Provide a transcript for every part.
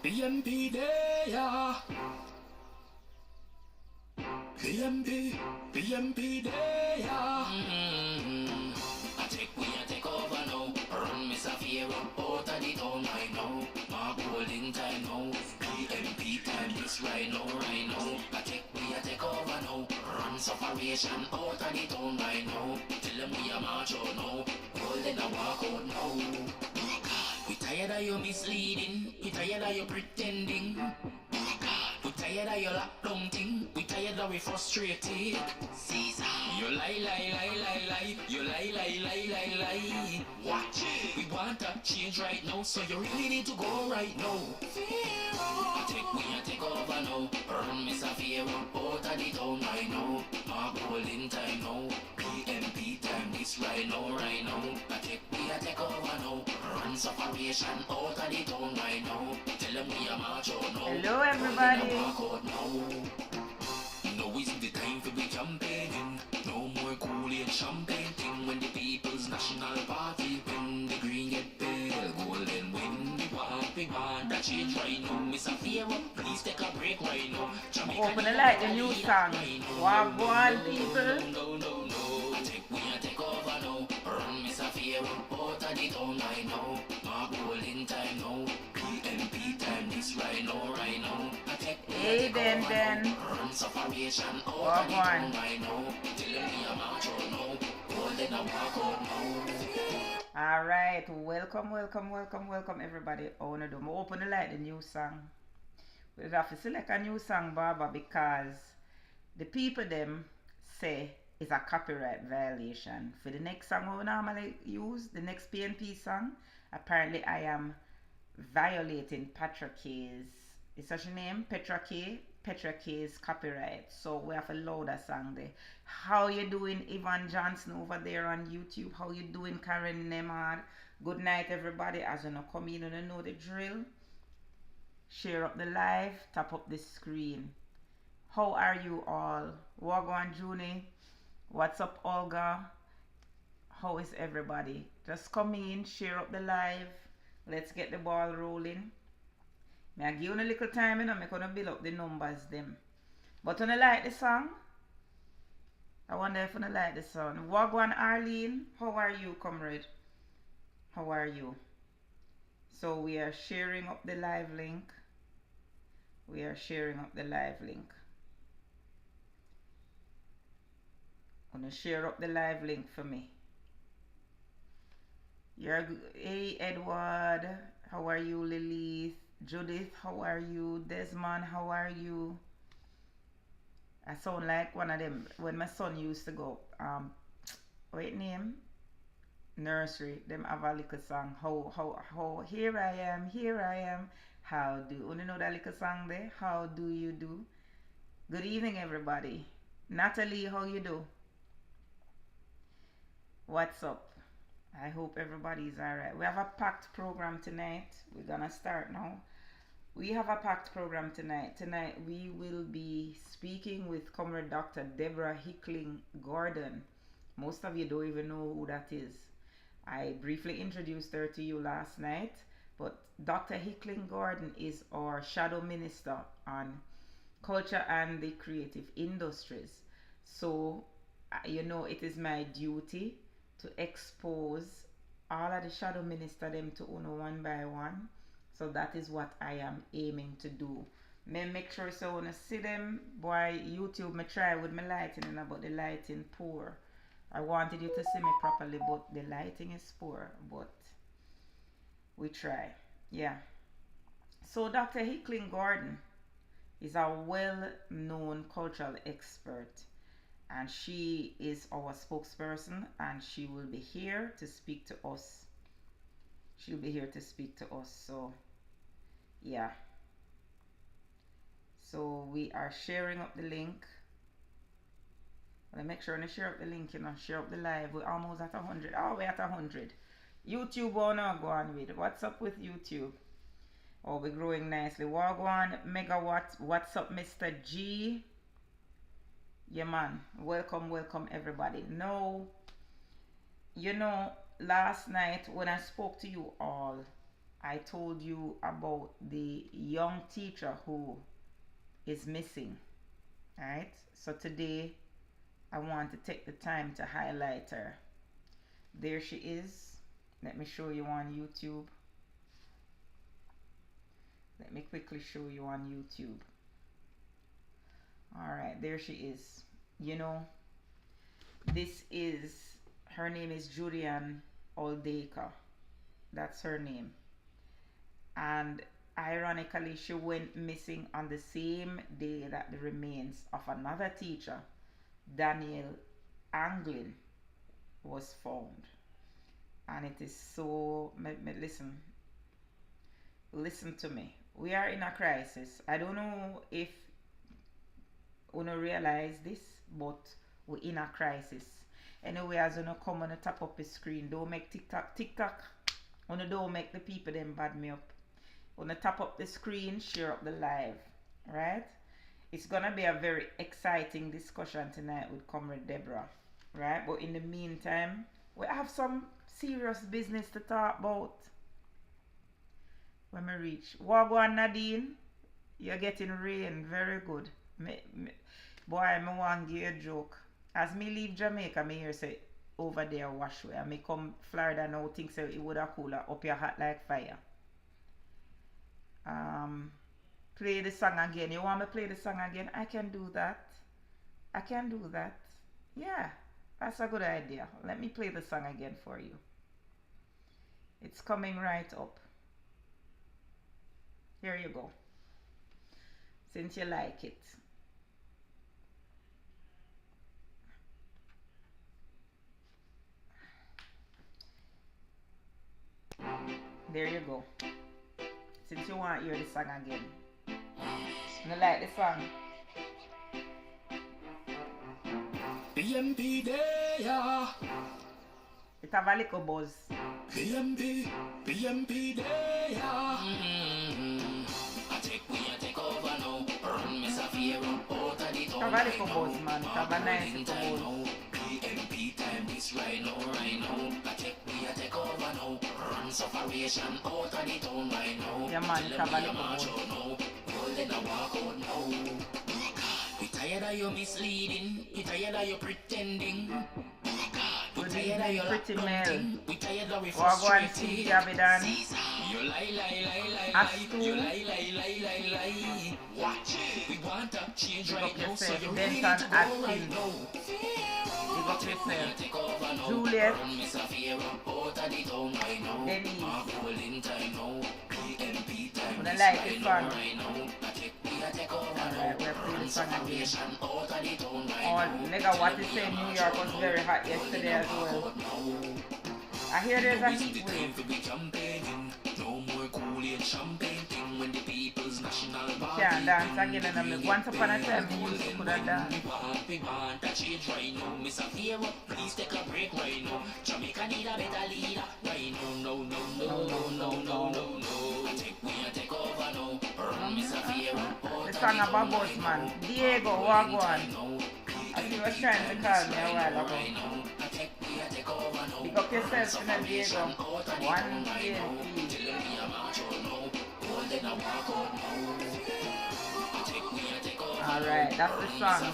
PMP day, yeah. PMP day, yeah. I take over now. Run Miss Affair out of the town right now. My golden time now. PMP time this right now. I take over now. Run separation out of the town right now. Tell them we are march out now. Golden a walk out now. We tired of you misleading. We tired of you pretending. We tired of your lockdown thing. We tired of we frustrated. Caesar. You lie. You lie. Watch it. We want a change right now, so you really need to go right now. I take over now. Run Miss Affair out of the town right now. My golden time now. PMP time this right now. I take over now. Run separation out of the town right now. Tell them we are march out now. Hello everybody. Now is the time for be campaigning. No more Kool-Aid champagne thing. When the people's national party win, the green get pale, golden win. We want that change right now. Miss Affair, please take a break right now. Open the light, the new song. Wagwan people. No. I take over now. Run Miss Affair out of the town right now. My golden time now. PMP time this right now. I take Hey then. Run separation out of the town right now. Tell me I'm out now. Golden a walk out now. Alright, welcome everybody. I wanna do open the light, the new song. We'll have to select a new song, Baba, because the people them say it's a copyright violation. For the next song we normally use, the next PNP song, apparently I am violating Petra K's, is such a name? Petra K's copyright. So we have to load a song there. How you doing, Ivan Johnson over there on YouTube? How you doing, Karen Nemad? Good night everybody. As you know, come in and know the drill. Share up the live, tap up the screen. How are you all? Wagwan Junie. What's up, Olga? How is everybody? Just come in, share up the live. Let's get the ball rolling. I give you a little time, you know, I'm gonna build up the numbers them. But when I like the song, I wonder if I like the song. Wagwan Arlene, how are you, comrade? How are you? So we are sharing up the live link. Gonna share up the live link for me. Hey Edward, how are you? Lilith, Judith, how are you? Desmond, how are you? I sound like one of them when my son used to go what name? Nursery. Them have a little song. How here I am. How do you know that little song there? How do you do? Good evening everybody. Natalie, how you do? What's up? I hope everybody's alright. We have a packed program tonight. We're gonna start now. We have a packed program tonight. Tonight we will be speaking with Comrade Dr. DEBORAH HICKLING Gordon. Most of you don't even know who that is. I briefly introduced her to you last night, but Dr. HICKLING Gordon is our shadow minister on culture and the creative industries. So, you know, it is my duty to expose all of the shadow minister them to uno one by one. So that is what I am aiming to do. Me make sure so when I see them, boy, YouTube me try with my lighting and but the lighting poor. I wanted you to see me properly, but the lighting is poor, but we try. Yeah. So Dr. HICKLING Gordon is a well-known cultural expert, and she is our spokesperson, and she will be here to speak to us. She'll be here to speak to us. So yeah, so we are sharing up the link. I'll make sure to share up the link, you know, share up the live. We're almost at 100. Oh, we're at 100. YouTube wanna go on with. What's up with YouTube? Oh, we're growing nicely. Wagwan Megawatt. What's up, Mr. G? Yeah, man. Welcome everybody. No, you know, last night when I spoke to you all, I told you about the young teacher who is missing. Alright, so today I want to take the time to highlight her. There she is. Let me show you on YouTube. Let me quickly show you on YouTube. Alright, there she is. You know, this is, her name is Julian Oldacre. That's her name. And ironically, she went missing on the same day that the remains of another teacher, Daniel Anglin, was found. And it is so, listen to me. We are in a crisis. I don't know if you realize this, but we're in a crisis. Anyway, as you come on the top of the screen, don't make TikTok. Don't make the people them bad me up. On the top up the screen, share up the live, right? It's gonna be a very exciting discussion tonight with Comrade Deborah, right? But in the meantime, we have some serious business to talk about. When we reach Wagwan Nadine, you're getting rain, very good. Boy, I want to give you a joke. As me leave Jamaica, me hear say over there wash way. And me come Florida now, think say it would have cooler up your hot like fire. Play the song again. You want me to play the song again? I can do that. I can do that. Yeah, that's a good idea. Let me play the song again for you. It's coming right up. Here you go. Since you like it. There you go. Since you want to hear the song again. You like the song? BMP there. It have a little buzz. BMP there. I take over now. Run me Safira out of the town. Have a little buzz, man. Have a nice little buzz. BMP time this right now. I take over now. Run separation out of the town right now. Yeah, man, have a little buzz. Golden a walk out now. We tired of you misleading. We tired of you pretending. Good evening, pretty Mel. We tired of we Wagwan frustrated. Javidan. You lie. Astu. You lie. Watch. We want to change Big right up now, so yourself. you Benton ready to go Atkins. right now. Big up yourself. Take over now. Juliet. Run Miss Affair out of the town right now. Denise. Holding time now. PMP time. When I this like right this now, one. right now. I take over now. Alright, we'll play the Run song again. separation out of the town right Oh, now. nigga, what is saying? New York was very hot yesterday as well. I hear there's a heat wave. No more Kool-Aid champagne thing when the people's national party. Can't dance again and I'm like, once upon a time we used to could have danced. We want a change right now. Miss Affair, please take a break right now. Jamaica need a better leader right now. No. I take over now. Run Miss Affair. The song about boss man. Diego Wagwan. I think he was trying to call me a while ago. Pick up yourself in a Diego. One day. Alright, that's the song.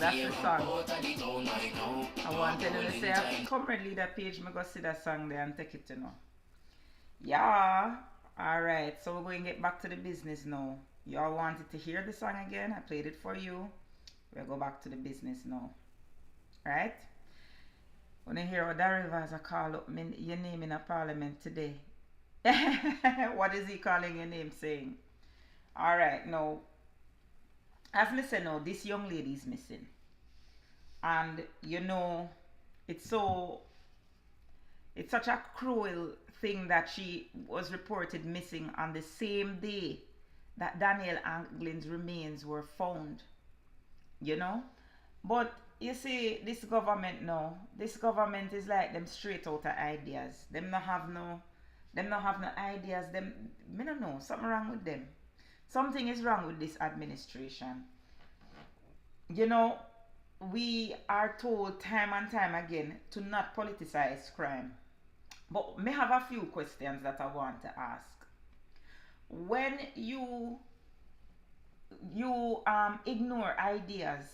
I wanted to say, Comrade Leader page, me go see that song there and take it to know. Yeah. Alright, so we're going to get back to the business now. Y'all wanted to hear the song again. I played it for you. We'll go back to the business now. Right? When I hear Oda Rivers call up your name in a parliament today. What is he calling your name saying? Alright, now, as me say now, this young lady is missing. And you know, it's such a cruel thing that she was reported missing on the same day that Daniel Anglin's remains were found. You know? But you see, this government is like them straight out of ideas. Them not have no ideas. Me don't know, something wrong with them. Something is wrong with this administration. You know, we are told time and time again to not politicize crime. But me have a few questions that I want to ask. when you ignore ideas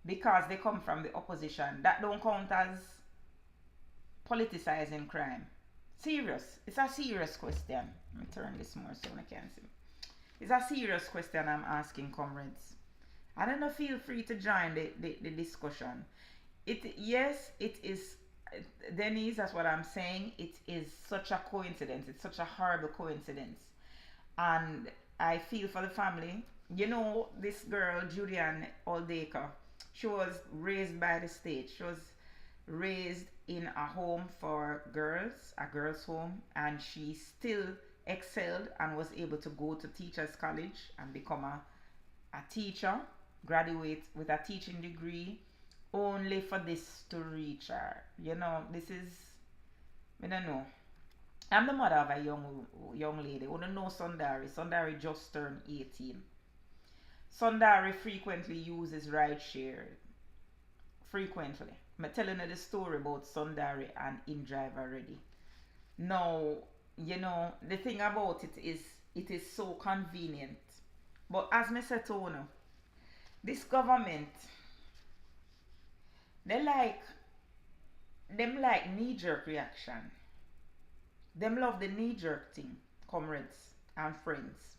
because they come from the opposition, that don't count as politicizing crime. Serious. It's a serious question. Let me turn this more so I can see. It's a serious question I'm asking, comrades. I don't know, feel free to join the discussion. Yes, it is, Denise, that's what I'm saying. It is such a coincidence. It's such a horrible coincidence. And I feel for the family. You know, this girl, Julian Oldacre, she was raised by the state. She was raised in a home for girls, a girls' home, and she still excelled and was able to go to teachers college and become a teacher, graduate with a teaching degree, only for this to reach her. You know, this is, I don't know. I'm the mother of a young lady. I don't know Sundari. Sundari just turned 18. Sundari frequently uses ride share. Frequently. I'm telling you the story about Sundari and InDrive already. Now, you know, the thing about it is so convenient. But as I said to you, this government, them like knee-jerk reaction. Them love the knee-jerk thing, comrades and friends.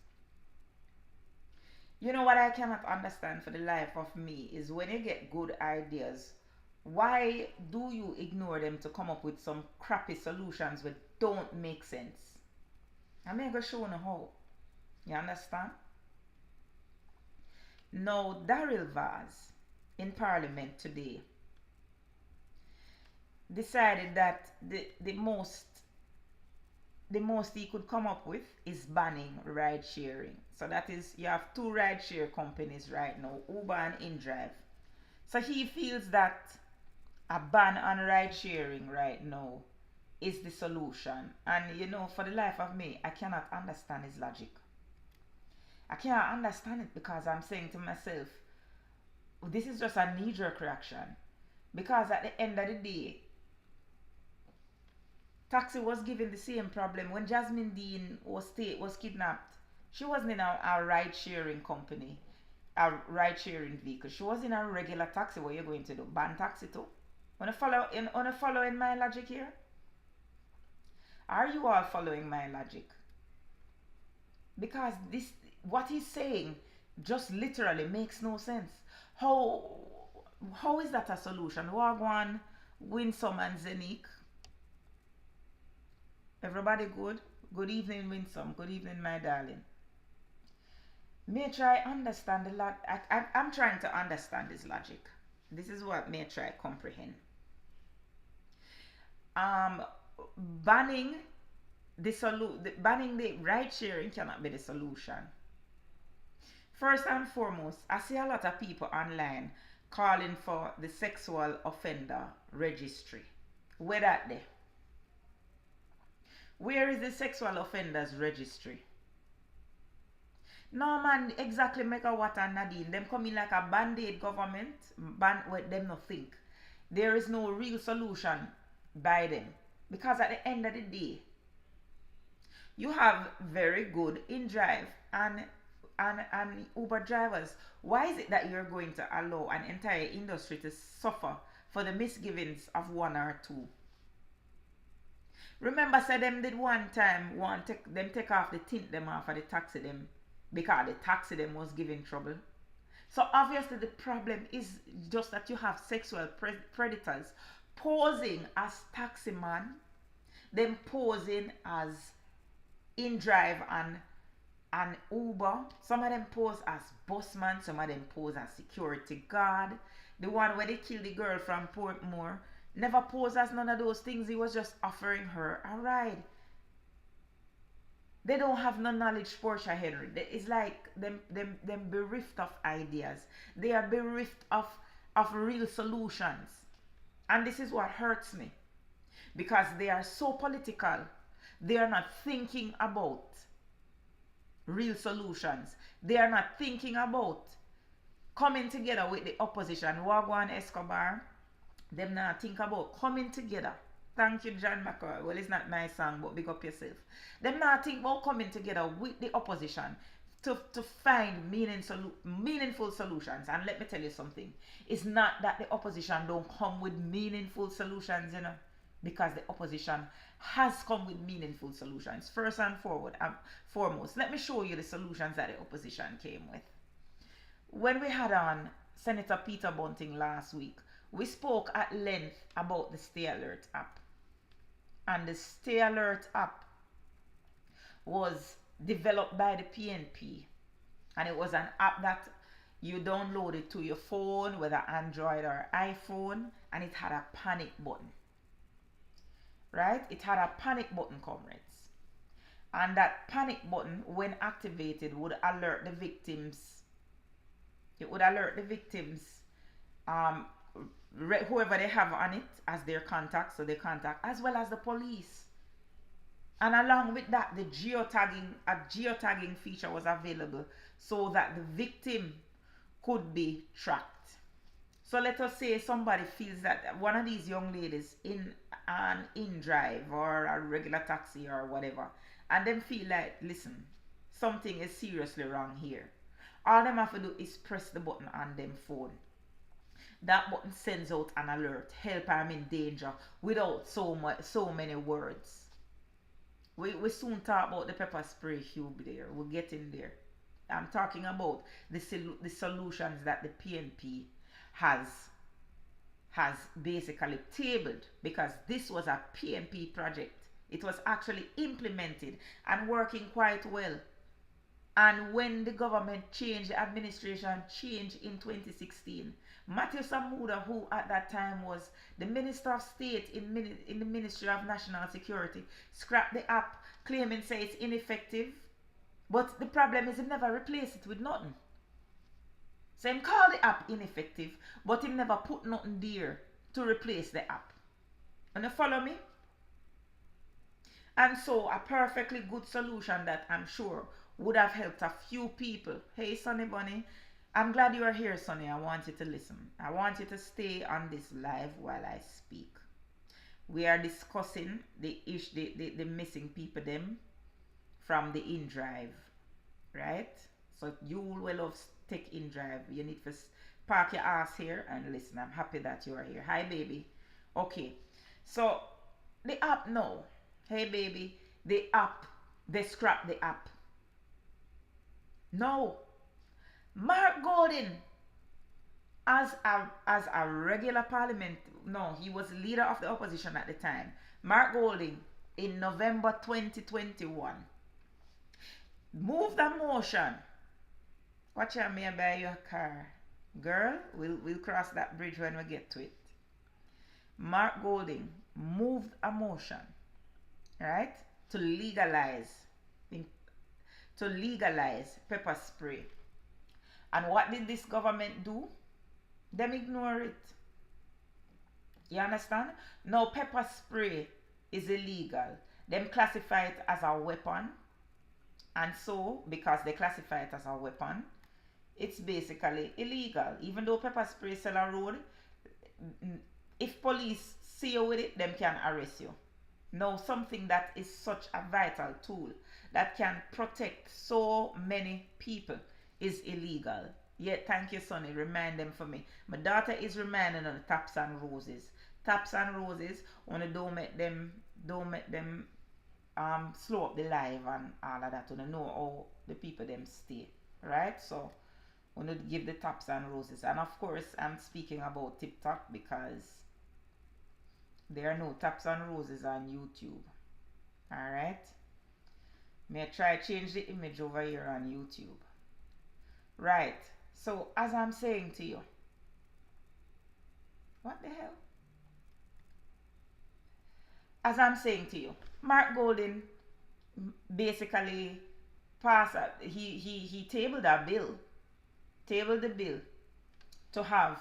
You know what I cannot understand for the life of me is when you get good ideas, why do you ignore them to come up with some crappy solutions that don't make sense? I'm going to show you how. You understand? Now, Daryl Vaz in Parliament today decided that the most he could come up with is banning ride sharing. So that is, you have two ride share companies right now, Uber and InDrive. So he feels that a ban on ride sharing right now is the solution. And you know, for the life of me, I cannot understand his logic. I cannot understand it because I'm saying to myself, this is just a knee-jerk reaction. Because at the end of the day, taxi was given the same problem when Jasmine Dean was kidnapped. She wasn't in a ride-sharing company, a ride-sharing vehicle. She was in a regular taxi. What you're going to do? Ban taxi too? Wanna follow in my logic here? Are you all following my logic? Because this, what he's saying, just literally makes no sense. How is that a solution? Wagwan, Winsome and Zenik. Everybody good? Good evening, Winsome. Good evening, my darling. May try understand the lot. I'm trying to understand this logic. This is what may try comprehend. Banning the ride sharing cannot be the solution. First and foremost, I see a lot of people online calling for the sexual offender registry. Where that there? Where is the sexual offenders registry? No man, exactly Megawatt and Nadine. Them coming like a band-aid government. With them no think. There is no real solution by them. Because at the end of the day, you have very good InDrive and Uber drivers. Why is it that you're going to allow an entire industry to suffer for the misgivings of one or two? Remember, say them did one time take off the tint them off of the taxi them because the taxi them was giving trouble. So obviously the problem is just that you have sexual predators posing as taxi man, them posing as InDrive and Uber. Some of them pose as busman, some of them pose as security guard. The one where they killed the girl from Patmore never posed as none of those things. He was just offering her a ride. They don't have no knowledge, Portia Henry. It's like them bereft of ideas. They are bereft of real solutions. And this is what hurts me. Because they are so political. They are not thinking about real solutions. They are not thinking about coming together with the opposition. Wagwan Escobar, them not think about coming together Thank you, John McCoy. Well, it's not my song, but big up yourself. Them not think about coming together with the opposition to find meaningful solutions. And let me tell you something. It's not that the opposition don't come with meaningful solutions, you know, because the opposition has come with meaningful solutions. First and foremost, let me show you the solutions that the opposition came with. When we had on Senator Peter Bunting last week, we spoke at length about the Stay Alert app. And the Stay Alert app was developed by the PNP. And it was an app that you downloaded to your phone, whether Android or iPhone, and it had a panic button. Right? It had a panic button, comrades. And that panic button, when activated, would alert the victims. It would alert the victims, whoever they have on it as their contact, so they contact, as well as the police. And along with that, a geotagging feature was available so that the victim could be tracked. So let us say somebody feels that one of these young ladies in an in-drive or a regular taxi or whatever, and them feel like, listen, something is seriously wrong here. All them have to do is press the button on them phone. That button sends out an alert, help, I'm in danger, without so many words. We soon talk about the pepper spray cube there. We'll get in there. I'm talking about the solutions that the PNP has basically tabled, because this was a PNP project. It was actually implemented and working quite well. And when the government changed, the administration changed in 2016, Matthew Samuda, who at that time was the Minister of State in the Ministry of National Security, scrapped the app, claiming say it's ineffective. But the problem is he never replaced it with nothing. So he called the app ineffective, but he never put nothing there to replace the app. And you follow me? And so a perfectly good solution that I'm sure would have helped a few people. Hey, Sonny Bunny, I'm glad you are here, Sonny. I want you to listen. I want you to stay on this live while I speak. We are discussing the missing people them from the in-drive, right? So you will love take in-drive. You need to park your ass here and listen. I'm happy that you are here. Hi, baby. Okay, so the app now. Hey, baby, the app, they scrap the app. No. Mark Golding, as a regular parliament, no, he was leader of the opposition at the time. Mark Golding, in November 2021, moved a motion. Watch out, may I buy you a car? Girl, we'll cross that bridge when we get to it. Mark Golding moved a motion, right, to legalize pepper spray. And what did this government do? Them ignore it. You understand? Now pepper spray is illegal. Them classify it as a weapon. And so, because they classify it as a weapon, it's basically illegal. Even though pepper spray sell a road, if police see you with it, them can arrest you. Now something that is such a vital tool that can protect so many people is illegal. Yet, thank you, Sonny. Remind them for me. My daughter is reminding on taps and roses. Taps and roses, when you don't make them slow up the live and all of that. You know how the people them stay. Right? So when you give the taps and roses. And of course, I'm speaking about TikTok because there are no taps and roses on YouTube. Alright? May I try change the image over here on YouTube. Right. So as I'm saying to you, what the hell? As I'm saying to you, Mark Golding basically passed. He tabled a bill, tabled the bill to have.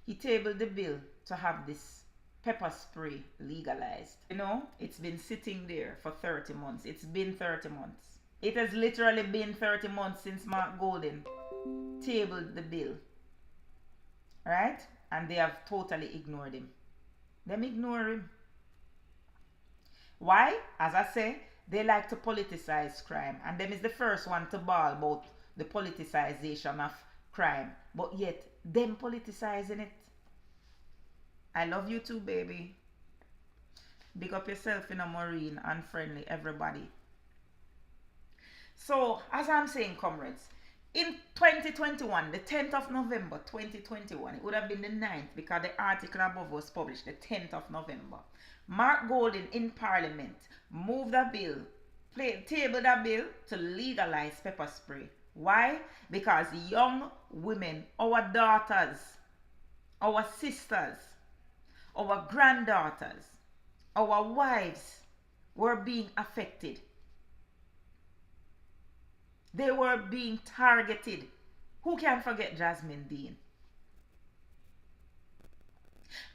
He tabled the bill to have this pepper spray legalized. You know, it's been sitting there for 30 months. It's been 30 months. It has literally been 30 months since Mark Golding tabled the bill. Right? and they have totally ignored him. Them ignore him. Why? As I say, they like to politicize crime, and them is the first one to bawl about the politicization of crime, but yet them politicizing it. I love you too, baby. Big up yourself, Maureen, and friendly everybody. So, as I'm saying, comrades, in 2021, the 10th of November 2021, it would have been the 9th because the article above was published the 10th of November. Mark Golding in Parliament moved a bill, tabled a bill to legalize pepper spray. Why? Because young women, our daughters, our sisters, our granddaughters, our wives were being affected. They were being targeted. Who can forget Jasmine Dean?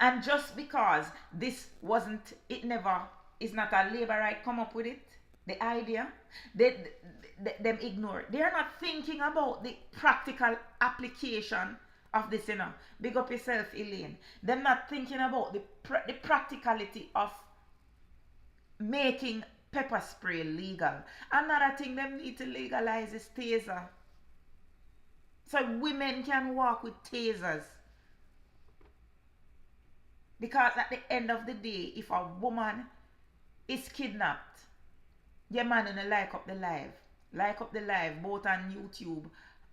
And just because this wasn't, it never, is not a labor right come up with it, the idea, them ignore it. They're not thinking about the practical application of this, Big up yourself, Elaine. They're not thinking about the practicality of making pepper spray legal. Another thing them need to legalize is taser. So women can walk with tasers. Because at the end of the day, if a woman is kidnapped, your man gonna like up the live. Like up the live both on YouTube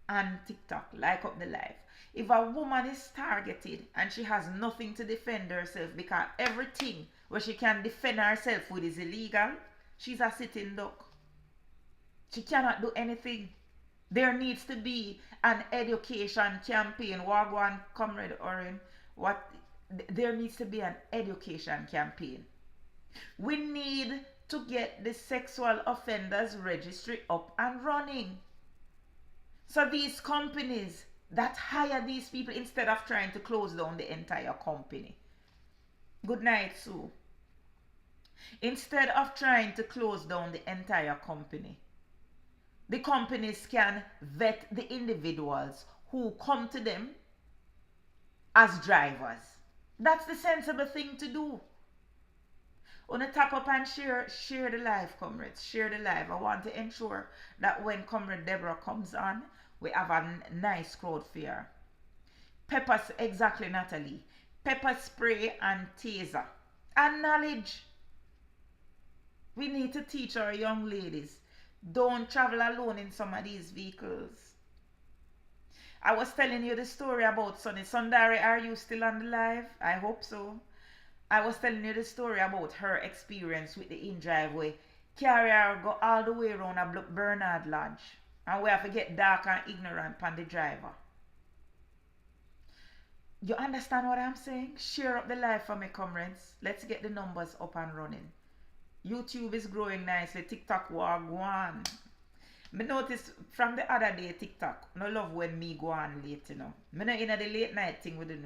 and TikTok. Like up the live. If a woman is targeted and she has nothing to defend herself because everything where she can defend herself with is illegal, she's a sitting duck. She cannot do anything. There needs to be an education campaign. Wagwan, Comrade Oren, there needs to be an education campaign. We need to get the sexual offenders registry up and running. So these companies that hire these people, instead of trying to close down the entire company. Good night, Sue. Instead of trying to close down the entire company, the companies can vet the individuals who come to them as drivers. That's the sensible thing to do. On the tap up and share the live, comrades. Share the live. I want to ensure that when Comrade Deborah comes on, we have a nice crowd for her. Peppers, exactly, Natalie. Pepper spray and taser. And knowledge. We need to teach our young ladies. Don't travel alone in some of these vehicles. I was telling you the story about Sunny. Sundari, are you still on the live? I hope so. I was telling you the story about her experience with the in-driveway. Carry her go all the way around a Bernard Lodge. And we have to get dark and ignorant on the driver. You understand what I'm saying? Share up the live for me, comrades. Let's get the numbers up and running. YouTube is growing nicely. TikTok wagwan. Me notice from the other day TikTok, no love when me go on late, Me not in the late night thing with the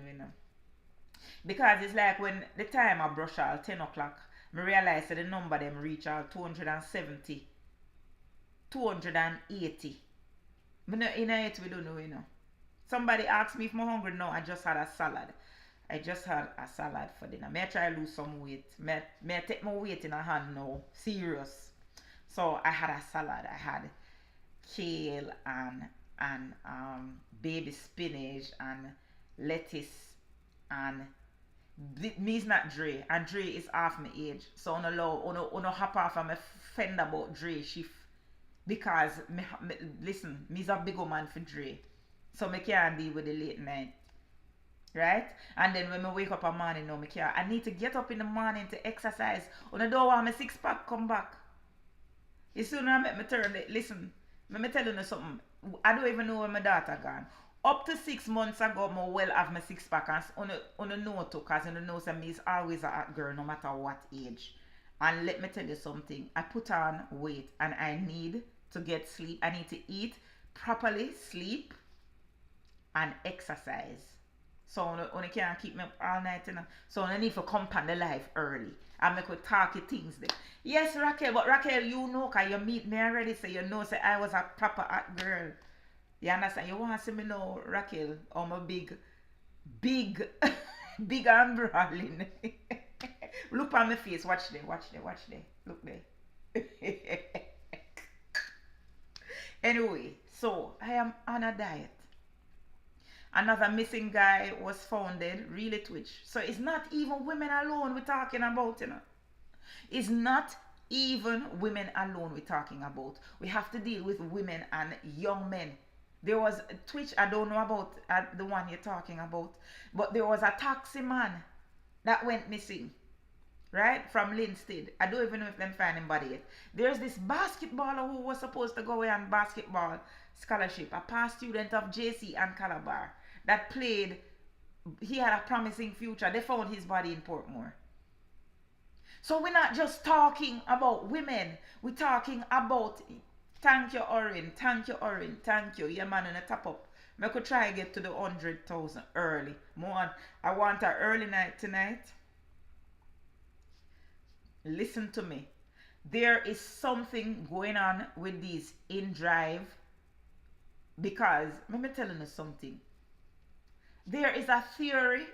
Because it's like when the time I brush all 10 o'clock, me realize that the number them reach all 270, 280. Me not in it, we don't know, Somebody asked me if I'm hungry. No, I just had a salad. I just had a salad for dinner. May I try to lose some weight. May I take my weight in a hand now. Serious. So I had a salad. I had kale and baby spinach and lettuce and me's not Dre, and Dre is half my age. So I don't hop off and me fend about Dre shift because listen, me's a big old man for Dre. So I can't deal with the late night. Right? And then when I wake up in the morning now, I need to get up in the morning to exercise. I don't want my six pack come back. As soon as I make my turn, listen, let me tell you something. I don't even know where my daughter gone. Up to 6 months ago, I well have my six pack and on a note too, because you know me is always a hot girl no matter what age. And let me tell you something. I put on weight and I need to get sleep. I need to eat properly, sleep, and exercise. So I can't keep me up all night, So I need to come on the life early and make we talky things there. Yes, Raquel, but Raquel, you know, because you meet me already, so you know, say I was a proper hot girl. You understand? You want to see me know, Raquel, I'm a big Big, big and brawling. Look on my face. Watch there. Watch there. Watch there. Look there. Anyway, so I am on a diet. Another missing guy was found dead, really twitch. So it's not even women alone we're talking about, you know. It's not even women alone we're talking about. We have to deal with women and young men. There was a twitch, I don't know about the one you're talking about, but there was a taxi man that went missing, right? From Linstead. I don't even know if them find anybody yet. There's this basketballer who was supposed to go away on basketball scholarship, a past student of JC and Calabar that played. He had a promising future. They found his body in Portmore. So we're not just talking about women. We're talking about, thank you, Orin. Thank you, Orin. Thank you. Yeah, man, in a top up. I could try to get to the 100,000 early. More. I want an early night tonight. Listen to me. There is something going on with these in drive, because let me tell you something. There is a theory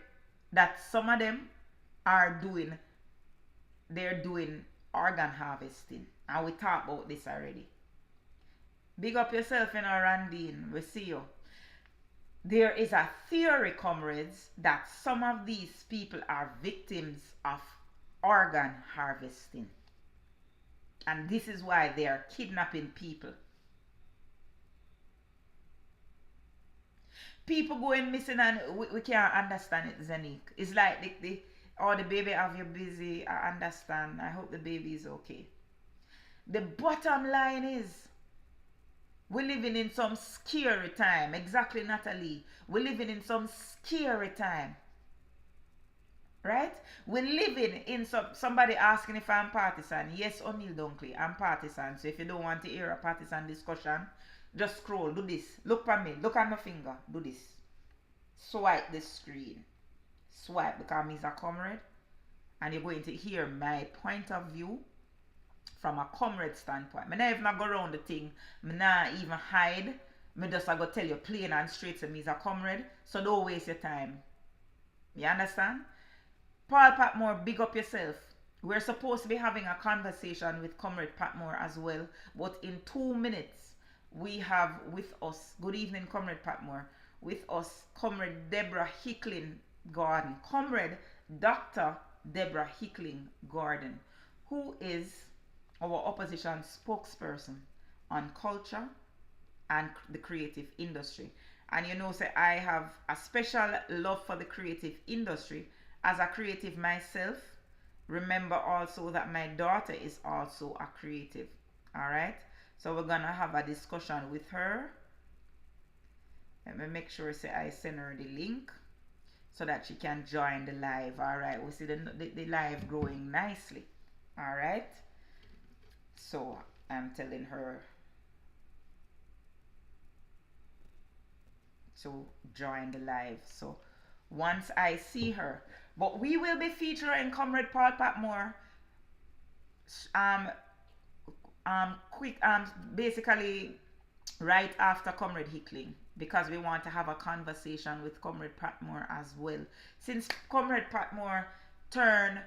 that some of them are doing, they're doing organ harvesting, and we talked about this already. Big up yourself, you know, Randine. We see you. There is a theory, comrades, that some of these people are victims of organ harvesting, and this is why they are kidnapping people. People going missing, and we can't understand it, Zenique. It's like the baby have you busy. I understand. I hope the baby is okay. The bottom line is, we're living in some scary time. Exactly, Natalie. We're living in some scary time. Right? We're living in somebody asking if I'm partisan. Yes, O'Neill Dunkley, I'm partisan. So if you don't want to hear a partisan discussion, just scroll. Do this. Look at me. Look at my finger. Do this. Swipe the screen. Swipe, because he's a comrade. And you're going to hear my point of view from a comrade standpoint. I never even go around the thing. I not even hide. I just go tell you plain and straight to me, he's a comrade. So don't waste your time. You understand? Paul Patmore, big up yourself. We're supposed to be having a conversation with Comrade Patmore as well. But in 2 minutes, we have with us, good evening, Comrade Patmore, with us, Comrade Deborah Hickling Gordon. Comrade Dr. Deborah Hickling Gordon, who is our opposition spokesperson on culture and the creative industry. And you know, say I have a special love for the creative industry. As a creative myself, remember also that my daughter is also a creative. Alright? So we're gonna have a discussion with her. Let me make sure say I send her the link so that she can join the live. Alright, we see the live growing nicely. Alright? So I'm telling her to join the live. So once I see her, but we will be featuring Comrade Paul Patmore basically right after Comrade Hickling, because we want to have a conversation with Comrade Patmore as well. Since Comrade Patmore turned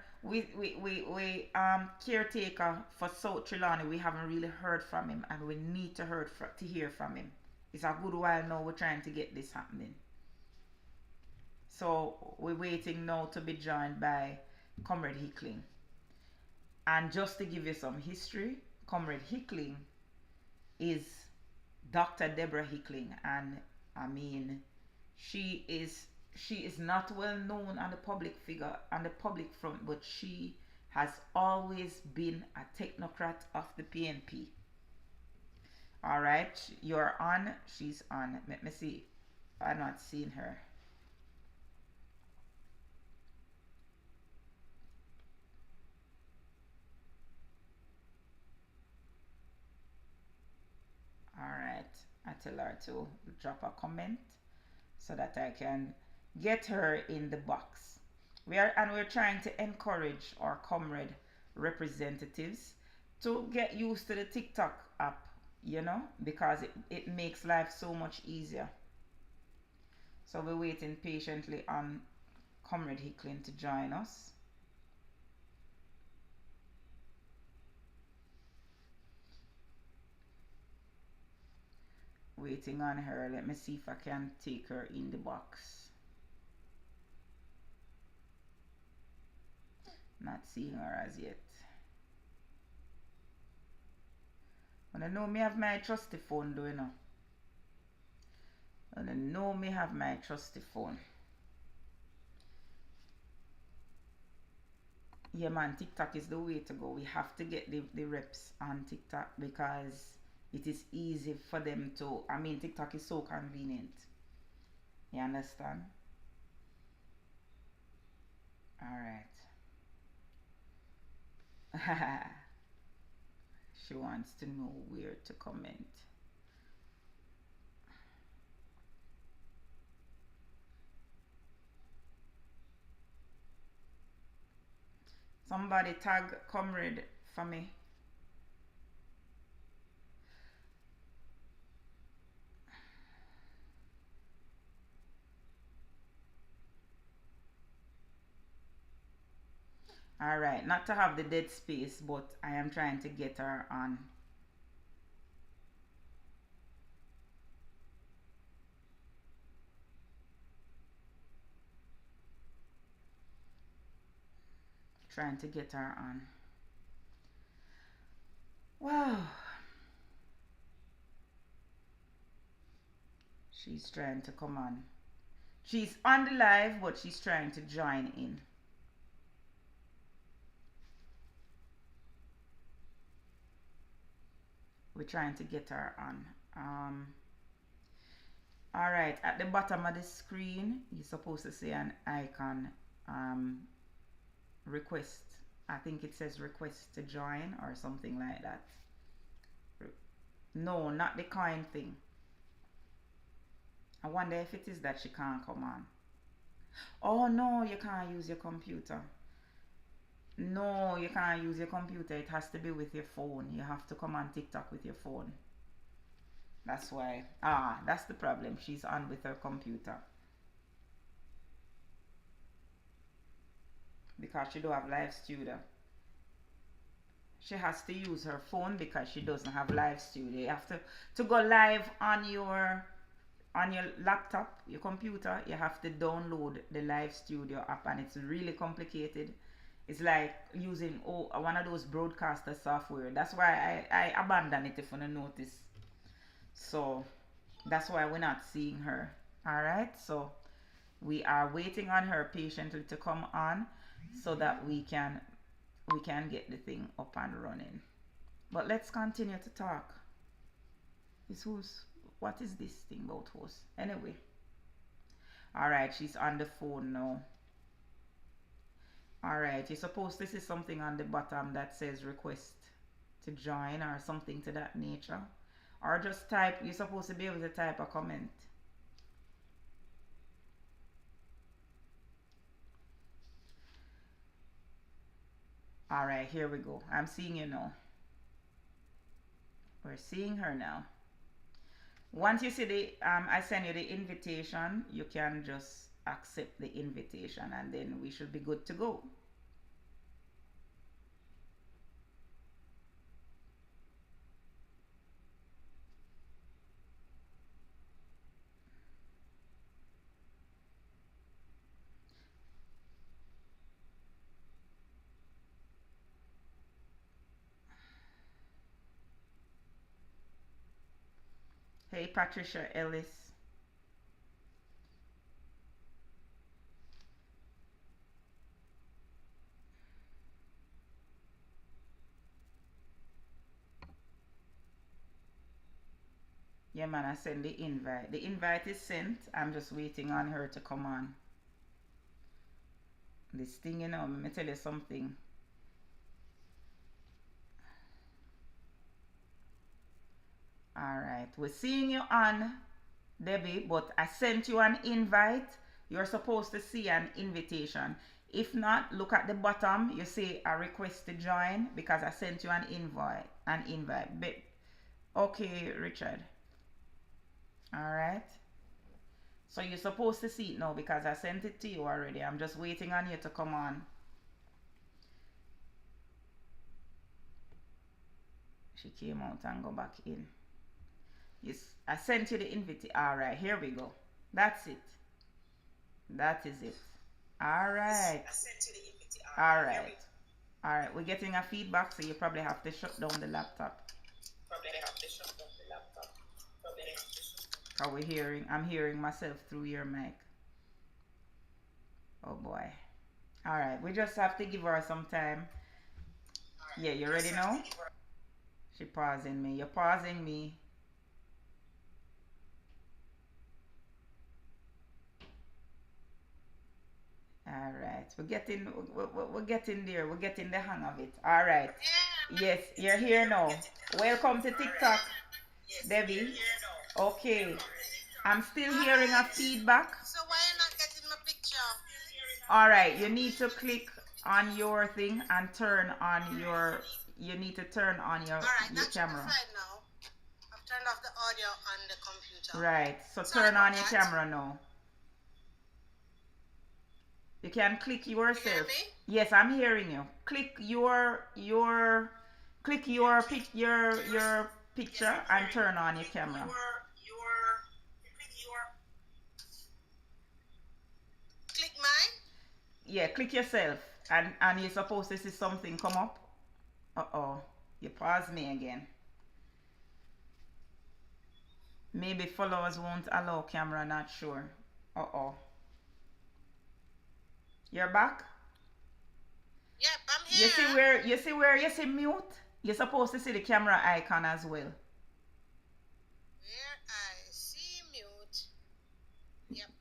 caretaker for South Trelawney, we haven't really heard from him, and we need to hear from him. It's a good while now we're trying to get this happening. So we're waiting now to be joined by Comrade Hickling. And just to give you some history, Comrade Hickling is Dr. Deborah Hickling, and I mean, she is not well known on the public front, but she has always been a technocrat of the PNP. All right, you're on. She's on. Let me see. I'm not seeing her. Alright, I tell her to drop a comment so that I can get her in the box. We're trying to encourage our comrade representatives to get used to the TikTok app, you know, because it makes life so much easier. So we're waiting patiently on Comrade Hickling to join us. Waiting on her. Let me see if I can take her in the box. Not seeing her as yet. And I know me have my trusty phone though, you know. And I know me have my trusty phone. Yeah man, TikTok is the way to go. We have to get the reps on TikTok because it is easy for them to, I mean TikTok is so convenient. You understand? Alright. She wants to know where to comment. Somebody tag Comrade for me. Alright, not to have the dead space, but I am trying to get her on. Trying to get her on. Wow. She's trying to come on. She's on the live, but she's trying to join in. We're trying to get her on. Alright, at the bottom of the screen, you're supposed to see an icon, request. I think it says request to join or something like that. No, not the coin thing. I wonder if it is that she can't come on. Oh no, you can't use your computer. No, you can't use your computer. It has to be with your phone. You have to come on TikTok with your phone. That's why. That's the problem. She's on with her computer. Because she don't have live studio. She has to use her phone because she doesn't have live studio. You have to go live on your laptop, your computer. You have to download the live studio app, and it's really complicated. It's like using one of those broadcaster software. That's why I abandoned it, if you don't notice. So that's why we're not seeing her. Alright, so we are waiting on her patiently to come on so that we can get the thing up and running. But let's continue to talk. What is this thing about host? Anyway. Alright, she's on the phone now. Alright, you're supposed to see something on the bottom that says request to join or something to that nature. Or just type, you're supposed to be able to type a comment. Alright, here we go. I'm seeing you now. We're seeing her now. Once you see I send you the invitation, you can just accept the invitation and then we should be good to go. Hey, Patricia Ellis. Yeah, man, I send the invite. The invite is sent. I'm just waiting on her to come on. This thing, you know, let me tell you something. Alright, we're seeing you on, Debbie, but I sent you an invite. You're supposed to see an invitation. If not, look at the bottom. You see a request to join because I sent you an invite. Okay, Richard. Alright. So you're supposed to see it now because I sent it to you already. I'm just waiting on you to come on. She came out and go back in. Yes, I sent you the invitation. All right, here we go. That's it. That is it. All right. I sent you the invitation. All right. All right. We're getting a feedback, so you probably have to shut down the laptop. Are we hearing? I'm hearing myself through your mic. Oh boy. All right. We just have to give her some time. Yeah, you ready now? She pausing me. You're pausing me. All right, we're getting there. We're getting the hang of it. All right. Yes, you're here now. Welcome to TikTok, Debbie. Okay. I'm still hearing a feedback. So why are you not getting my picture? All right, you need to click on your thing and turn on your. You need to turn on your camera. All right, now. I've turned off the audio on the computer. Right. So turn on your camera now. You can click yourself. You hear me? Yes, I'm hearing you. Click your picture and turn on your camera. Click mine? Yeah, click yourself and you're supposed to see something come up. Uh-oh. You pause me again. Maybe followers won't allow camera, not sure. Uh-oh. You're back? Yep, I'm here. You see mute? You're supposed to see the camera icon as well. Where I see mute. Yep.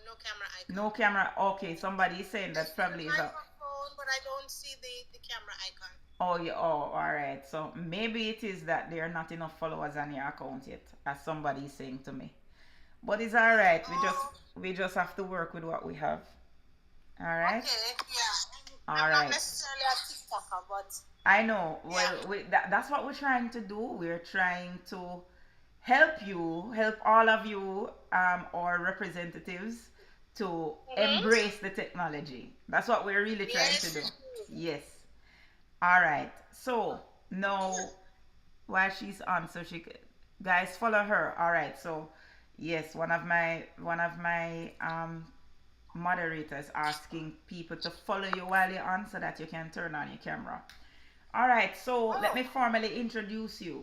No camera icon. No camera. Okay, somebody is saying that probably is a microphone, but I don't see the camera icon. Oh, yeah. Oh, all right. So maybe it is that there are not enough followers on your account yet, as somebody is saying to me. But it's all right. We just have to work with what we have. All right. Okay. Yeah. All I'm right. not necessarily a TikToker, but I know. Yeah. Well, that's what we're trying to do. We're trying to help all of you, our representatives, to embrace the technology. That's what we're really trying to do. Yes. All right. So now, while she's on, so she guys follow her. All right. So yes, one of my moderators asking people to follow you while you're on so that you can turn on your camera. All right, so let me formally introduce you.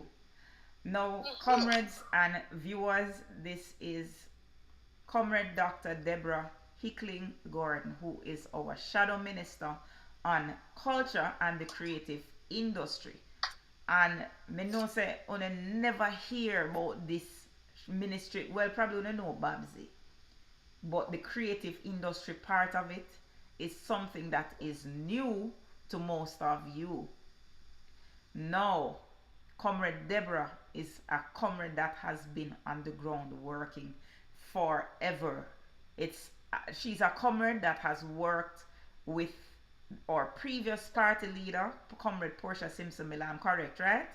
Now, comrades and viewers, this is Comrade Dr. Deborah HICKLING Gordon, who is our Shadow Minister on Culture and the Creative Industry. And me know say you never hear about this ministry. Well, probably you know Babsy. But the creative industry part of it is something that is new to most of you. Now, Comrade Deborah is a comrade that has been on the ground working forever. She's a comrade that has worked with our previous party leader, Comrade Portia Simpson Miller. I'm correct, right?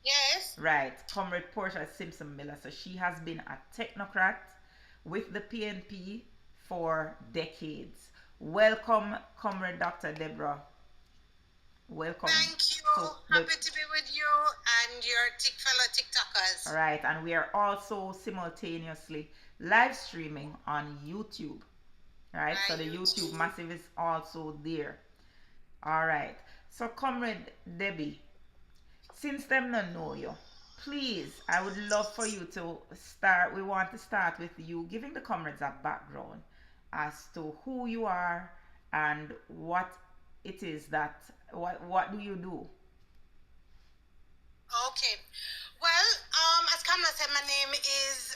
yes. Right, Comrade Portia Simpson Miller. So she has been a technocrat with the PNP for decades. Welcome, Comrade Dr. Deborah. Welcome. Thank you. Happy to be with you and your fellow TikTokers. All right, and we are also simultaneously live streaming on YouTube. All right, so the YouTube massive is also there. All right, so Comrade Debbie, since them not know you, please, I would love for you to start. We want to start with you giving the comrades a background as to who you are and what it is that, what do you do? Okay. Well, as Kamla said, my name is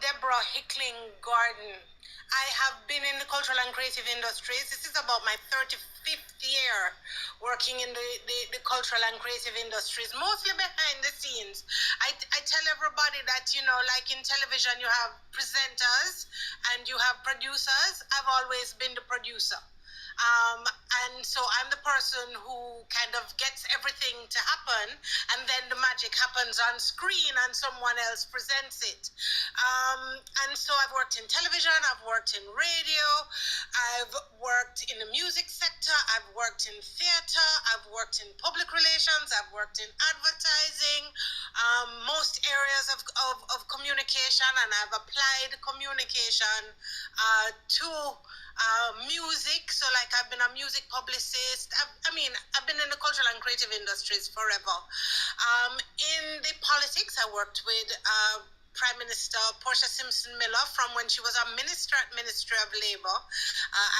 Deborah HICKLING Gordon. I have been in the cultural and creative industries. This is about my 35th year working in the cultural and creative industries, mostly behind the scenes. I tell everybody that, you know, like in television, you have presenters and you have producers. I've always been the producer. And so I'm the person who kind of gets everything to happen, and then the magic happens on screen and someone else presents it. And so I've worked in television, I've worked in radio, I've worked in the music sector, I've worked in theater, I've worked in public relations, I've worked in advertising, most areas of communication, and I've applied communication to music. So like I've been a music publicist. I've been in the cultural and creative industries forever. In the politics, I worked with Prime Minister Portia Simpson Miller from when she was a minister at Ministry of Labour.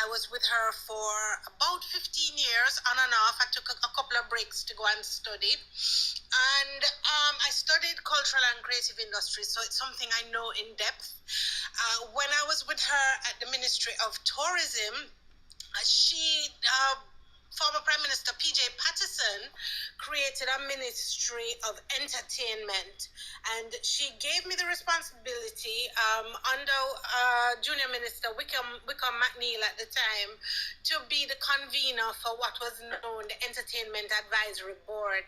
I was with her for about 15 years, on and off. I took a couple of breaks to go and study. And I studied cultural and creative industries, so it's something I know in depth. When I was with her at the Ministry of Tourism, former Prime Minister P.J. Patterson created a Ministry of Entertainment, and she gave me the responsibility under Junior Minister Wickham McNeil at the time to be the convener for what was known the Entertainment Advisory Board.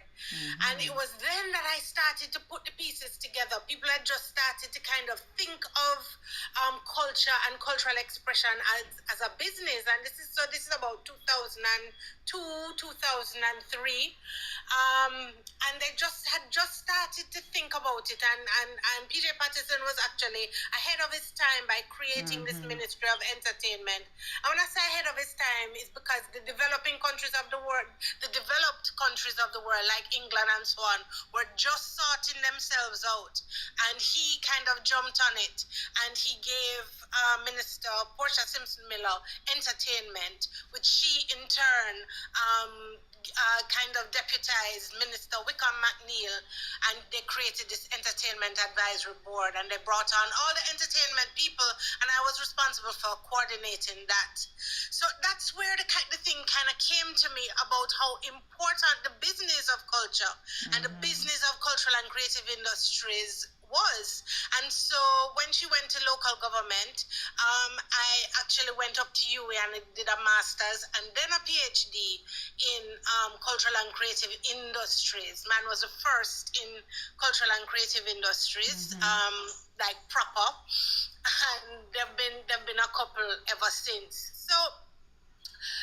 And it was then that I started to put the pieces together. People had just started to kind of think of culture and cultural expression as a business, and this is about 2002, 2003, and they had just started to think about it, and PJ Patterson was actually ahead of his time by creating this Ministry of Entertainment. And when I say ahead of his time, it's because the developed countries of the world, like England and so on, were just sorting themselves out, and he kind of jumped on it, and he gave Minister Portia Simpson Miller entertainment, which she in turn kind of deputized Minister Wickham McNeil, and they created this Entertainment Advisory Board, and they brought on all the entertainment people, and I was responsible for coordinating that. So that's where the thing kind of came to me about how important the business of culture and the business of cultural and creative industries was. And so when she went to local government, I actually went up to UWI and did a master's and then a PhD in cultural and creative industries. Mine was the first in cultural and creative industries, like proper, and there've been a couple ever since. So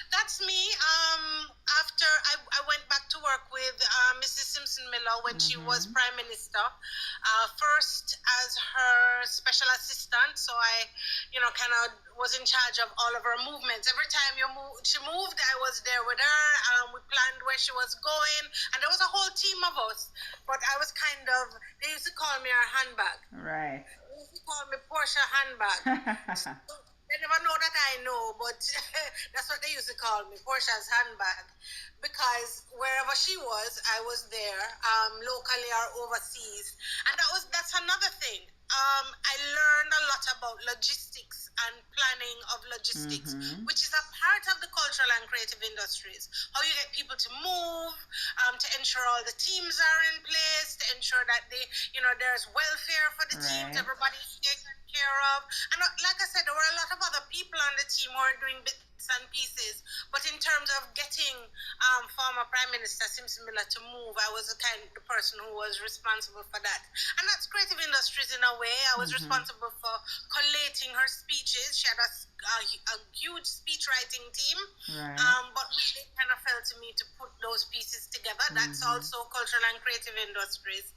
that's me. After I went back to work with Mrs. Simpson Miller when she was Prime Minister, first as her special assistant. So I, kind of was in charge of all of her movements. Every time she moved, I was there with her. We planned where she was going, and there was a whole team of us. But I was they used to call me our handbag. Right. They used to call me Portia handbag. They never know that I know, but that's what they used to call me, Portia's handbag, because wherever she was, I was there, locally or overseas. And that's another thing. I learned a lot about logistics and planning of logistics, which is a part of the cultural and creative industries. How you get people to move, to ensure all the teams are in place, to ensure that there's welfare for the teams, everybody's taken care of. And like I said, there were a lot of other people on the team who are doing bits and pieces, but in terms of getting former Prime Minister Simpson Miller to move, I was the person who was responsible for that. And that's creative industries in a way. I was responsible for collating her speeches. She had a huge speech writing team, but really kind of fell to me to put those pieces together. That's also cultural and creative industries.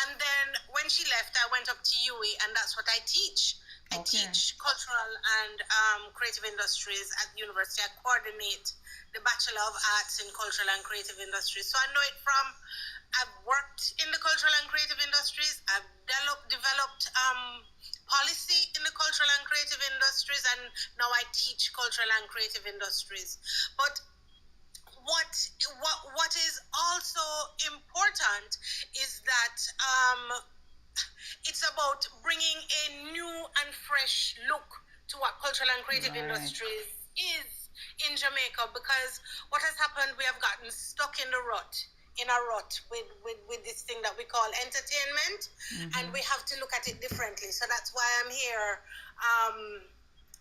And then when she left, I went up to UWI, and that's what I teach. I teach cultural and creative industries at the university. I coordinate the Bachelor of Arts in Cultural and Creative Industries. So I know it I've worked in the cultural and creative industries. I've developed policy in the cultural and creative industries, and now I teach cultural and creative industries. But what is also important is that it's about bringing a new and fresh look to what cultural and creative industries is in Jamaica, because what has happened, we have gotten stuck in a rut with this thing that we call entertainment, and we have to look at it differently. So that's why I'm here,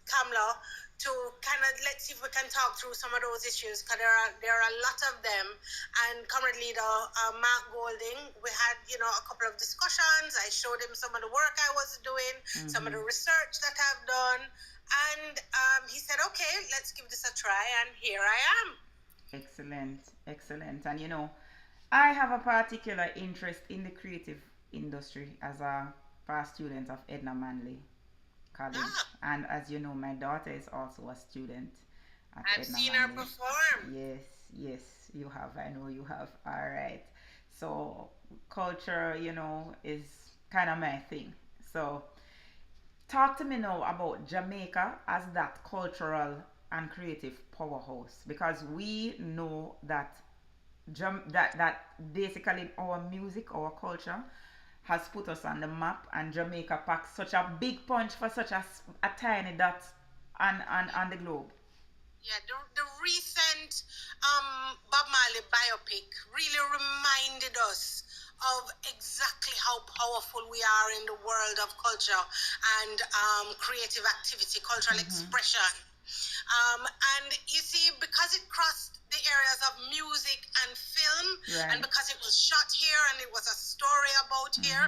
Kamla, to kind of let's see if we can talk through some of those issues, because there are a lot of them. And current leader Mark Golding, we had a couple of discussions. I showed him some of the work I was doing, some of the research that I've done, and he said, okay, let's give this a try, and here I am. Excellent, excellent. And I have a particular interest in the creative industry as a past student of Edna Manley College. And as you know, my daughter is also a student at I've Edna seen Manley. her perform. Yes, yes, you have. I know you have. All right. So culture, is kind of my thing. So talk to me now about Jamaica as that cultural and creative powerhouse, because we know that that basically our music, our culture has put us on the map, and Jamaica packs such a big punch for such a tiny dot on the globe. Yeah, the recent Bob Marley biopic really reminded us of exactly how powerful we are in the world of culture and creative activity, cultural expression. And you see, because it crossed the areas of music and film, Right. and because it was shot here and it was a story about here,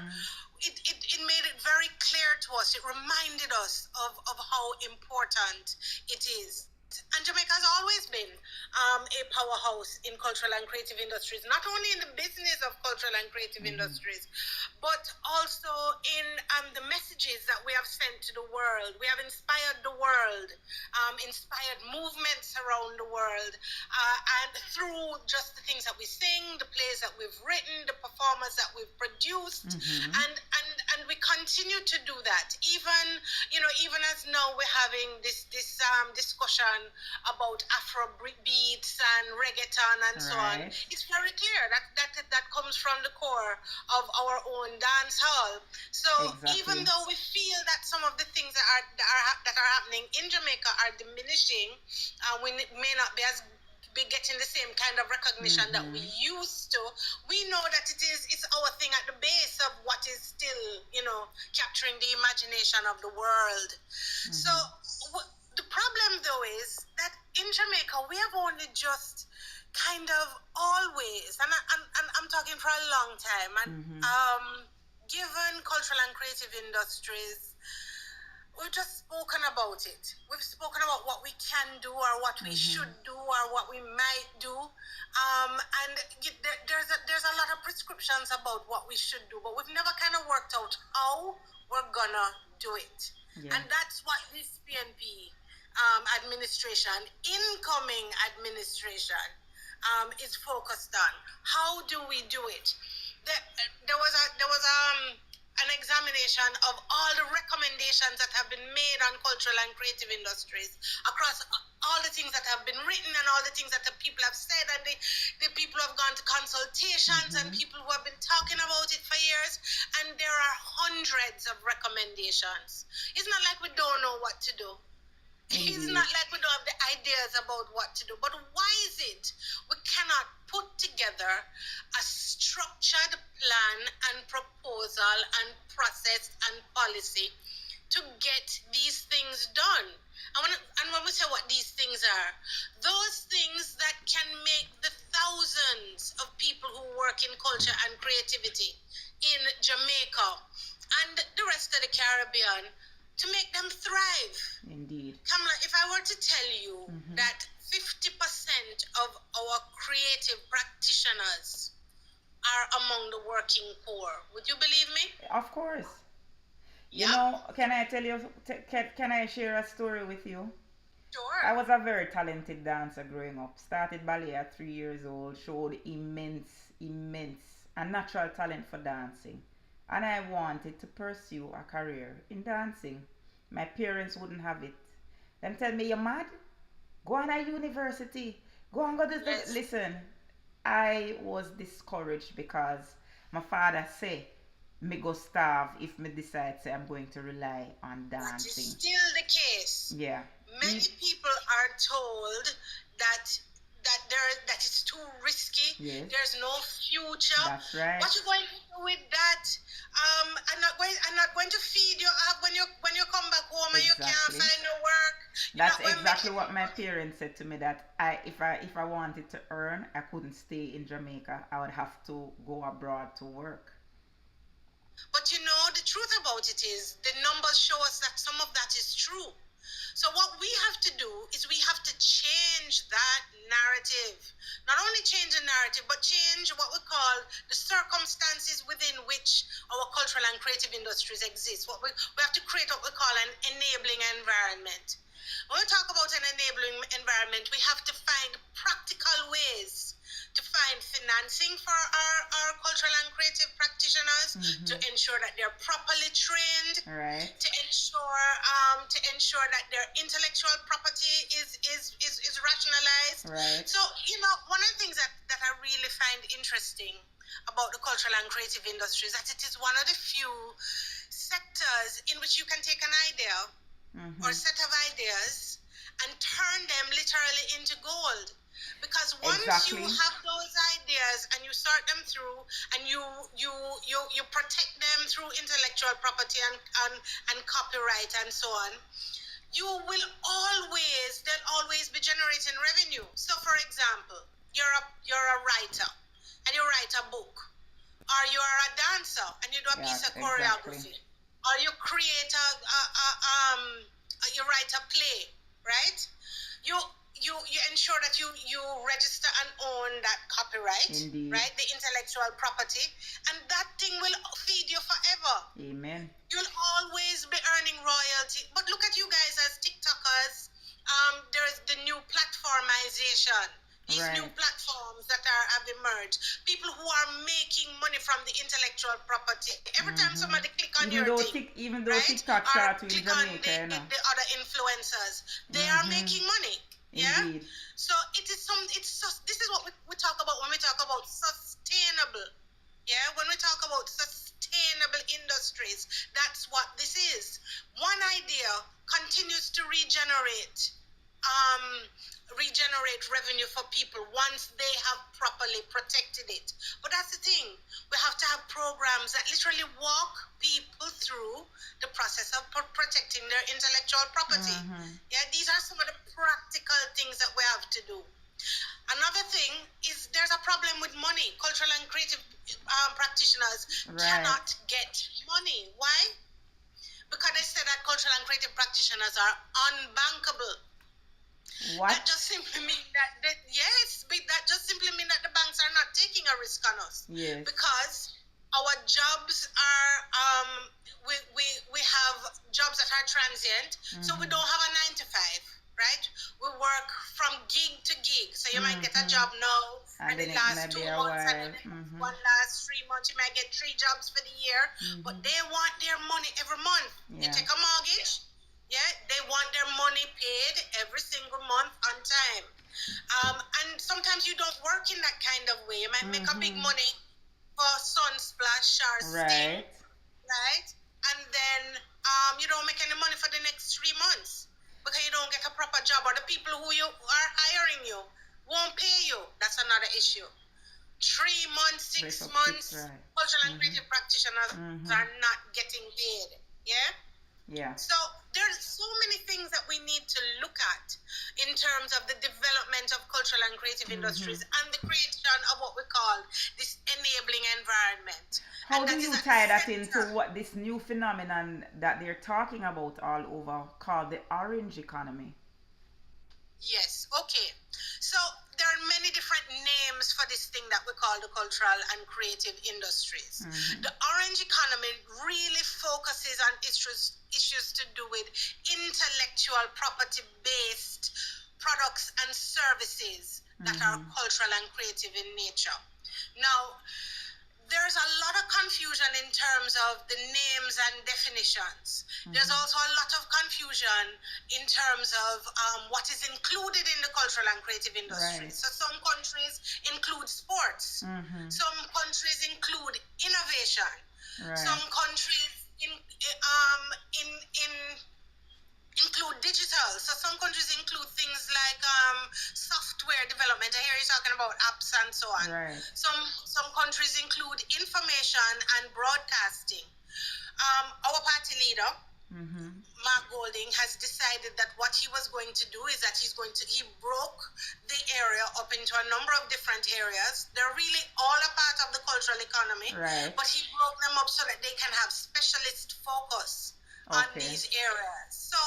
it made it very clear to us. It reminded us of how important it is. And Jamaica has always been a powerhouse in cultural and creative industries, not only in the business of cultural and creative industries, but also in the messages that we have sent to the world. We have inspired the world, inspired movements around the world, and through just the things that we sing, the plays that we've written, the performers that we've produced, and we continue to do that. Even as now we're having this discussion about Afro beats and reggaeton and so on. It's very clear that comes from the core of our own dance hall. So even though we feel that some of the things that are happening in Jamaica are diminishing, we may not be getting the same kind of recognition that we used to, we know that it's our thing at the base of what is still capturing the imagination of the world. So the problem though is that in Jamaica we have only just kind of always, and I'm talking for a long time, and given cultural and creative industries, we've just spoken about it. We've spoken about what we can do or what we should do or what we might do. And there's a lot of prescriptions about what we should do, but we've never kind of worked out how we're gonna do it. Yeah. And that's what this PNP administration, incoming administration, is focused on. How do we do it? There was an examination of all the recommendations that have been made on cultural and creative industries across all the things that have been written and all the things that the people have said, and the people have gone to consultations and people who have been talking about it for years, and there are hundreds of recommendations. It's not like we don't know what to do. It's not like we don't have the ideas about what to do. But why is it we cannot put together a structured plan and proposal and process and policy to get these things done? And when we say what these things are, those things that can make the thousands of people who work in culture and creativity in Jamaica and the rest of the Caribbean, to make them thrive. Indeed. Kamala, if I were to tell you that 50% of our creative practitioners are among the working poor, would you believe me? Of course. Yeah. Can I tell you, can I share a story with you? Sure. I was a very talented dancer growing up. Started ballet at 3 years old, showed immense and natural talent for dancing. And I wanted to pursue a career in dancing. My parents wouldn't have it. Them tell me, you're mad? Go on a university. Go and go to this. Listen, I was discouraged because my father said, me go starve if me decide say I'm going to rely on dancing. Which is still the case. Yeah. Many people are told that it's too risky. Yes. There's no future. That's right. What you going to do with that? I'm not going to feed you up when you come back home and you can't find no work. That's exactly what my parents said to me. That if I wanted to earn, I couldn't stay in Jamaica. I would have to go abroad to work. But the truth about it is the numbers show us that some of that is true. So what we have to do is we have to change that narrative. Not only change the narrative, but change what we call the circumstances within which our cultural and creative industries exist. We have to create what we call an enabling environment. When we talk about an enabling environment, we have to find practical ways to find financing for our cultural and creative practitioners, to ensure that they're properly trained, right, to ensure that their intellectual property is rationalized. Right. So, one of the things that I really find interesting about the cultural and creative industry is that it is one of the few sectors in which you can take an idea or set of ideas and turn them literally into gold. Because once you have those ideas and you sort them through and you protect them through intellectual property and copyright and so on, they'll always be generating revenue. So for example, you're a writer and you write a book, or you are a dancer and you do a piece of choreography, or you create you write a play, right? You ensure that you register and own that copyright, Indeed. Right? The intellectual property, and that thing will feed you forever. Amen. You'll always be earning royalty. But look at you guys as TikTokers. There's the new platformization. These new platforms that have emerged. People who are making money from the intellectual property. Every time somebody click on your thing, even though right? TikTok or to click Jamaica, on the other influencers, they are making money. Yeah. Indeed. So this is what we talk about when we talk about sustainable. Yeah. When we talk about sustainable industries, that's what this is. One idea continues to regenerate revenue for people once they have properly protected it. But that's the thing. We have to have programs that literally walk people through the process of protecting their intellectual property. Yeah, these are some of the practical things that we have to do. Another thing is there's a problem with money. Cultural and creative practitioners cannot get money. Why? Because they say that cultural and creative practitioners are unbankable. What? That just simply means that just simply mean that the banks are not taking a risk on us. Yes. Because our jobs are we have jobs that are transient, so we don't have a 9 to 5, right? We work from gig to gig. So you might get a job now and it lasts 2 months, and then one lasts 3 months. You might get 3 jobs for the year, but they want their money every month. You take a mortgage. Yeah, they want their money paid every single month on time. And sometimes you don't work in that kind of way. You might make a big money for Sunsplash or Steam, right? And then you don't make any money for the next 3 months because you don't get a proper job, or the people who you are hiring you won't pay you. That's another issue. 3 months, 6 months, cultural and creative practitioners are not getting paid. Yeah? Yeah. So there's so many things that we need to look at in terms of the development of cultural and creative industries and the creation of what we call this enabling environment. How do you tie that into what this new phenomenon that they're talking about all over called the orange economy? Yes, okay. So there are many different names for this thing that we call the cultural and creative industries. The orange economy really focuses on issues to do with intellectual property-based products and services that are cultural and creative in nature. Now, there's a lot of confusion in terms of the names and definitions. There's also a lot of confusion in terms of what is included in the cultural and creative industry. So some countries include sports. Some countries include innovation. Some countries include digital. So some countries include things like software development. I hear you talking about apps and so on. Some countries include information and broadcasting. Our party leader, Mark Golding has decided that what he was going to do is that he broke the area up into a number of different areas. They're really all a part of the cultural economy, right. but he broke them up so that they can have specialist focus on these areas. So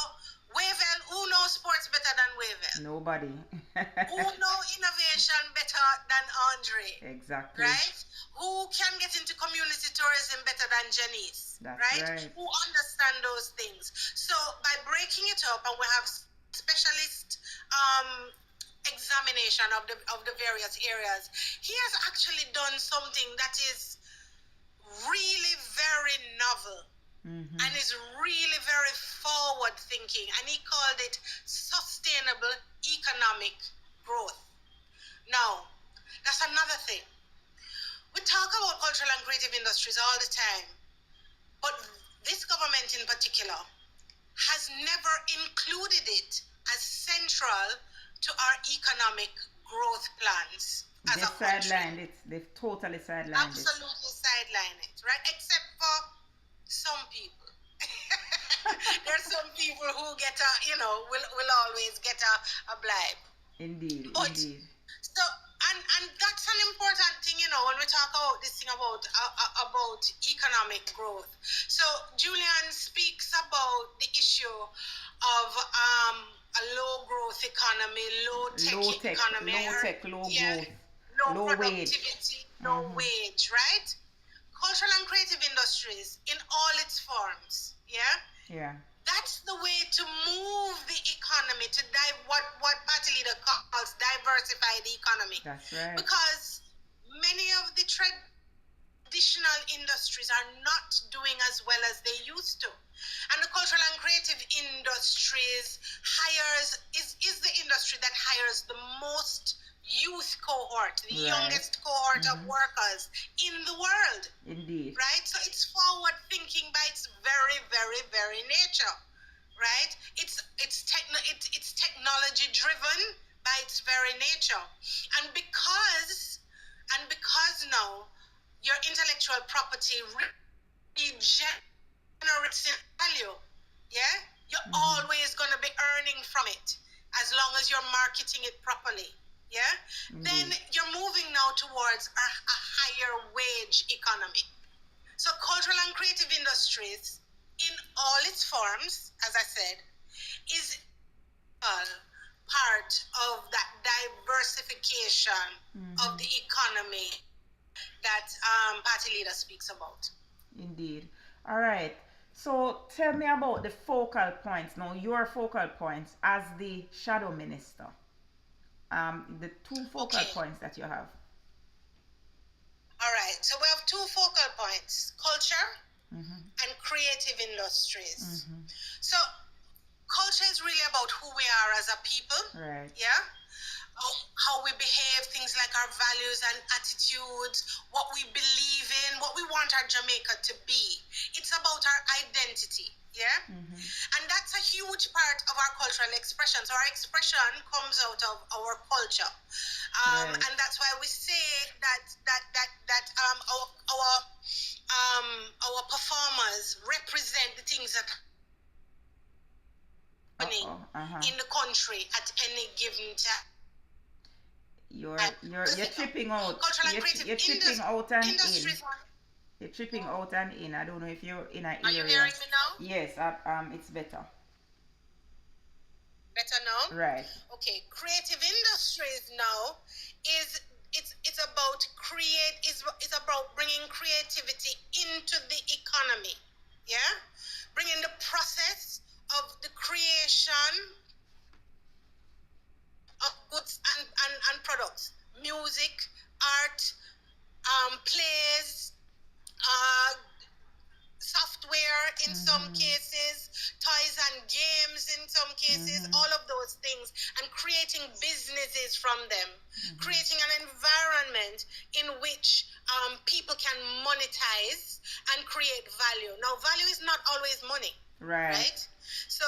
Wavell, who knows sports better than Wavell? Nobody. Who know innovation better than Andre? Exactly. Right? Who can get into community tourism better than Janice? That's right? Who understand those things? So by breaking it up, and we have specialist examination of the various areas, he has actually done something that is really very novel. And is really very forward thinking, and he called it sustainable economic growth. Now, that's another thing. We talk about cultural and creative industries all the time, but this government in particular has never included it as central to our economic growth plans as a country. They've totally sidelined it. Absolutely sidelined it, right? Except for some people. There's some people who get will always get a bribe. Indeed. So and that's an important thing, when we talk about this thing about economic growth. So Julian speaks about the issue of a low growth economy, low tech economy, growth, low productivity, low wage, right? Cultural and creative industries in all its forms, yeah. That's the way to move the economy to what party leader calls diversify the economy. That's right. Because many of the traditional industries are not doing as well as they used to, and the cultural and creative industries is the industry that hires the most youth cohort, the youngest cohort of workers in the world. Indeed. Right? So it's forward thinking by its very, very, very nature. Right? It's technology driven by its very nature. And because now your intellectual property really generates value, you're always going to be earning from it as long as you're marketing it properly. Then you're moving now towards a higher wage economy. So cultural and creative industries in all its forms, as I said, is part of that diversification of the economy that party leader speaks about. Indeed. All right. So tell me about the focal points. Now, your focal points as the shadow minister. The two focal points that you have. All right. So we have two focal points: culture and creative industries. So culture is really about who we are as a people. Right. Yeah. How we behave, things like our values and attitudes, what we believe in, what we want our Jamaica to be. It's about our identity. And that's a huge part of our cultural expression. So our expression comes out of our culture, and that's why we say that our performers represent the things that are happening in the country at any given time. You're tripping out. You're tripping out and in. You're tripping out and in. I don't know if you're in an area. Are you hearing me now? Yes, it's better. Better now? Right. Okay. Creative industries now it's about about bringing creativity into the economy. Bringing the process of the creation of goods and products, music, art, plays, software in some cases, toys and games in some cases, all of those things, and creating businesses from them, creating an environment in which people can monetize and create value. Now, value is not always money, right? So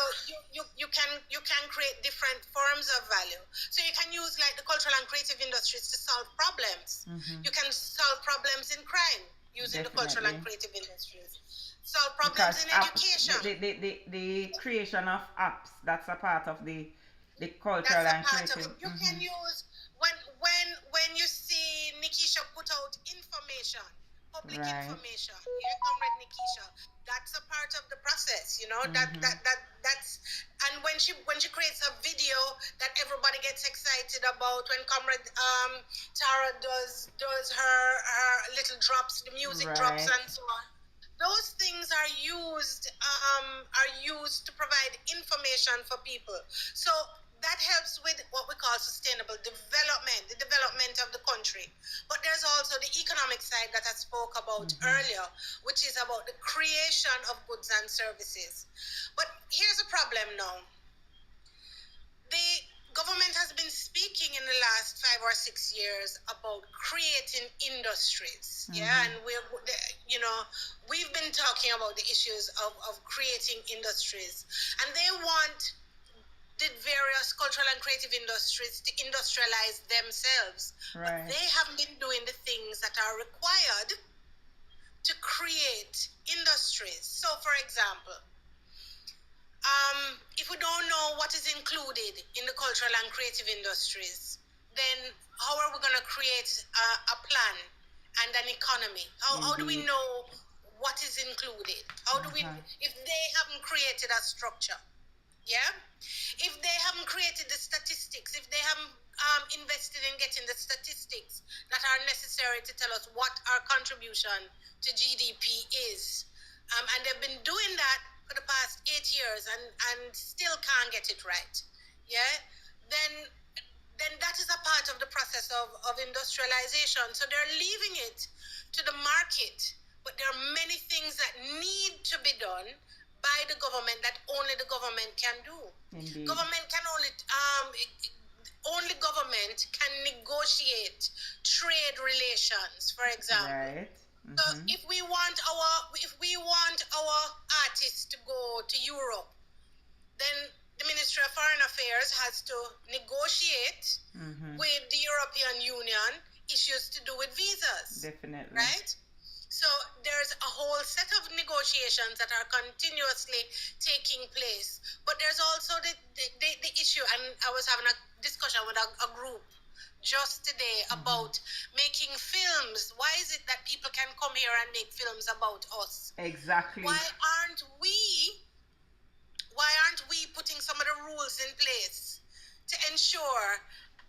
you can create different forms of value. So you can use like the cultural and creative industries to solve problems. You can solve problems in crime using the cultural and creative industries. solve problems Because in apps, education. the creation of apps, that's a part of the That's cultural a and part of creative. it. You can use when you see Nikisha put out information, public Right. information. Here, comrade Nikisha. That's a part of the process, you know. That's and when she creates a video that everybody gets excited about. When comrade Tara does her little drops, the music drops Right. and so on. Those things are used to provide information for people. So that helps with what we call sustainable development, the development of the country. But there's also the economic side that I spoke about earlier, which is about the creation of goods and services. But here's a problem now. The government has been speaking in the last 5 or 6 years about creating industries. Yeah, and we've been talking about the issues of creating industries, and they want the various cultural and creative industries to industrialize themselves. But Right. they haven't been doing the things that are required to create industries. So, for example, if we don't know what is included in the cultural and creative industries, then how are we going to create a plan and an economy? How do we Indeed. know what is included? How do we, if they haven't created a structure? Yeah? If they haven't created the statistics, if they haven't invested in getting the statistics that are necessary to tell us what our contribution to GDP is, and they've been doing that for the past 8 years and still can't get it right, yeah, then that is a part of the process of industrialization. So they're leaving it to the market, but there are many things that need to be done by the government that only the government can do. Indeed. Government can only government can negotiate trade relations, for example. Right. So if we want our artists to go to Europe, then the Ministry of Foreign Affairs has to negotiate with the European Union issues to do with visas. Definitely. Right? So there's a whole set of negotiations that are continuously taking place. But there's also the issue, and I was having a discussion with a group just today about making films. Why is it that people can come here and make films about us? Exactly. Why aren't we putting some of the rules in place to ensure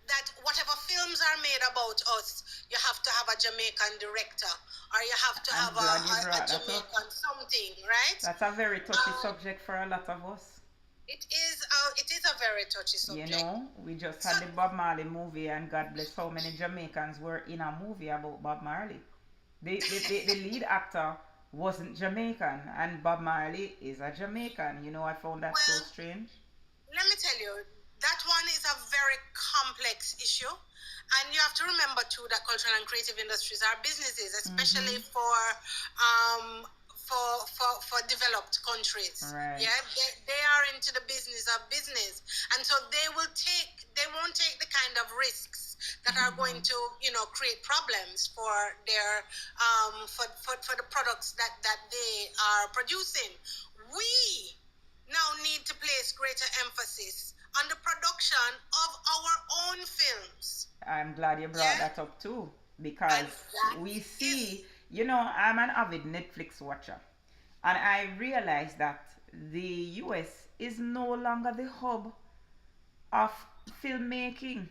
that whatever films are made about us, you have to have a Jamaican director, or you have to have a Jamaican something, right? That's a very touchy subject for a lot of us. It is a very touchy subject. You know, we just had the Bob Marley movie, and God bless how many Jamaicans were in a movie about Bob Marley. The lead actor wasn't Jamaican, and Bob Marley is a Jamaican. You know, I found that so strange. Let me tell you, that one is a very complex issue. And you have to remember too that cultural and creative industries are businesses, especially for developed countries. Right. Yeah, they are into the business of business, and so they won't take the kind of risks that are going to create problems for their for the products that they are producing. We now need to place greater emphasis on the production of our own films. I'm glad you brought that up too, because we see, I'm an avid Netflix watcher, and I realized that the US is no longer the hub of filmmaking.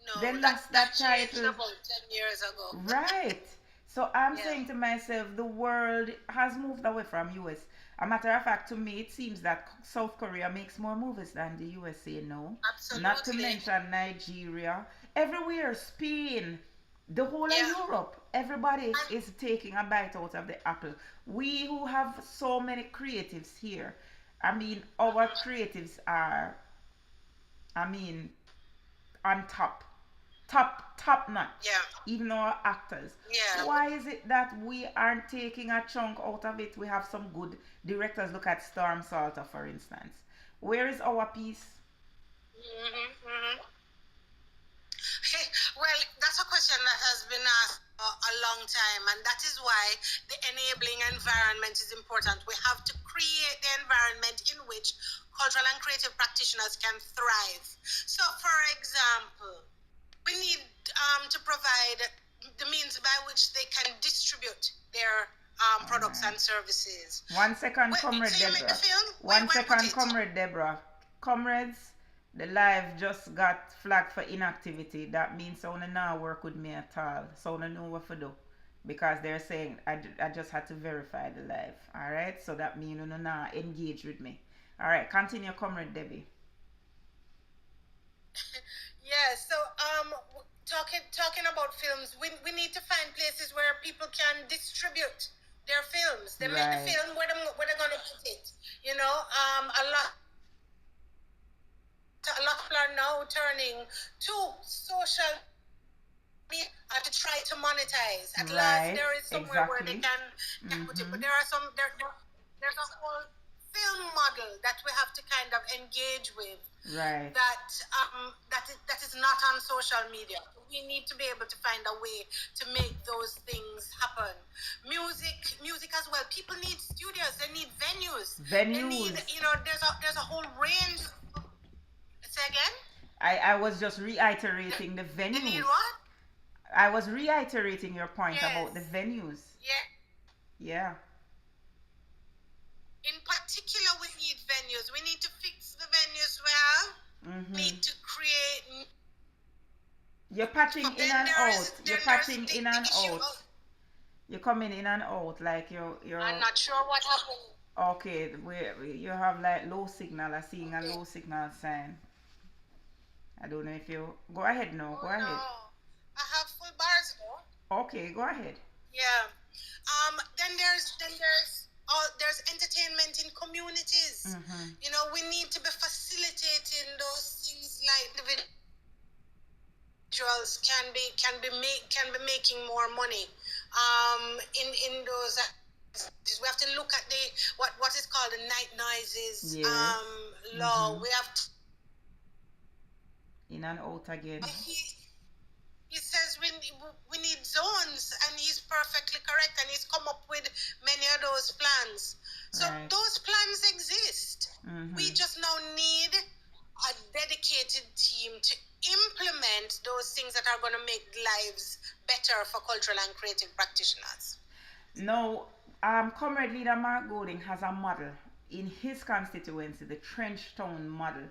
No, they lost that title about 10 years ago. Right. So I'm saying to myself, the world has moved away from US. A matter of fact, to me, it seems that South Korea makes more movies than the USA now. Absolutely. Not to mention Nigeria. Everywhere, Spain, the whole of Europe, everybody is taking a bite out of the apple. We who have so many creatives here, our creatives are, on top notch. Yeah. Even our actors. Yeah. Why is it that we aren't taking a chunk out of it? We have some good directors. Look at Storm Salter, for instance. Where is our piece? Well, that's a question question that has been asked for a long time, and that is why the enabling environment is important. We have to create the environment in which cultural and creative practitioners can thrive. So, for example, we need to provide the means by which they can distribute their products and services. 1 second, Comrade So you make the Deborah. film? 1 Where second, put it? Comrade Deborah. Comrades, the live just got flagged for inactivity. That means someone now work with me at all. Someone know what to do. Because they're saying I just had to verify the live. Alright? So that means you know now engage with me. Alright, continue, Comrade Debbie. Yeah, so talking about films, we need to find places where people can distribute their films. They make the Right. film where they're gonna put it. You know, a lot of people are now turning to social media to try to monetize. At Right, last, there is somewhere where they exactly. can put it, but there's a whole film model that we have to kind of engage with. Right. That is not on social media. We need to be able to find a way to make those things happen. Music as well. People need studios. They need venues. They need, you know, there's a whole range. Say again? I was just reiterating the They need venues. what? I was reiterating your point Yes. about the venues. Yeah. Yeah. In particular, we need venues. We need to fix the venues we have. Mm-hmm. We need to create. You're patching But in then and there's- out. then You're there's patching the in and issue out. of- You're coming in and out like you're. I'm not sure what happened. Okay, you have like low signal. I'm seeing a low signal sign. I don't know if you go ahead now. Go ahead. No, I have full bars though. Okay, go ahead. Yeah. Then there's entertainment in communities. Mm-hmm. You know, we need to be facilitating those things like the individuals can be making more money. In those. We have to look at what is called the night noises Yes. law. Mm-hmm. We have to, In and out again. he says we need zones, and he's perfectly correct, and he's come up with many of those plans. So Right. those plans exist. Mm-hmm. We just now need a dedicated team to implement those things that are going to make lives better for cultural and creative practitioners. No, Comrade Leader Mark Golding has a model in his constituency, the Trenchtown model.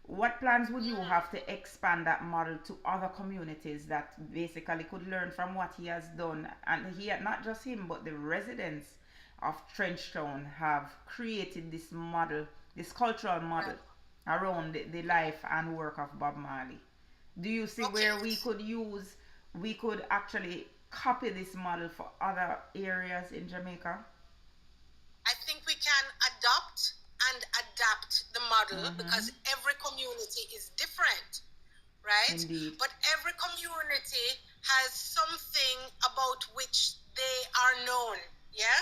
What plans would you have to expand that model to other communities that basically could learn from what he has done? And not just him, but the residents of Trenchtown have created this model, this cultural model around the life and work of Bob Marley. Do you see where we could actually copy this model for other areas in Jamaica? I think we can adopt and adapt the model because every community is different, right? Indeed. But every community has something about which they are known. Yeah.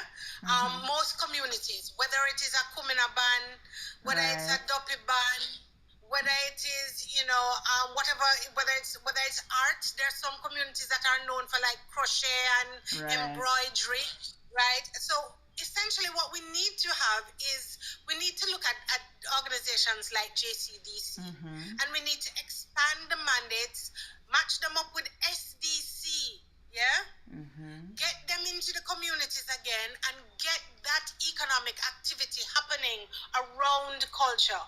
Most communities, whether it is a Kumina band, whether it's a Doppy band, whether it is, you know, whether it's art, there's some communities that are known for like crochet and embroidery, right? So essentially what we need to have is we need to look at organizations like JCDC, and we need to expand the mandates, match them up with SDC, get them into the communities again, and get that economic activity happening around culture.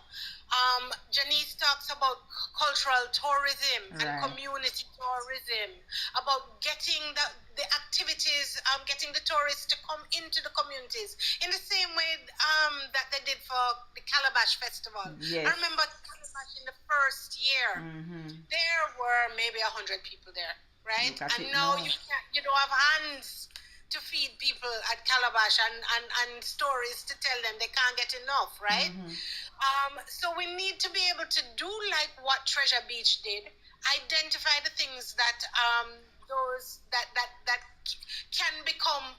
Janice talks about cultural tourism and community tourism, about getting the activities, getting the tourists to come into the communities in the same way that they did for the Calabash Festival. Yes. I remember Calabash in the first year, there were maybe 100 people there, right? And now you don't have hands to feed people at Calabash and stories to tell them they can't get enough, right? So we need to be able to do like what Treasure Beach did, identify the things that that can become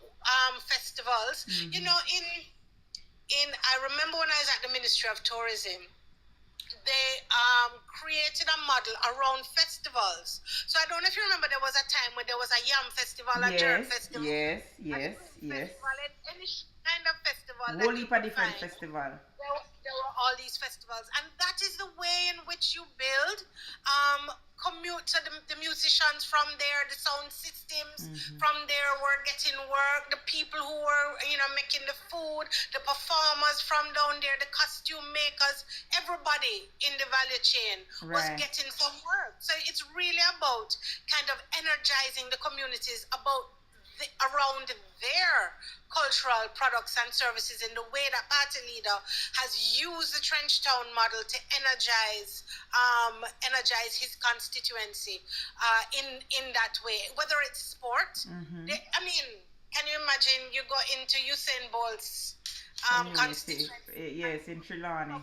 festivals. You know, I remember when I was at the Ministry of Tourism, they created a model around festivals. So I don't know if you remember, there was a time when there was a yam festival, a jerk Yes, festival, yes, a yes, spring yes. festival, any kind of festival that Whole you heap of could different find. festival. There were all these festivals, and that is the way in which you build commute. So the musicians from there, the sound systems from there were getting work. The people who were making the food, the performers from down there, the costume makers, everybody in the value chain was Right. getting some work. So it's really about kind of energizing the communities about around their cultural products and services, in the way that party leader has used the trench town model to energize his constituency in that way, whether it's sport. I mean, can you imagine you go into Usain Bolt's Community. constituency? Yes, in Trelawney.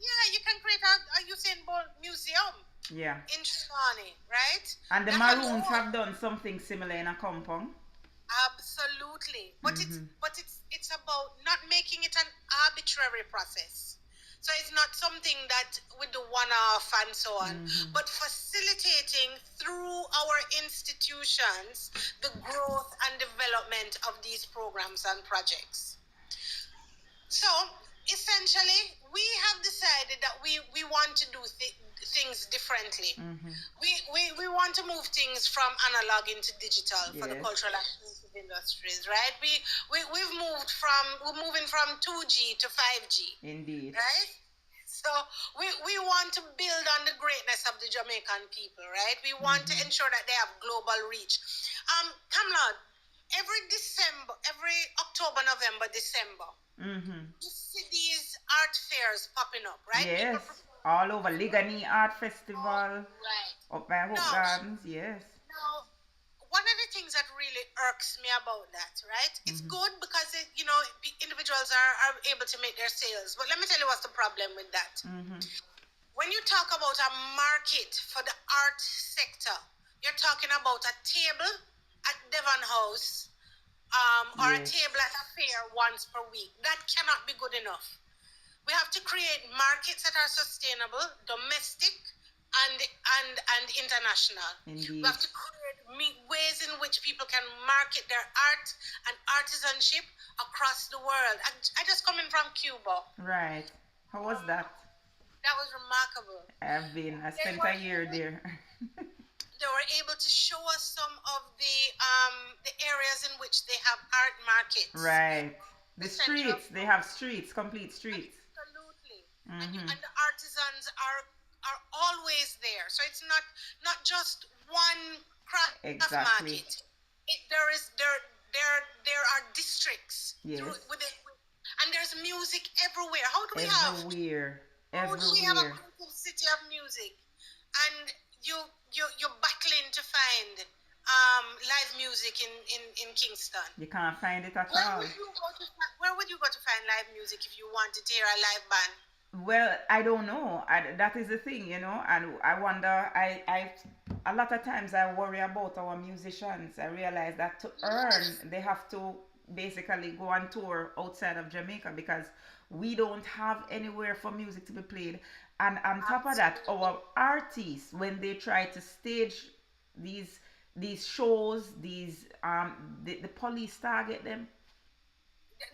Yeah, you can create a Usain Bolt museum Yeah. in Trelawney, right? And the That Maroons alone- have done something similar in a compound. Absolutely, but it's about not making it an arbitrary process. So it's not something that with the one-off and so on, but facilitating through our institutions the growth and development of these programs and projects. So essentially, we have decided that we want to do things differently. We want to move things from analog into digital for the Yes. cultural and creative industries, right? We're moving from 2G to 5G, Indeed. right? So we want to build on the greatness of the Jamaican people, right? We want to ensure that they have global reach. Kamla, every October, November, December, you see these art fairs popping up, right? Yes. All over Ligani Art Festival. Right. Up by Hope No. Gardens. Yes. Now, one of the things that really irks me about that, right? It's good because individuals are able to make their sales. But let me tell you what's the problem with that. When you talk about a market for the art sector, you're talking about a table at Devon House or a Yes. table at a fair once per week. That cannot be good enough. We have to create markets that are sustainable, domestic, and international. Indeed. We have to create ways in which people can market their art and artisanship across the world. I just come in from Cuba. Right. How was that? That was remarkable. I spent a year there. They were able to show us some of the areas in which they have art markets. Right. The Central. streets, they have streets, complete streets. Absolutely. And the artisans are always there. So it's not just one craft Exactly. market. There are districts. Yes. And there's music everywhere. How do we have Everywhere. a creative city of music? And you're battling to find live music in Kingston. You can't find it at Where all. would you go to find live music if you wanted to hear a live band? Well, I don't know. That is the thing, and I wonder. A lot of times I worry about our musicians. I realize that to earn, they have to basically go on tour outside of Jamaica because we don't have anywhere for music to be played. And on top of that, our artists, when they try to stage these shows, the police target them.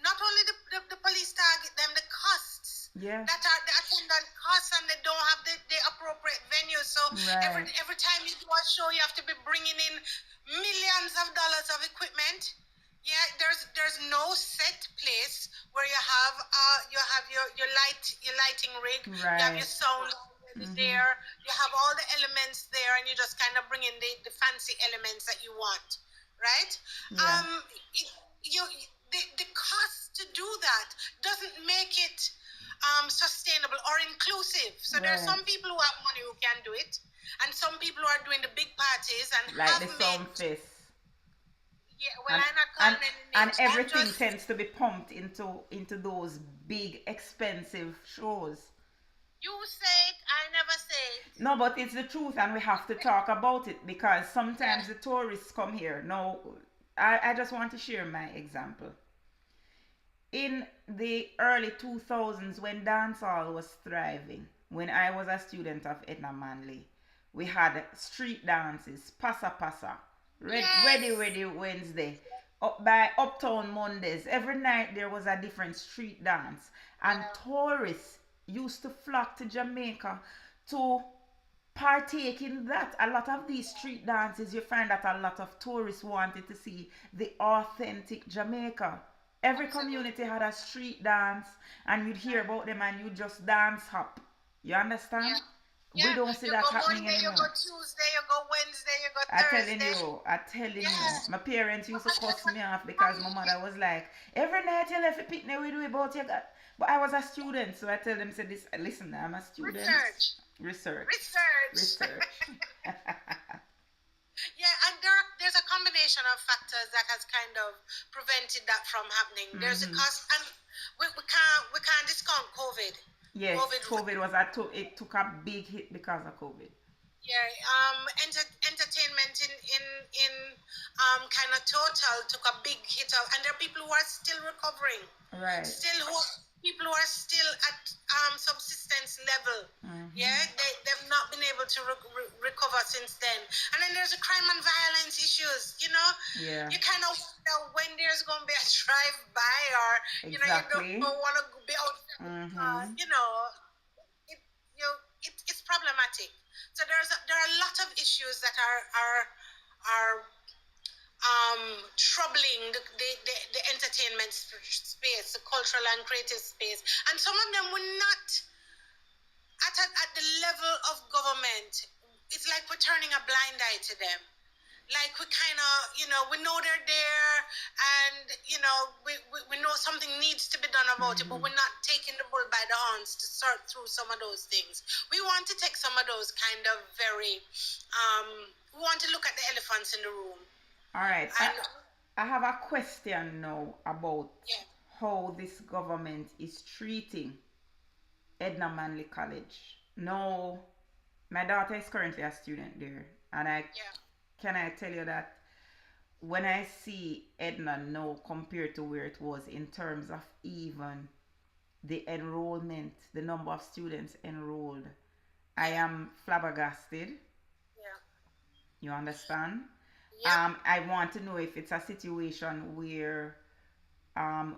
Not only the police target them, the costs. Yeah. That are the attendant costs, and they don't have the appropriate venues. So Right. every time you do a show, you have to be bringing in millions of dollars of equipment. Yeah, there's no set place where you have your lighting rig, you have Right. your sound there, you have all the elements there, and you just kind of bring in the fancy elements that you want, right? Yeah. The cost to do that doesn't make it sustainable or inclusive. So there are Right. some people who have money who can do it, and some people who are doing the big parties and Like have the made. Sound Fest. Yeah, well, I'm not calling any And names. I'm everything just- tends to be pumped into those big expensive shows. You say it, I never say it. No, but it's the truth, and we have to talk about it because sometimes the tourists come here. Now, I just want to share my example. in the early 2000s when dancehall was thriving, when I was a student of Edna Manley, we had street dances, Passa Passa, Ready Yes. Ready Wednesday, up by Uptown Mondays. Every night there was a different street dance, and Yeah. tourists used to flock to Jamaica to partake in that. A lot of these street dances, you find that a lot of tourists wanted to see the authentic Jamaica. Every Absolutely. community had a street dance, and you'd hear about them and you just dance hop. You understand? Yeah. We Yeah. don't see You that go happening Monday, you go anymore. Tuesday, you go Wednesday, you go I Thursday. telling you, Yeah. my parents used to cuss me off because my mother was like, every night you left a picnic with you about you got. But I was a student, so I tell them, say this, listen, I'm a student. Research. Research. Research. Research. Yeah, and there's a combination of factors that has kind of prevented that from happening. There's a Mm-hmm. cost, and we can't discount COVID. Yes, COVID, COVID was it took a big hit because of COVID. yeah. Entertainment in kind of total took a big hit out, and there are people who are still recovering, Right. still who people who are still at subsistence level. Mm-hmm. Yeah, they've not been able to recover since then. And then there's the crime and violence issues, Yeah. You kind of wonder when there's going to be a drive-by, or, you Exactly. don't want to be out there, Mm-hmm. it, it's problematic. So there are a lot of issues that are troubling the entertainment space, the cultural and creative space. And some of them were not at the level of government. It's like we're turning a blind eye to them. Like we kind of, we know they're there, and, we know something needs to be done about it, but we're not taking the bull by the horns to sort through some of those things. We want to take some of those kind of we want to look at the elephants in the room. All right. And I have a question now about yeah, how this government is treating Edna Manley College. No, my daughter is currently a student there, and I tell you that when I see Edna now compared to where it was in terms of even the enrollment, the number of students enrolled, I am flabbergasted. yeah, You understand? yeah. I want to know if it's a situation where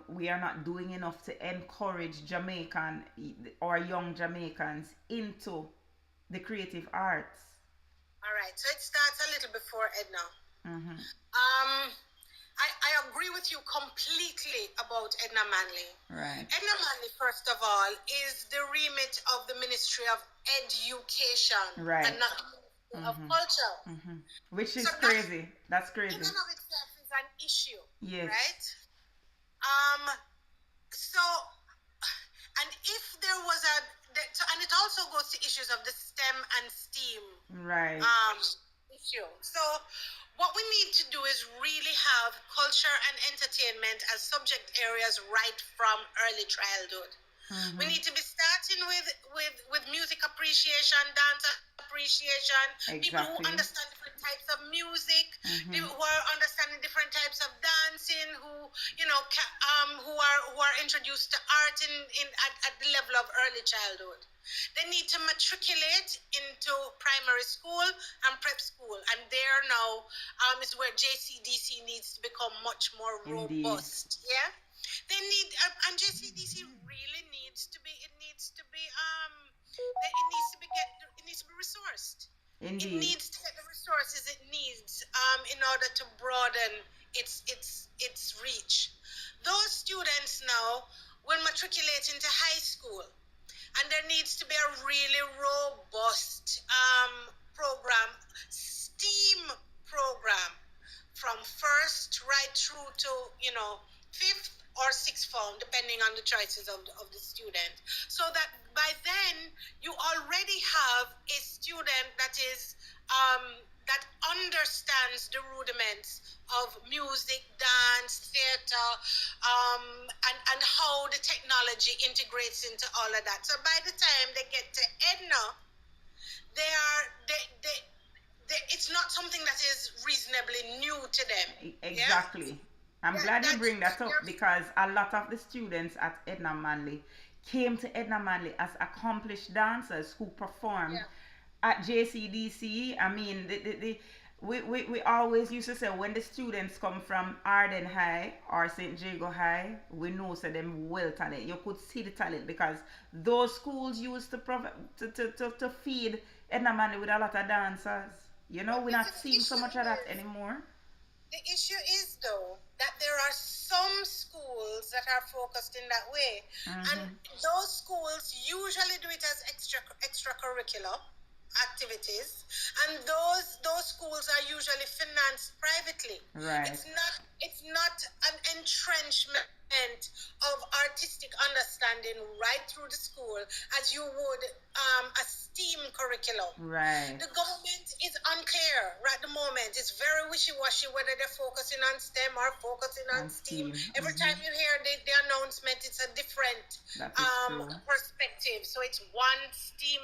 we are not doing enough to encourage Jamaican or young Jamaicans into the creative arts. All right. So it starts a little before Edna. Mm-hmm. I agree with you completely about Edna Manley. Right. Edna Manley, first of all, is the remit of the Ministry of Education, Right. and not the Ministry of Culture. Mm-hmm. Which is So crazy. That's in crazy. and of itself is an issue, Yes. right? So, and if there was and it also goes to issues of the STEM and STEAM Right. issue. So what we need to do is really have culture and entertainment as subject areas right from early childhood. We need to be starting with music appreciation, dance appreciation, people who Exactly. understand different types of music, people who are understanding different types of dancing, who who are introduced to art at the level of early childhood. They need to matriculate into primary school and prep school, and there now is where JCDC needs to become much more Indeed. robust. Yeah. They need, and JCDC really needs to be. It needs to be. It needs to be resourced. Indeed. It needs to get the resources it needs in order to broaden its reach. Those students now will matriculate into high school, and there needs to be a really robust program, STEAM program, from first right through to fifth or sixth form, depending on the choices of the student, so that by then you already have a student that is that understands the rudiments of music, dance, theater, and how the technology integrates into all of that. So by the time they get to Edna, it's not something that is reasonably new to them. Exactly. I'm glad you bring that up you're because a lot of the students at Edna Manley came to Edna Manley as accomplished dancers who performed yeah. at JCDC. I mean, we always used to say when the students come from Arden High or St. Jago High, we know so them well talent. You could see the talent because those schools used to to feed Edna Manley with a lot of dancers. You know, But we're you not see, seeing so much of that anymore. the issue is though that there are some schools that are focused in that way, and Mm-hmm. those schools usually do it as extracurricular activities, and those schools are usually financed privately. Right. It's not an entrenchment of artistic understanding right through the school as you would a STEAM curriculum. Right. The government is unclear right at the moment. It's very wishy-washy whether they're focusing on STEM or focusing on And STEAM. STEAM. Every time you hear the announcement, it's a different That is true. perspective. So it's STEAM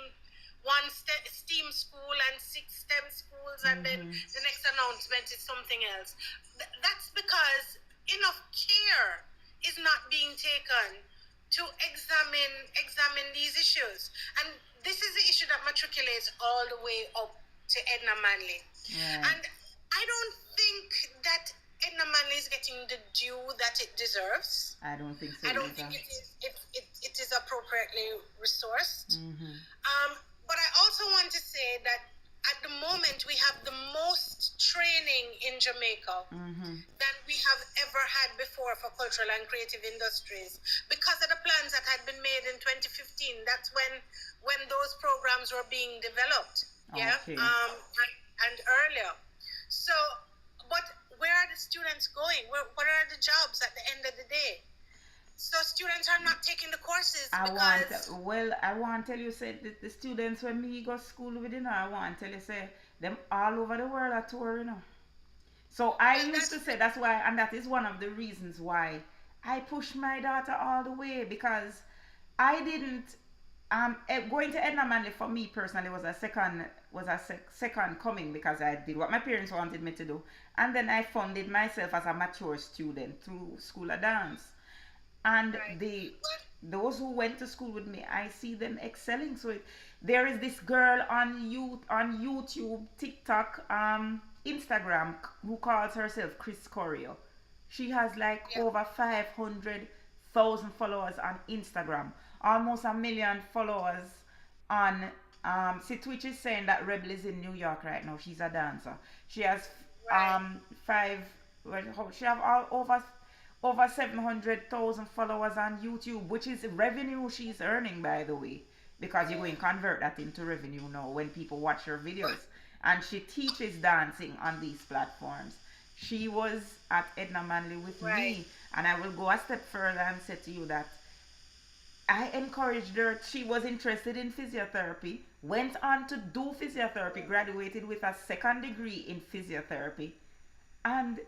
school and 6 STEM schools, and then the next announcement is something else. That's because enough care is not being taken to examine these issues, and this is the issue that matriculates all the way up to Edna Manley. Right. And I don't think that Edna Manley is getting the due that it deserves. I don't think so I don't either. think it is appropriately resourced. Mm-hmm. But I also want to say that at the moment we have the most training in Jamaica than we have ever had before for cultural and creative industries because of the plans that had been made in 2015. That's when those programs were being developed. Yeah. Okay. And earlier. So, but where are the students going? What are the jobs at the end of the day? So students are not taking the courses I because want to tell you, say, the students when me go school with, you know, I want to tell you, say, them all over the world are tour, you know. So I used to say that's why, and that is one of the reasons why I pushed my daughter all the way, because I didn't, going to Edna Manley for me personally was a second coming, because I did what my parents wanted me to do, and then I funded myself as a mature student through School of Dance. And right. those who went to school with me, I see them excelling. So there is this girl on YouTube, TikTok, Instagram, who calls herself Chris Corio. She has like over 500,000 followers on Instagram, almost 1 million followers on. See, Twitch is saying that Rebel is in New York right now. She's a dancer. She has five. Well, she have all over 700,000 followers on YouTube, which is revenue she's earning, by the way, because you're going to convert that into revenue now when people watch her videos. And she teaches dancing on these platforms. She was at Edna Manley with me, and I will go a step further and say to you that I encouraged her. She was interested in physiotherapy, went on to do physiotherapy, graduated with a second degree in physiotherapy, and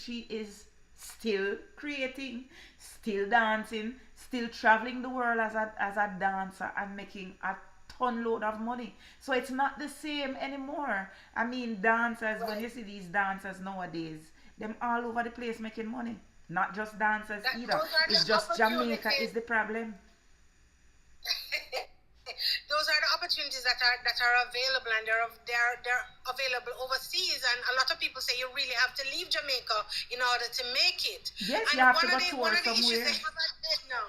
she is still creating, still dancing, still traveling the world as a dancer and making a ton load of money. So it's not the same anymore. I mean, dancers, when you see these dancers nowadays, them all over the place making money. Not just dancers either. It's just Jamaica is the problem. Those are the opportunities that are available, and they're available overseas. And a lot of people say you really have to leave Jamaica in order to make it. Yes, and you have to go one tour of the issues somewhere. they have at Edna,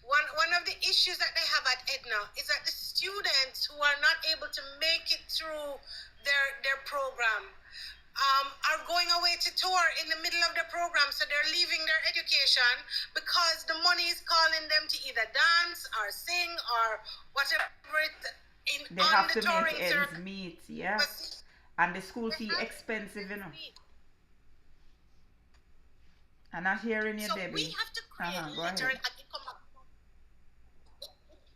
one of the issues that they have at Edna is that the students who are not able to make it through their program are going away to tour in the middle of the program, so they're leaving their education because the money is calling them to either dance or sing or whatever They have to make ends meet, yeah. And the school fee expensive, you know. I'm not hearing you, so Debbie. we have to create Go ahead.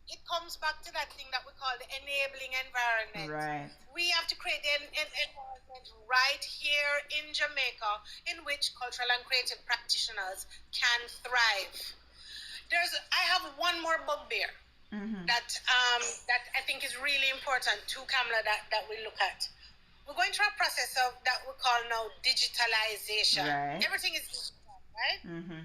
It comes back to that thing that we call the enabling environment. Right. We have to create an environment right here in Jamaica in which cultural and creative practitioners can thrive. I have one more bugbear that I think is really important to Kamala that we look at. we're going through a process of that we call now digitalization. Right. Everything is digital, right? Mm-hmm.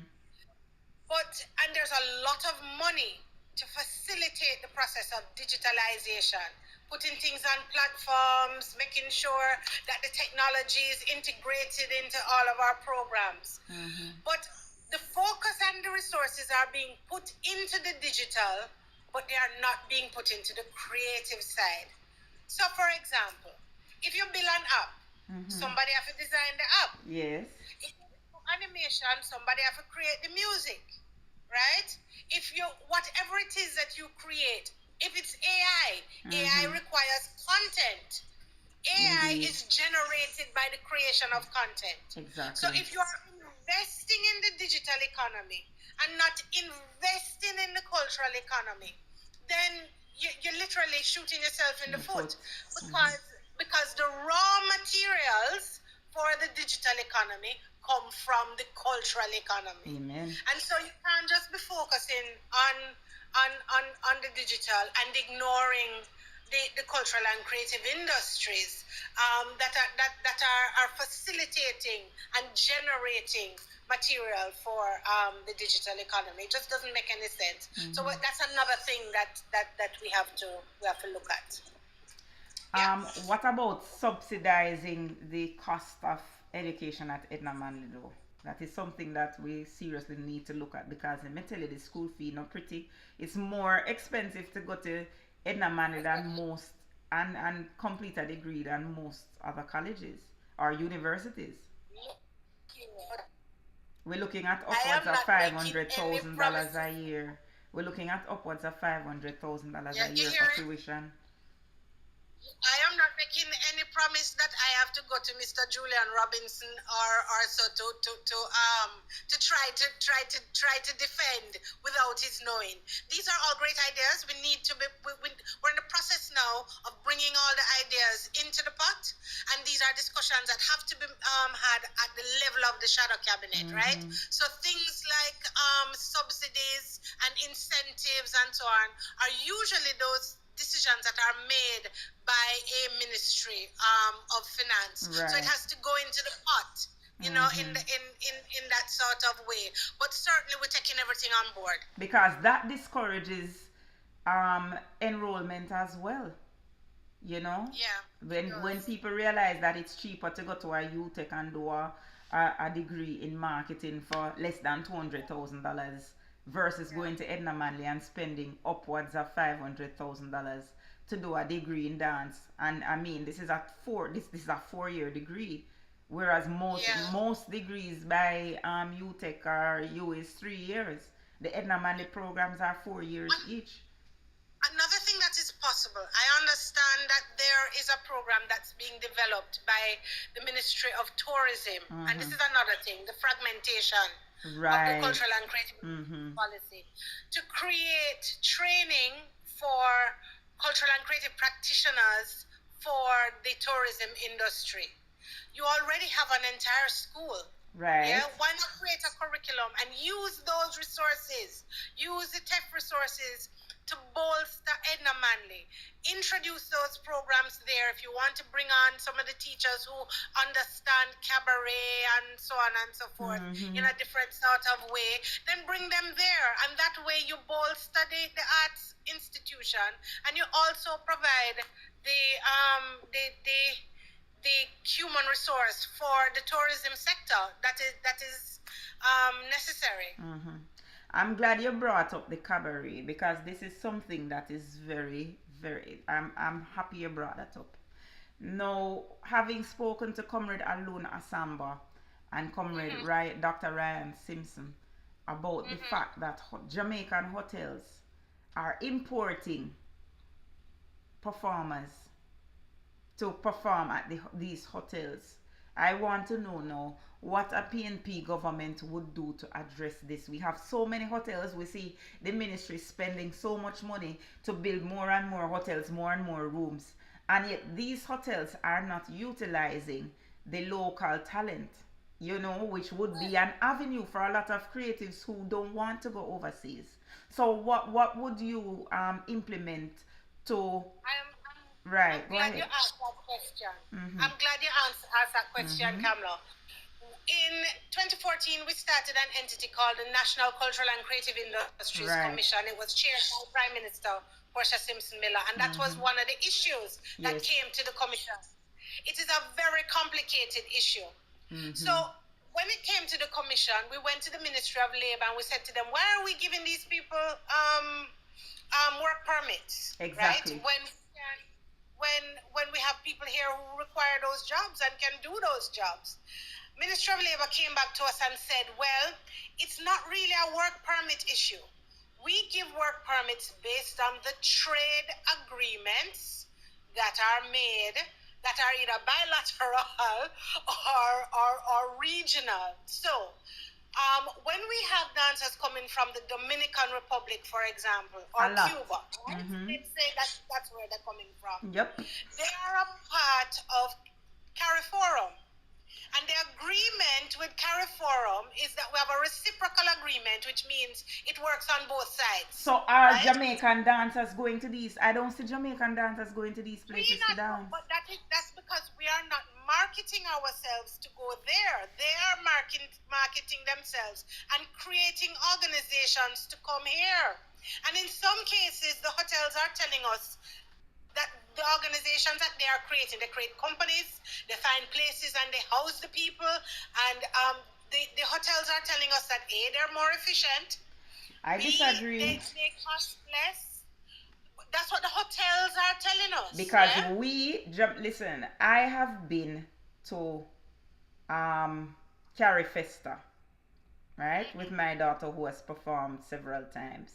And there's a lot of money to facilitate the process of digitalization, putting things on platforms, making sure that the technology is integrated into all of our programs. Mm-hmm. But the focus and the resources are being put into the digital, but they are not being put into the creative side. So, for example, if you build an app, somebody have to design the app. Yes. If you do animation, somebody have to create the music, right? If you, whatever it is that you create, if it's AI, AI requires content. AI Indeed. is generated by the creation of content. Exactly. So if you are investing in the digital economy and not investing in the cultural economy, then you're literally shooting yourself in the foot. Because the raw materials for the digital economy come from the cultural economy. Amen. And so you can't just be focusing on the digital and ignoring the cultural and creative industries that are facilitating and generating material for the digital economy. It just doesn't make any sense. So that's another thing that we have to look at. What about subsidizing the cost of education at Edna Manley though? That is something that we seriously need to look at, because let me tell you, the school fee not pretty. It's more expensive to go to Edna Manley than most and complete a degree than most other colleges or universities. We're looking at upwards of $500,000 a year. We're looking at upwards of $500,000 a year for tuition. I am not making any promise that I have to go to Mr. Julian Robinson or so to try to defend without his knowing. These are all great ideas. We need to be. We're in the process now of bringing all the ideas into the pot, and these are discussions that have to be had at the level of the shadow cabinet, right? So things like subsidies and incentives and so on are usually those decisions that are made by a ministry of finance. Right. So it has to go into the pot, you know, in that sort of way. But certainly we're taking everything on board. Because that discourages enrollment as well. You know? Yeah. When people realize that it's cheaper to go to a UTech and do a degree in marketing for less than $200,000 versus going to Edna Manley and spending upwards of $500,000 to do a degree in dance. And I mean, this is a 4-year degree, whereas most degrees by UTech or US 3 years. The Edna Manley programs are 4 years each. Another thing that is possible, I understand that there is a program that's being developed by the Ministry of Tourism, and this is another thing, the fragmentation of the cultural and creative policy, to create training for cultural and creative practitioners for the tourism industry. You already have an entire school. Right. Yeah. Why not create a curriculum and use those resources? Use the tech resources to bolster Edna Manley. Introduce those programs there. If you want to bring on some of the teachers who understand cabaret and so on and so forth in a different sort of way, then bring them there. And that way you bolster the arts institution, and you also provide the human resource for the tourism sector that is necessary. I'm glad you brought up the cabaret, because this is something that is very, very, I'm happy you brought that up. Now, having spoken to Comrade Alun Asamba and Comrade Dr. Ryan Simpson about the fact that Jamaican hotels are importing performers to perform at these hotels, I want to know now what a PNP government would do to address this. We have so many hotels. We see the ministry spending so much money to build more and more hotels, more and more rooms, and yet these hotels are not utilizing the local talent, you know, which would be an avenue for a lot of creatives who don't want to go overseas. So what would you implement to Right. I'm Go glad you ahead. asked that question. Mm-hmm. I'm glad you asked that question, Mm-hmm. Kamla. In 2014, we started an entity called the National Cultural and Creative Industries Right. Commission. It was chaired by Prime Minister Portia Simpson Miller, and that was one of the issues that Yes. came to the commission. It is a very complicated issue. So when it came to the commission, we went to the Ministry of Labor and we said to them, why are we giving these people work permits? Exactly. Right? When we have people here who require those jobs and can do those jobs. Ministry of Labor came back to us and said, well, it's not really a work permit issue. We give work permits based on the trade agreements that are made that are either bilateral or regional. So when we have dancers coming from the Dominican Republic, for example, or Cuba, right? Let's say that's where they're coming from. Yep. They are a part of CARIFORUM. And the agreement with CARIFORUM is that we have a reciprocal agreement, which means it works on both sides. So are Jamaican dancers going to these? I don't see Jamaican dancers going to these places to dance. But that's because we are not marketing ourselves to go there. They are marketing themselves and creating organizations to come here. And in some cases, the hotels are telling us that the organizations that they are creating, they create companies, they find places and they house the people, and the hotels are telling us that A, they're more efficient, I disagree. They cost less. That's what the hotels are telling us. Because listen, I have been to Carrie Festa, right, with my daughter who has performed several times.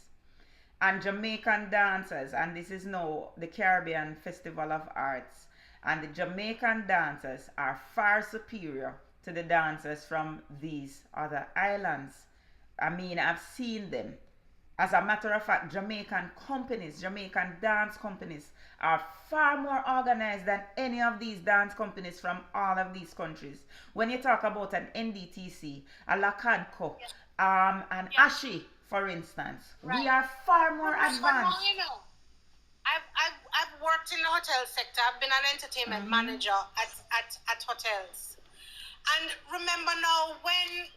And Jamaican dancers, and this is now the Caribbean Festival of Arts, and the Jamaican dancers are far superior to the dancers from these other islands. I mean, I've seen them. As a matter of fact, Jamaican dance companies are far more organized than any of these dance companies from all of these countries. When you talk about an NDTC, a Lacadco, an Ashi, for instance, we are far more advanced. I've worked in the hotel sector. I've been an entertainment manager at hotels. And remember now, when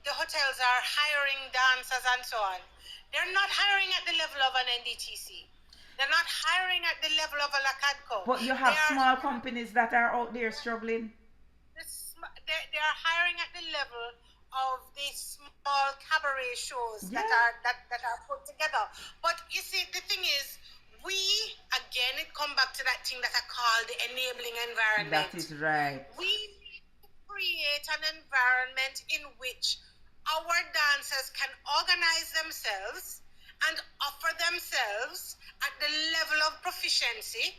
the hotels are hiring dancers and so on, they're not hiring at the level of an NDTC. They're not hiring at the level of a Lacadco. But you have small companies that are out there struggling. They are hiring at the level of these small cabaret shows that are put together. But you see, the thing is, it come back to that thing that I call the enabling environment. That is right. We need to create an environment in which our dancers can organize themselves and offer themselves at the level of proficiency,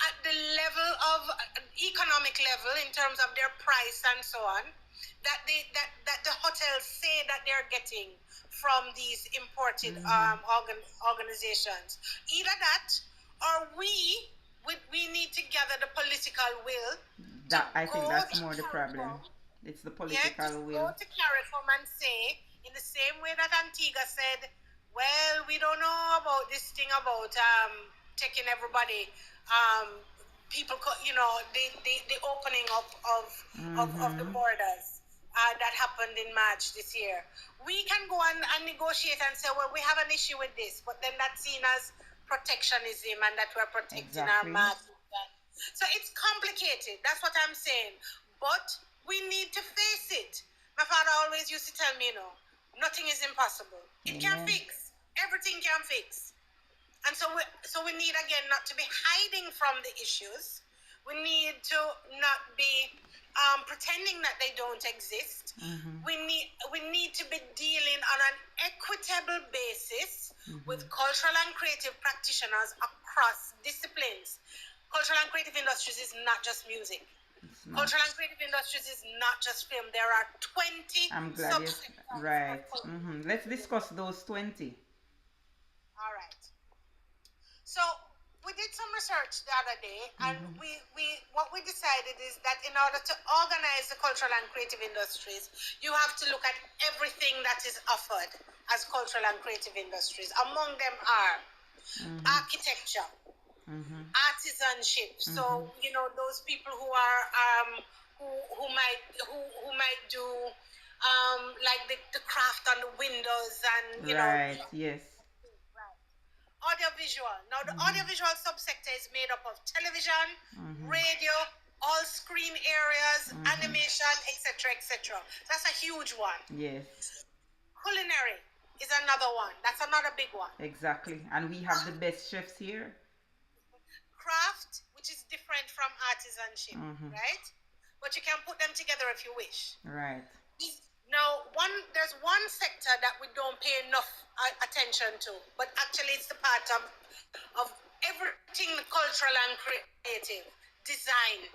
at the level of economic level in terms of their price and so on, that the hotels say that they're getting from these imported organizations. Either that, or we need to gather the political will. I think that's more the problem. It's the political will. Go to CARIFORUM and say, in the same way that Antigua said, well, we don't know about this thing about taking everybody, people, the opening up of the borders that happened in March this year. We can go and negotiate and say, well, we have an issue with this, but then that's seen as protectionism and that we're protecting our markets. So it's complicated. That's what I'm saying. But we need to face it. My father always used to tell me, nothing is impossible. It can fix. Everything can fix. And so we need, again, not to be hiding from the issues. We need to not be pretending that they don't exist. We need to be dealing on an equitable basis with cultural and creative practitioners across disciplines. Cultural and creative industries is not just music. Cultural and creative industries is not just film. There are 20 I'm glad you're right. Let's discuss those 20. All right. So we did some research the other day, and what we decided is that in order to organize the cultural and creative industries, you have to look at everything that is offered as cultural and creative industries. Among them are architecture, artisanship. So those people who are who might do like the craft on the windows and Right. Yes. audiovisual. Now the audiovisual subsector is made up of television, radio, all screen areas, animation, etc. That's a huge one. Yes. Culinary is another one. That's another big one. Exactly. And we have the best chefs here. Craft, which is different from artisanship, right? But you can put them together if you wish. Right. Now, there's one sector that we don't pay enough attention to, but actually it's the part of everything cultural and creative. Design.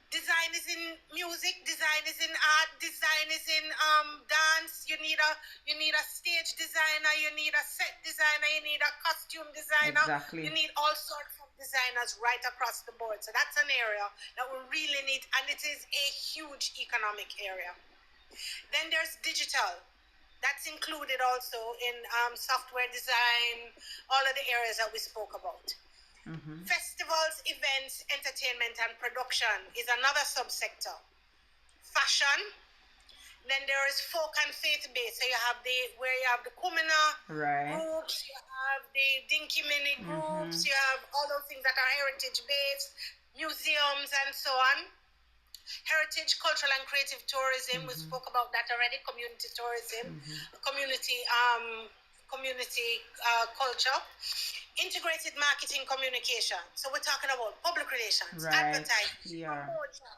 Design is in music, design is in art, design is in dance. You need a stage designer, you need a set designer, you need a costume designer. Exactly. You need all sorts of designers right across the board. So that's an area that we really need, and it is a huge economic area. Then there's digital. That's included also in software design, all of the areas that we spoke about. Festivals, events, entertainment, and production is another subsector. Fashion. Then there is folk and faith-based. So you have where you have the Kumina groups, you have the Dinky Mini groups, you have all those things that are heritage-based, museums, and so on. Heritage, cultural, and creative tourism. We spoke about that already. Community tourism, community culture. Integrated marketing communication. So we're talking about public relations, advertising, promotion,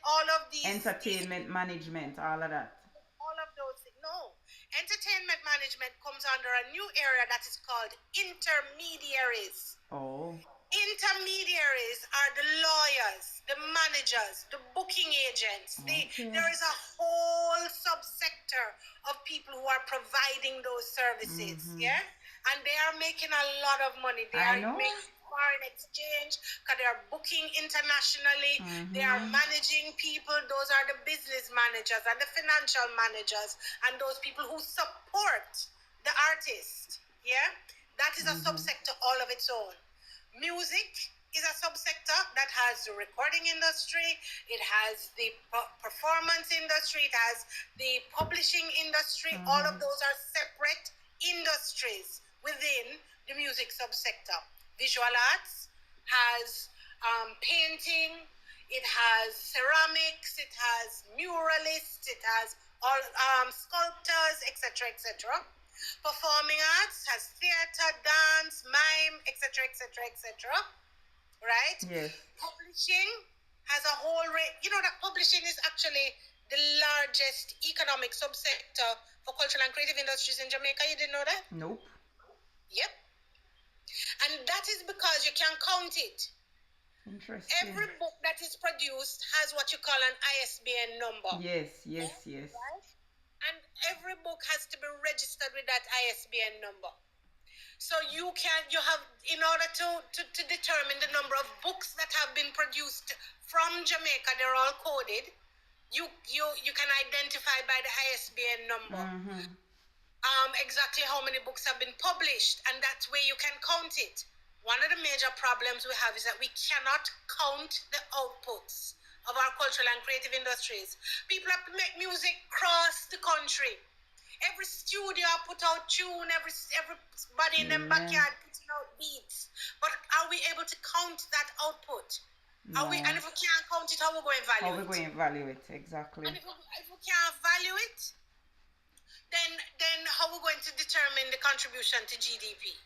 all of these entertainment management, all of that. All of those things. No. Entertainment management comes under a new area that is called intermediaries. Oh. Intermediaries are the lawyers, the managers, the booking agents. There is a whole subsector of people who are providing those services. Yeah? And they are making a lot of money. They are making foreign exchange because they are booking internationally. They are managing people. Those are the business managers and the financial managers and those people who support the artist. Yeah? That is a subsector all of its own. Music is a subsector that has the recording industry, it has the performance industry, it has the publishing industry. All of those are separate industries within the music subsector. Visual arts has painting, it has ceramics, it has muralists, it has all sculptors, etc. Performing arts has theater, dance, mime, etc. Right? Yes. Publishing has a whole that publishing is actually the largest economic subsector for cultural and creative industries in Jamaica. You didn't know that? Nope. Yep. And that is because you can count it. Interesting. Every book that is produced has what you call an ISBN number. Yes. Right? And every book has to be registered with that ISBN number. So you have, in order to determine the number of books that have been produced from Jamaica, they're all coded. You can identify by the ISBN number exactly how many books have been published, and that way you can count it. One of the major problems we have is that we cannot count the outputs of our cultural and creative industries. People have to make music across the country. Every studio put out tune, everybody in their backyard putting out beats. But are we able to count that output? No. And if we can't count it, how are we going to value it? How are we going to value it, exactly. And if we can't value it, then how are we going to determine the contribution to GDP?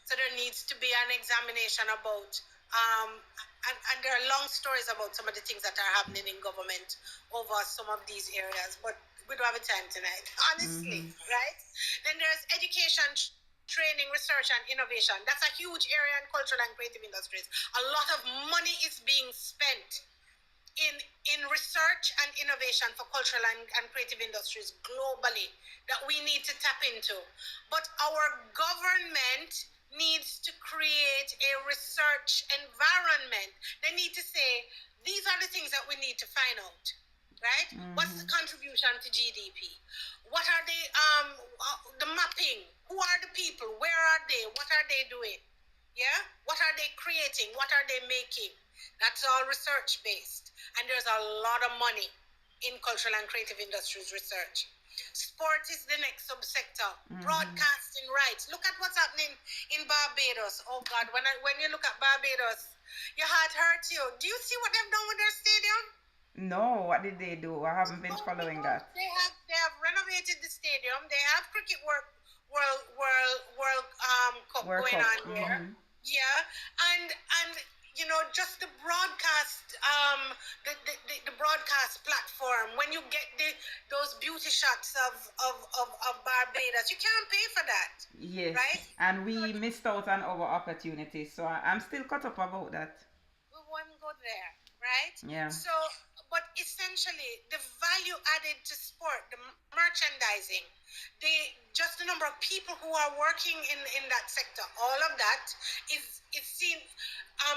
So there needs to be an examination about, and there are long stories about some of the things that are happening in government over some of these areas, but we don't have a time tonight, honestly, right? Then there's education, training, research, and innovation. That's a huge area in cultural and creative industries. A lot of money is being spent in research and innovation for cultural and creative industries globally that we need to tap into. But our government needs to create a research environment. They need to say, these are the things that we need to find out, right? What's the contribution to GDP? What are the, the mapping. Who are the people? Where are they? What are they doing? Yeah? What are they creating? What are they making? That's all research based. And there's a lot of money in cultural and creative industries research. Sport is the next subsector. Broadcasting rights. Look at what's happening in Barbados. Oh God, when you look at Barbados, your heart hurts you. Do you see what they've done with their stadium? No, what did they do? I haven't been following that. They have renovated the stadium. They have cricket World Cup World going Cup. on there. Yeah, and you know, just the broadcast, the broadcast platform. When you get those beauty shots of Barbados, you can't pay for that. Yes. Right. And we missed out on our opportunities, so I'm still caught up about that. We won't go there, right? Yeah. So, but essentially, the value added to sport, the merchandising, just the number of people who are working in that sector, all of that is seen.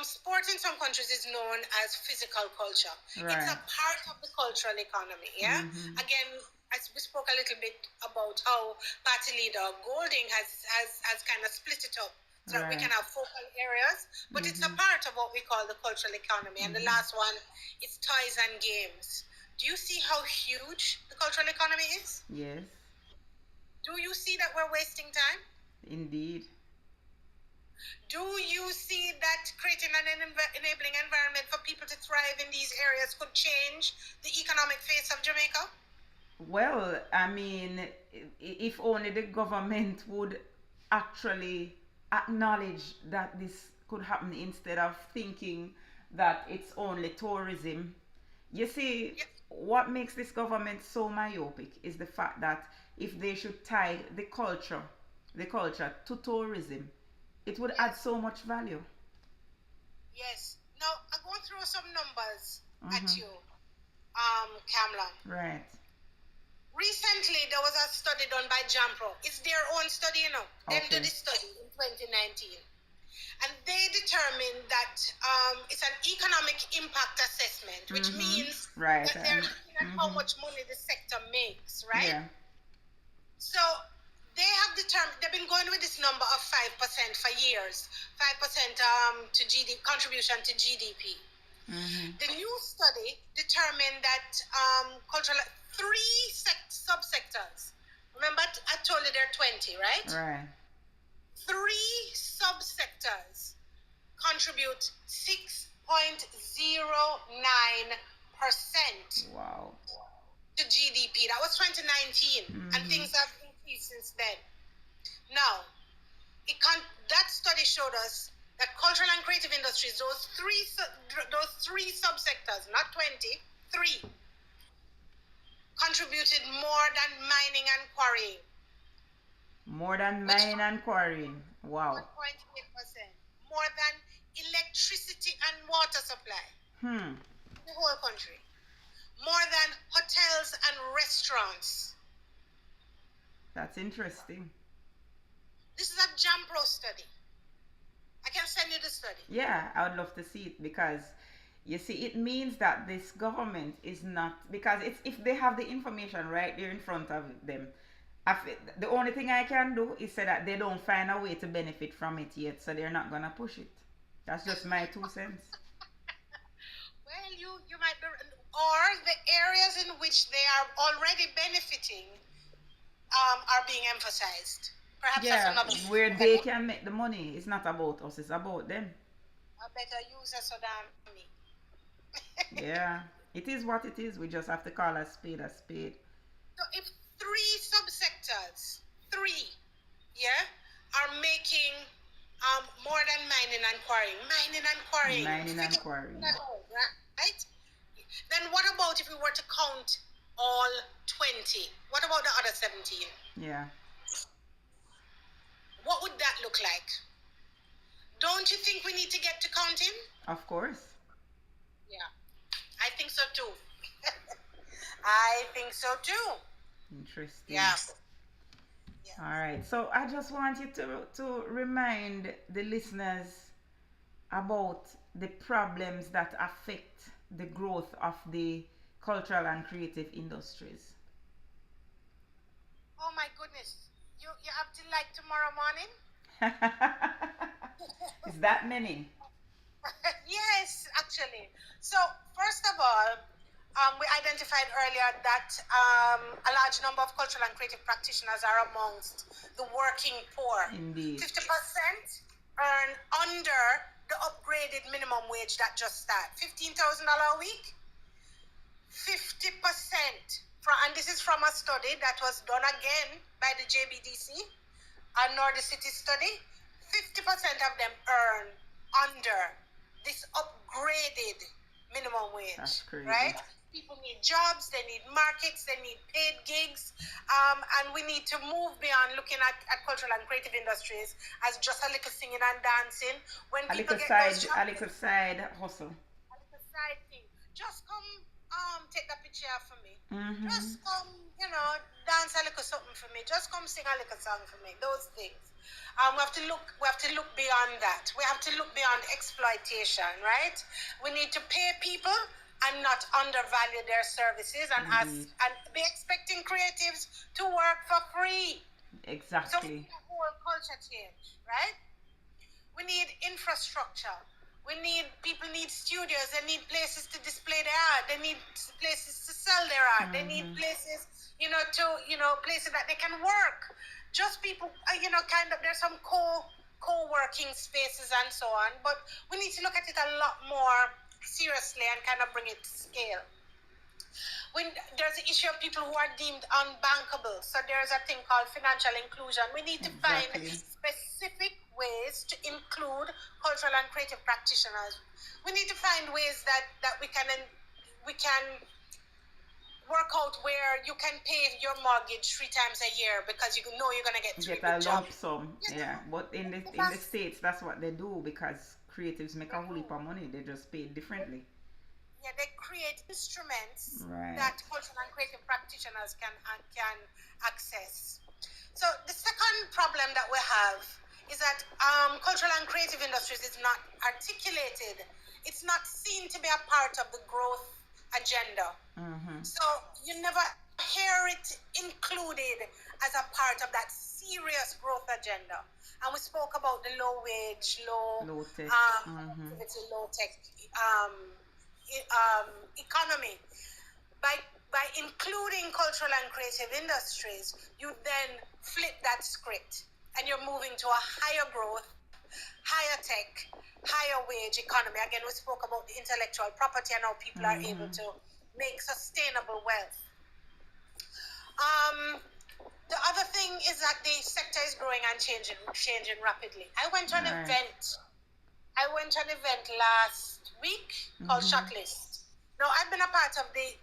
Sport in some countries is known as physical culture. Right. It's a part of the cultural economy. Yeah. Again, as we spoke a little bit about how party leader Golding has kind of split it up. So we can have focal areas, but it's a part of what we call the cultural economy. And the last one is toys and games. Do you see how huge the cultural economy is? Yes. Do you see that we're wasting time? Indeed. Do you see that creating an enabling environment for people to thrive in these areas could change the economic face of Jamaica? Well, I mean, if only the government would actually acknowledge that this could happen instead of thinking that it's only tourism. You see, what makes this government so myopic is the fact that if they should tie the culture to tourism, it would add so much value. Yes. Now, I'm going to throw some numbers at you, Kamla. Right. Recently, there was a study done by Jampro. It's their own study, you know. They did this study in 2019. And they determined that it's an economic impact assessment, which means that they're looking at how much money the sector makes, right? Yeah. So they have determined, they've been going with this number of 5% for years, 5% to GDP, contribution to GDP. The new study determined that cultural, three subsectors. Remember, I told you there are 20, right? Right. 3 subsectors contribute 6.09%. Wow. To GDP. That was 2019, and things have increased since then. Now, that study showed us that cultural and creative industries, those three subsectors, not 20, 3, contributed more than mining and quarrying. More than mining and quarrying. Wow. 1.8%. More than electricity and water supply. The whole country. More than hotels and restaurants. That's interesting. This is a Jampro study. I can send you the study. Yeah, I would love to see it, because you see, it means that this government is not, because it's, if they have the information right there in front of them, the only thing I can do is say that they don't find a way to benefit from it yet, so they're not gonna push it. That's just my 2 cents. Well, you might be, or the areas in which they are already benefiting are being emphasized. Perhaps that's another where they can make the money. It's not about us, it's about them. A better user so damn me. Yeah, it is what it is. We just have to call a spade a spade. So if 3 subsectors, are making more than mining and quarrying. Right? Then what about if we were to count all 20? What about the other 17? Yeah. What would that look like? Don't you think we need to get to counting? Of course. Yeah, I think so too. I think so too. Interesting. Yeah. All right. So I just want you to remind the listeners about the problems that affect the growth of the cultural and creative industries. Oh my goodness. you have till like tomorrow morning? Is that many? Yes, actually. So, first of all, we identified earlier that a large number of cultural and creative practitioners are amongst the working poor. Indeed. 50% earn under the upgraded minimum wage that just started. $15,000 a week. 50% from, and this is from a study that was done again by the JBDC, a Northern City study. 50% of them earn under this upgraded minimum wage. That's crazy. Right? People need jobs, they need markets, they need paid gigs, and we need to move beyond looking at cultural and creative industries as just a little singing and dancing. When A people little get those side, jobs, a little side hustle. a little side thing. Just come take that picture for me. Mm-hmm. Just come, dance a little something for me. Just come sing a little song for me. Those things. We have to look beyond that. We have to look beyond exploitation, right? We need to pay people and not undervalue their services and be expecting creatives to work for free. Exactly. So the whole culture change, right? We need infrastructure. People need studios. They need places to display their art. They need places to sell their art. They need places, places that they can work. Just people, there's some co-working spaces and so on. But we need to look at it a lot more seriously and kind of bring it to scale. When there's the issue of people who are deemed unbankable, so there's a thing called financial inclusion. We need to find specific ways to include cultural and creative practitioners. We need to find ways that we can work out where you can pay your mortgage 3 times a year because you know you're gonna get a lump sum. Yeah, but in the States, that's what they do because creatives make a whole heap of money. They just pay it differently. Yeah, they create instruments that cultural and creative practitioners can access. So the second problem that we have is that cultural and creative industries is not articulated. It's not seen to be a part of the growth agenda. Mm-hmm. So you never hear it included as a part of that serious growth agenda. And we spoke about the low wage, low tech, low tech economy. By including cultural and creative industries, you then flip that script and you're moving to a higher growth, higher tech, higher wage economy. Again, we spoke about the intellectual property and how people are able to make sustainable wealth. The other thing is that the sector is growing and changing rapidly. I went to an event last week called Shortlist. Now, I've been a part of the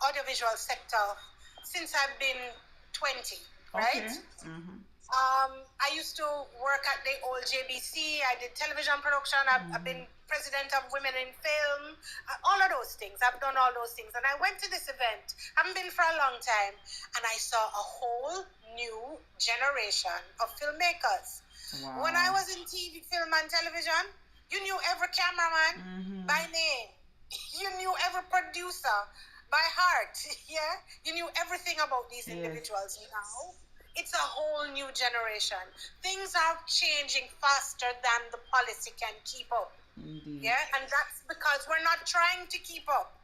audiovisual sector since I've been 20, right? Mm-hmm. I used to work at the old JBC. I did television production. I've been president of Women in Film. All of those things. I've done all those things. And I went to this event. Haven't been for a long time. And I saw a whole new generation of filmmakers. Wow. When I was in TV, film, and television, you knew every cameraman by name. You knew every producer by heart. Yeah, you knew everything about these individuals. Now it's a whole new generation. Things are changing faster than the policy can keep up. Yeah, and that's because we're not trying to keep up.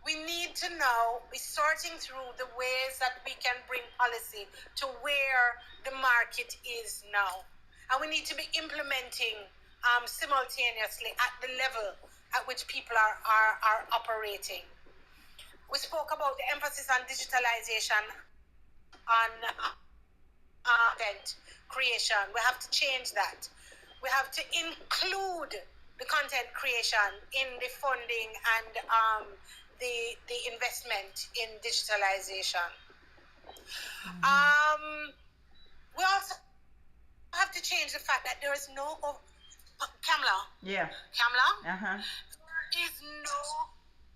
We need to now be sorting through the ways that we can bring policy to where the market is now. And we need to be implementing simultaneously at the level at which people are operating. We spoke about the emphasis on digitalization, on content creation. We have to change that. We have to include the content creation in the funding and the investment in digitalization. We also have to change the fact that there is no Kamla. Yeah. Kamla. There is no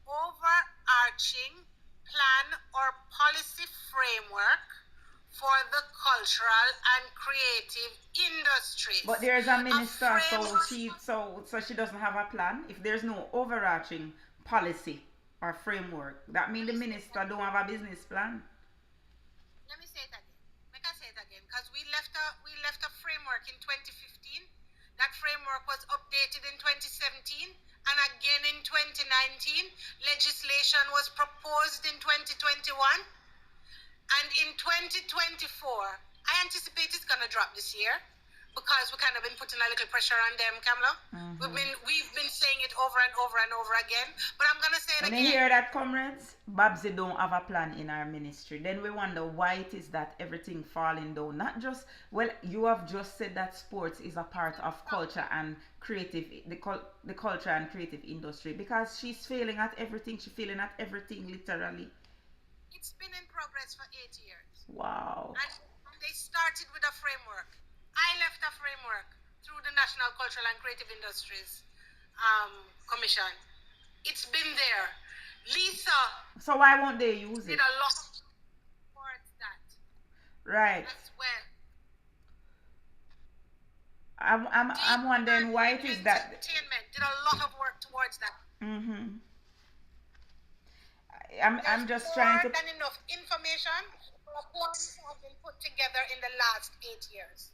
overarching plan or policy framework for the cultural and creative industries. But there's a minister, so she doesn't have a plan. If there's no overarching policy or framework, that means the minister don't have a business plan. Let me say it again. because we left a framework in 2015. That framework was updated in 2017 and again in 2019. Legislation was proposed in 2021. And in 2024, I anticipate it's going to drop this year because we kind of been putting a little pressure on them, Kamla. We've been saying it over and over and over again, but I'm going to say it When again. you hear that, comrades, Babsy don't have a plan in our ministry. Then we wonder why it is that everything falling down. Not just, well, you have just said that sports is a part of culture and creative, the culture and creative industry, because she's failing at everything. She's failing at everything, literally. It's been in progress for 8 years. Wow. And they started with a framework. I left a framework through the National Cultural and Creative Industries Commission. It's been there. Lisa. So why won't they use it? Did a lot towards that. Right. As well. I'm wondering why it is that entertainment did a lot of work towards that. I'm just trying to. More than enough information reports have been put together in the last 8 years.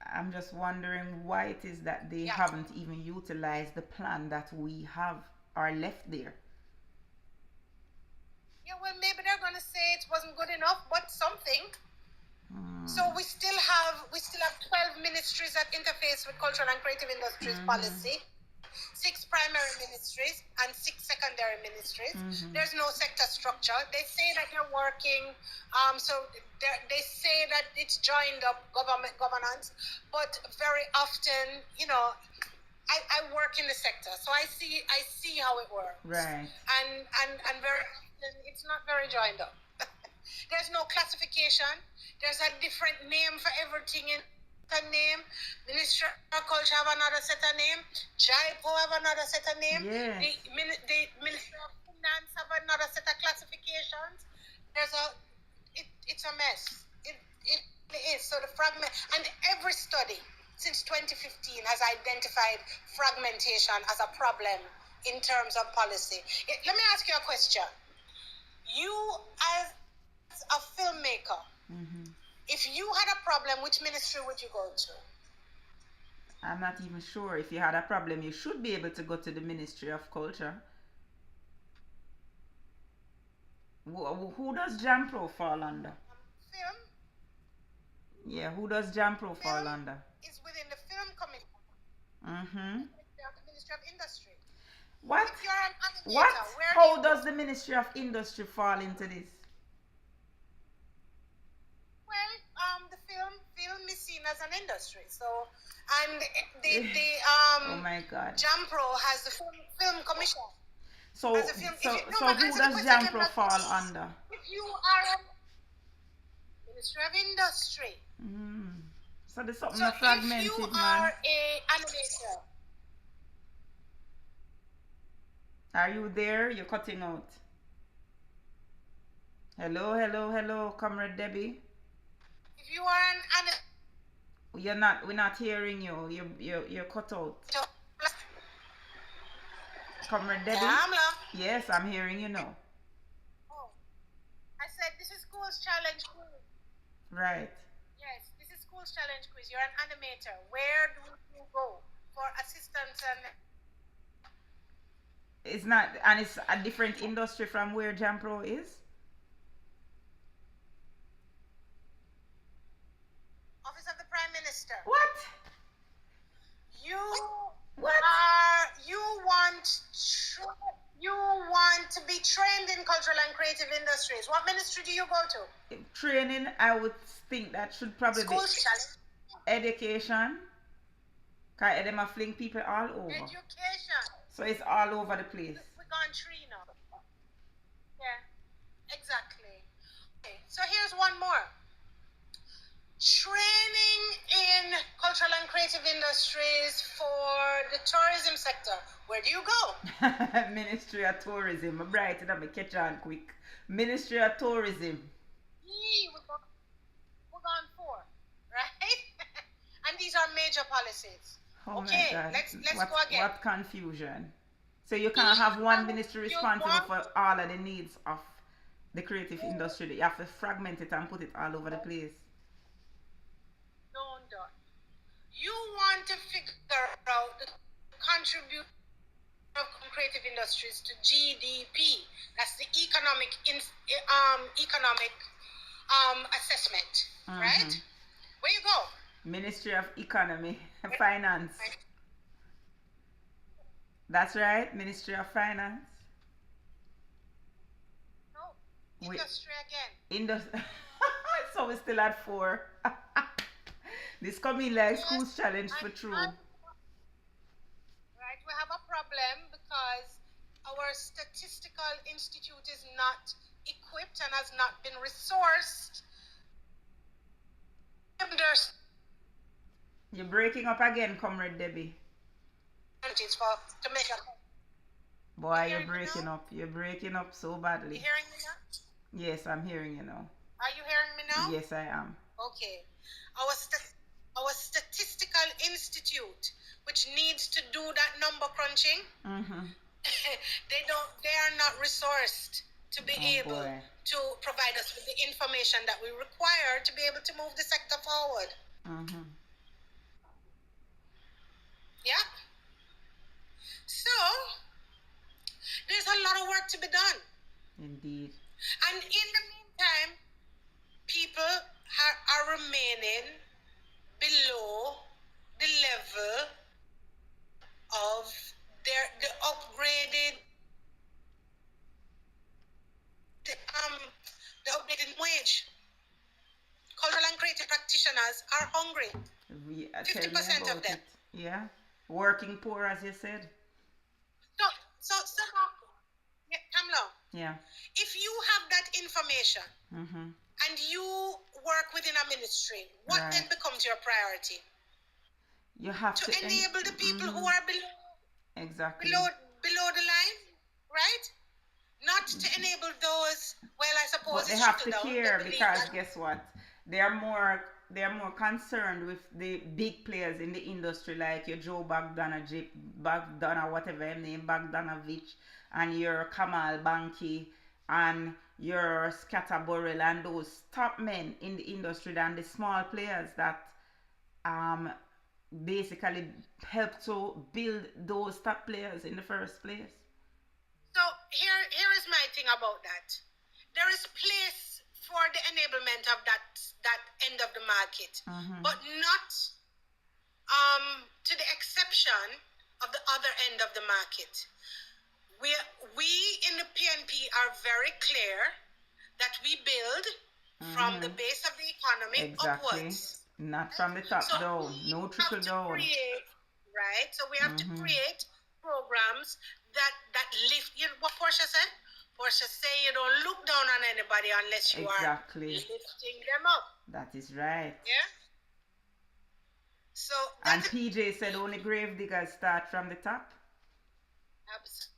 I'm just wondering why it is that they haven't even utilized the plan that we have or left there. Yeah, well, maybe they're going to say it wasn't good enough, but something. So we still have 12 ministries that interface with cultural and creative industries policy. 6 primary ministries and 6 secondary ministries. There's no sector structure. They say that they're working, so they say that it's joined up governance, but very often, you know, I work in the sector, so I see how it works. Right. And very often it's not very joined up. There's no classification. There's a different name for everything in a name. Ministry of Culture have another set of name. JIPO have another set of name. Yes. The Ministry of Finance have another set of classifications. It's a mess. It is. So the fragment, and every study since 2015 has identified fragmentation as a problem in terms of policy. Let me ask you a question. You as a filmmaker, if you had a problem, which ministry would you go to? I'm not even sure. If you had a problem, you should be able to go to the Ministry of Culture. Who does JAMPRO fall under? Film. Yeah, who does JAMPRO fall under? It's within the Film Commission. The Ministry of Industry. What? If you're an animator, What? where How does the Ministry of Industry fall into this? Well, the film is seen as an industry. So, and the oh my God. JAMPRO has the Film Commission. So who does JAMPRO fall under? If you are a Ministry of Industry. So there's something So fragmented, if you man. are a animator. Are you there? You're cutting out. Hello, Comrade Debbie. If you are an animator. We're not hearing you. You're cut out. Comrade Debbie? Kamla. Yes, I'm hearing you now. Oh, I said this is Schools Challenge Quiz. Right. Yes, this is Schools Challenge Quiz. You're an animator. Where do you go for assistance and? It's not, and it's a different industry from where JAMPRO is. Office of the Prime Minister. What? You want to be trained in cultural and creative industries. What ministry do you go to? Training, I would think that should probably Schools be challenge. education. Cause them are fling people all over. Education. So it's all over the place. We're going tree now. Yeah, exactly. Okay, so here's one more. Training in cultural and creative industries for the tourism sector. Where do you go? Ministry of Tourism. I'm bright enough to catch on quick. Ministry of Tourism. We're gone 4, right? And these are major policies. Oh okay, my God. let's go again. What confusion. So you can't have one ministry responsible for all of the needs of the creative industry. You have to fragment it and put it all over the place. you want to figure out the contribution of creative industries to GDP. That's the economic assessment, right? Where you go? Ministry of Economy, Finance. That's right, Ministry of Finance. No, industry again. Industry. So we're still at 4. This coming like school's challenge for true. Right, we have a problem because our statistical institute is not equipped and has not been resourced. You're breaking up again, Comrade Debbie. To make a... Boy, you're breaking up. You're breaking up so badly. You hearing me now? Yes, I'm hearing you now. Are you hearing me now? Yes, I am. Okay. Our statistical institute, which needs to do that number crunching, they are not resourced to be able to provide us with the information that we require to be able to move the sector forward. Yeah. So there's a lot of work to be done. Indeed. And in the meantime, people are remaining below the level of the upgraded wage. Cultural and creative practitioners are hungry. 50% of them. Yeah. Working poor, as you said. So Kamla. Yeah. If you have that information and you work within a ministry, what then becomes your priority? You have to enable the people who are below below the line, right? Not to enable those. Well, I suppose but they have to care because guess what? They are more concerned with the big players in the industry like your Joe Bogdana, whatever his name, Bogdanovich, and your Kamal Banki and your Scatterburrell and those top men in the industry than the small players that basically help to build those top players in the first place. So here is my thing about that. There is place for the enablement of that end of the market, but not to the exception of the other end of the market. We in the PNP are very clear that we build from the base of the economy upwards. Not from the top down. No trickle down. Right? So we have to create programs that lift. You know what Portia said? Portia say you don't look down on anybody unless you are lifting them up. That is right. Yeah. So and PJ said only grave diggers start from the top. Absolutely.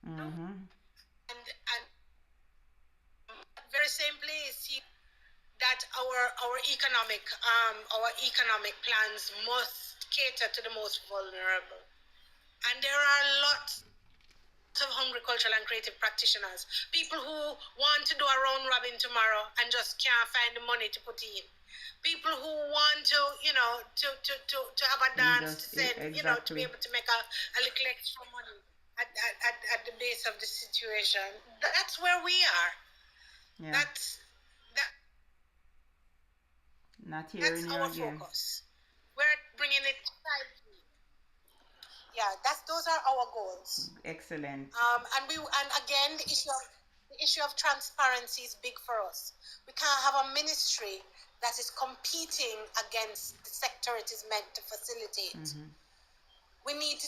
And very simply see that our economic plans must cater to the most vulnerable, and there are lots of hungry cultural and creative practitioners, people who want to do a round robin tomorrow and just can't find the money to put in, people who want to to have a dance to send, to be able to make a little extra money at the base of the situation. That's where we are. Yeah. That's our focus. We're bringing it side. Yeah, those are our goals. Excellent. And again, the issue of transparency is big for us. We can't have a ministry that is competing against the sector it is meant to facilitate. We need to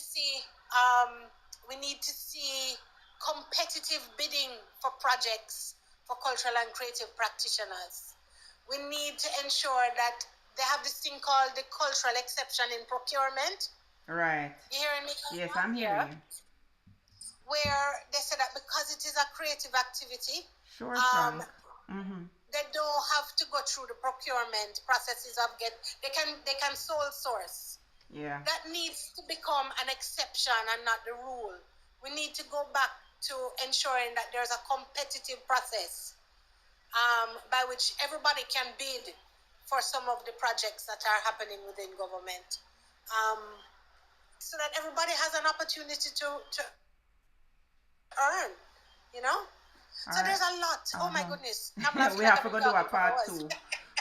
see competitive bidding for projects for cultural and creative practitioners. We need to ensure that they have this thing called the cultural exception in procurement. Right. You hearing me? Yes, I'm hearing you. Where they say that because it is a creative activity, they don't have to go through the procurement processes of they can sole source. Yeah. That needs to become an exception and not the rule. We need to go back to ensuring that there's a competitive process by which everybody can bid for some of the projects that are happening within government. so that everybody has an opportunity to earn, you know? So there's a lot. Oh my goodness. We have to go do a part 2.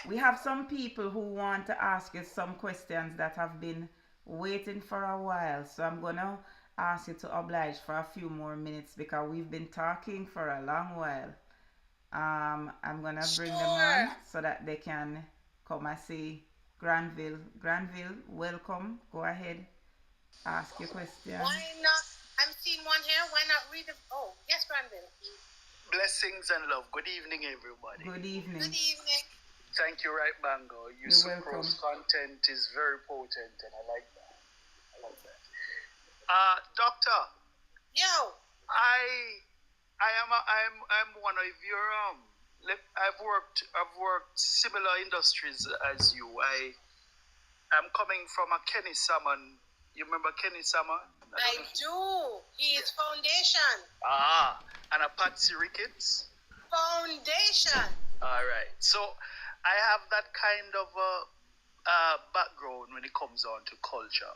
We have some people who want to ask you some questions that have been waiting for a while. So I'm going to ask you to oblige for a few more minutes because we've been talking for a long while. I'm going to bring them on so that they can come and see Granville. Granville, welcome. Go ahead. Ask your question. Why not? I'm seeing one here. Why not read it? Oh, yes, Granville. Blessings and love. Good evening, everybody. Good evening. Good evening. Thank you, Right Mango. Your sucrose content is very potent, and I like that. Doctor. Yo. I'm one of your I've worked similar industries as you. I'm coming from a Kenny Salmon. You remember Kenny Salmon? I do. He is foundation. And a Patsy Ricketts. Foundation. All right. So I have that kind of background when it comes on to culture.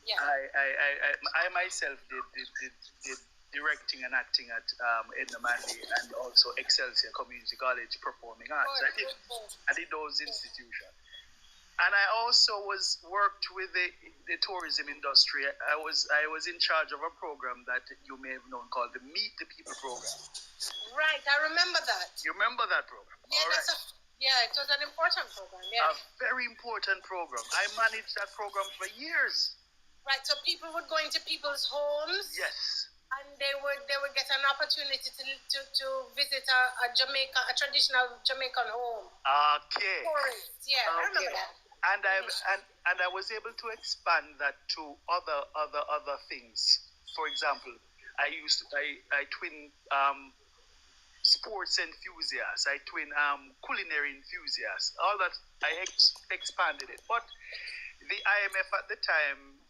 Yeah. I myself did directing and acting at Edna, Manley, and also Excelsior Community College Performing Arts. I did those institutions. And I also worked with the tourism industry. I was in charge of a program that you may have known called the Meet the People program. Right, I remember that. You remember that program? Yeah, it was an important program. Yeah. A very important program. I managed that program for years. Right, so people would go into people's homes. Yes. And they would get an opportunity to visit a traditional Jamaican home. Okay. Tourists, yeah, I remember that. And I was able to expand that to other things. For example, I twin sports enthusiasts. I twin culinary enthusiasts. All that I expanded it. But the IMF at the time,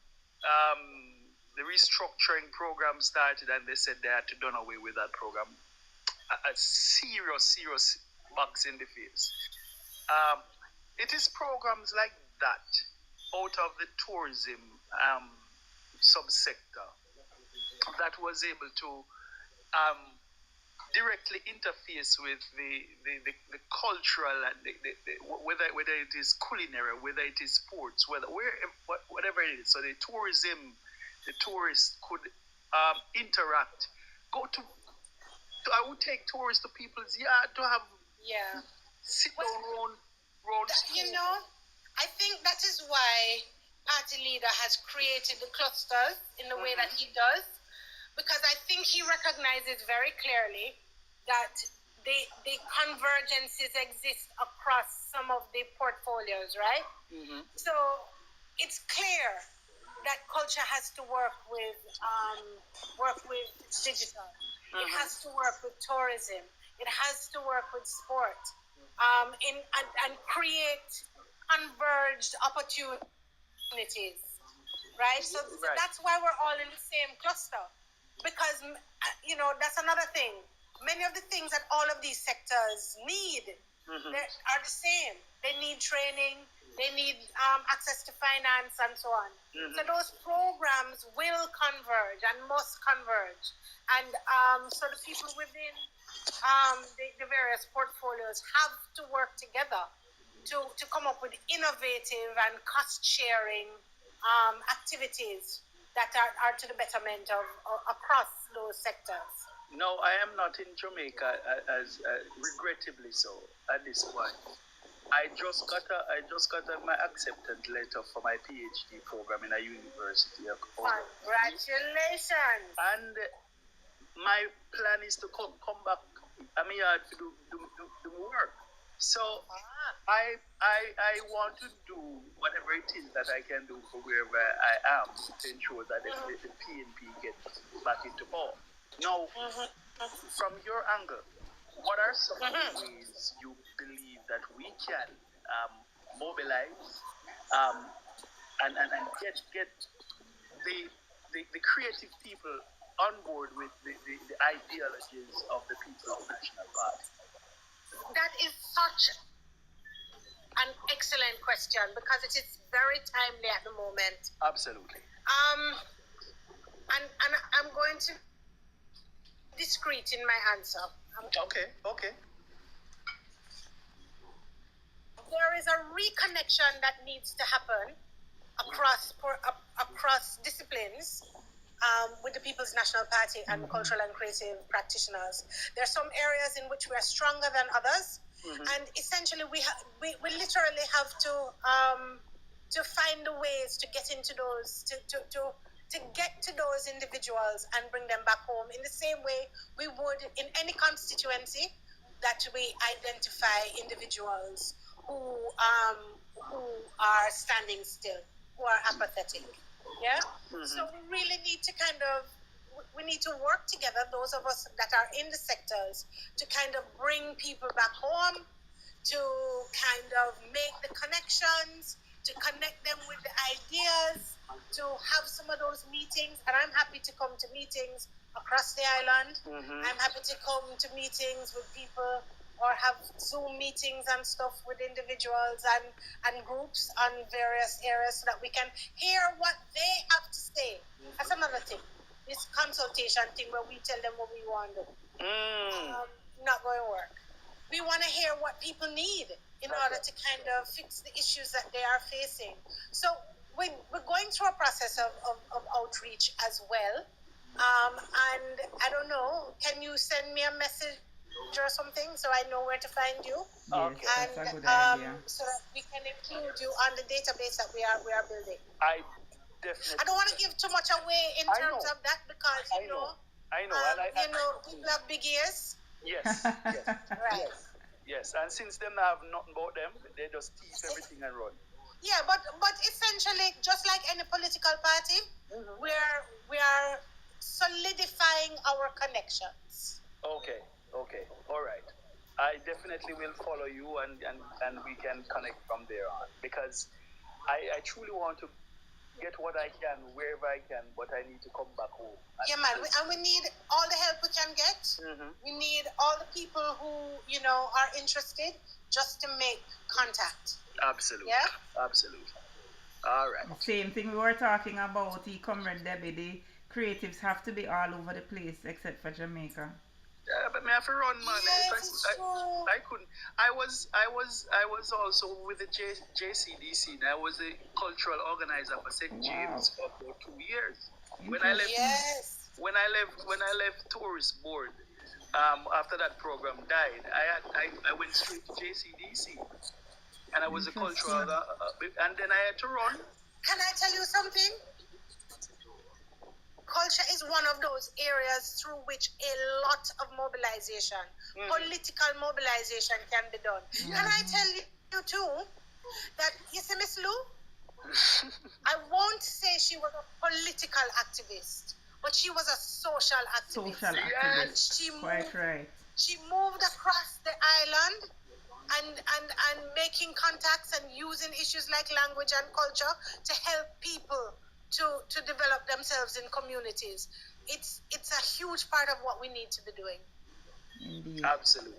the restructuring program started, and they said they had to done away with that program. A serious box in the face. It is programs like that out of the tourism subsector that was able to directly interface with the cultural and whether it is culinary, whether it is sports, whatever it is. So the tourists could interact. I would take tourists to people's yard to have sit down round. You know, I think that is why party leader has created the clusters in the way that he does, because I think he recognizes very clearly that the convergences exist across some of the portfolios, right? Mm-hmm. So it's clear that culture has to work with digital. Mm-hmm. It has to work with tourism. It has to work with sport. And create converged opportunities, right? So that's why we're all in the same cluster, because that's another thing. Many of the things that all of these sectors need are the same. They need training, they need access to finance, and so on. So those programs will converge and must converge, and so the people within the various portfolios have to work together to come up with innovative and cost-sharing activities that are to the betterment of across those sectors. No, I am not in Jamaica, as regrettably so at this point. I just got my acceptance letter for my PhD program in a university. Congratulations! And my plan is to come back. I'm here to do work. So I want to do whatever it is that I can do for wherever I am to ensure that the PNP gets back into power. Now, from your angle, what are some ways you believe that we can mobilize and get the creative people on board with the ideologies of the People's National Party? That is such an excellent question because it is very timely at the moment. Absolutely. And I'm going to be discreet in my answer. Okay. There is a reconnection that needs to happen across disciplines with the People's National Party and cultural and creative practitioners. There are some areas in which we are stronger than others, and essentially we literally have to find the ways to get into those to get to those individuals and bring them back home in the same way we would in any constituency that we identify individuals who are standing still, who are apathetic. Yeah? So we really need to we need to work together, those of us that are in the sectors, to kind of bring people back home, to kind of make the connections, to connect them with the ideas, to have some of those meetings. And I'm happy to come to meetings across the island. I'm happy to come to meetings with people or have Zoom meetings and stuff with individuals and groups on various areas so that we can hear what they have to say. That's another thing. This consultation thing where we tell them what we want to do. Not going to work. We want to hear what people need in order to kind of fix the issues that they are facing. So we're going through a process of outreach as well. And I don't know, can you send me a message or something so I know where to find you? Yes, and that's a good idea. so that we can include you on the database that we are building. I definitely. I don't want to give too much away in terms of that because I know. people have big ears. Yes. Right. Yes. And since them have nothing about them, they just tease everything and run. Yeah, but essentially, just like any political party, we are solidifying our connections. Okay. All right. I definitely will follow you and we can connect from there on because I truly want to get what I can wherever I can, but I need to come back home. Yeah, man. We need all the help we can get. We need all the people who, are interested just to make contact. Absolutely. Yeah? Absolutely. All right. Same thing we were talking about, Comrade Debbie. The creatives have to be all over the place except for Jamaica. Yeah, but me have to run, man. Yes, I couldn't. I was also with the JCDC. I was a cultural organizer for St. James for about 2 years. When I left Tourist Board, after that program died, I went straight to JCDC, and I was a cultural, and then I had to run. Can I tell you something? Culture is one of those areas through which a lot of mobilization, political mobilization can be done. Can I tell you too that, you see, Miss Lou, I won't say she was a political activist, but she was a social activist. Yes, she quite right. She moved across the island and making contacts and using issues like language and culture to help people to develop themselves in communities. It's a huge part of what we need to be doing. Indeed. Absolutely.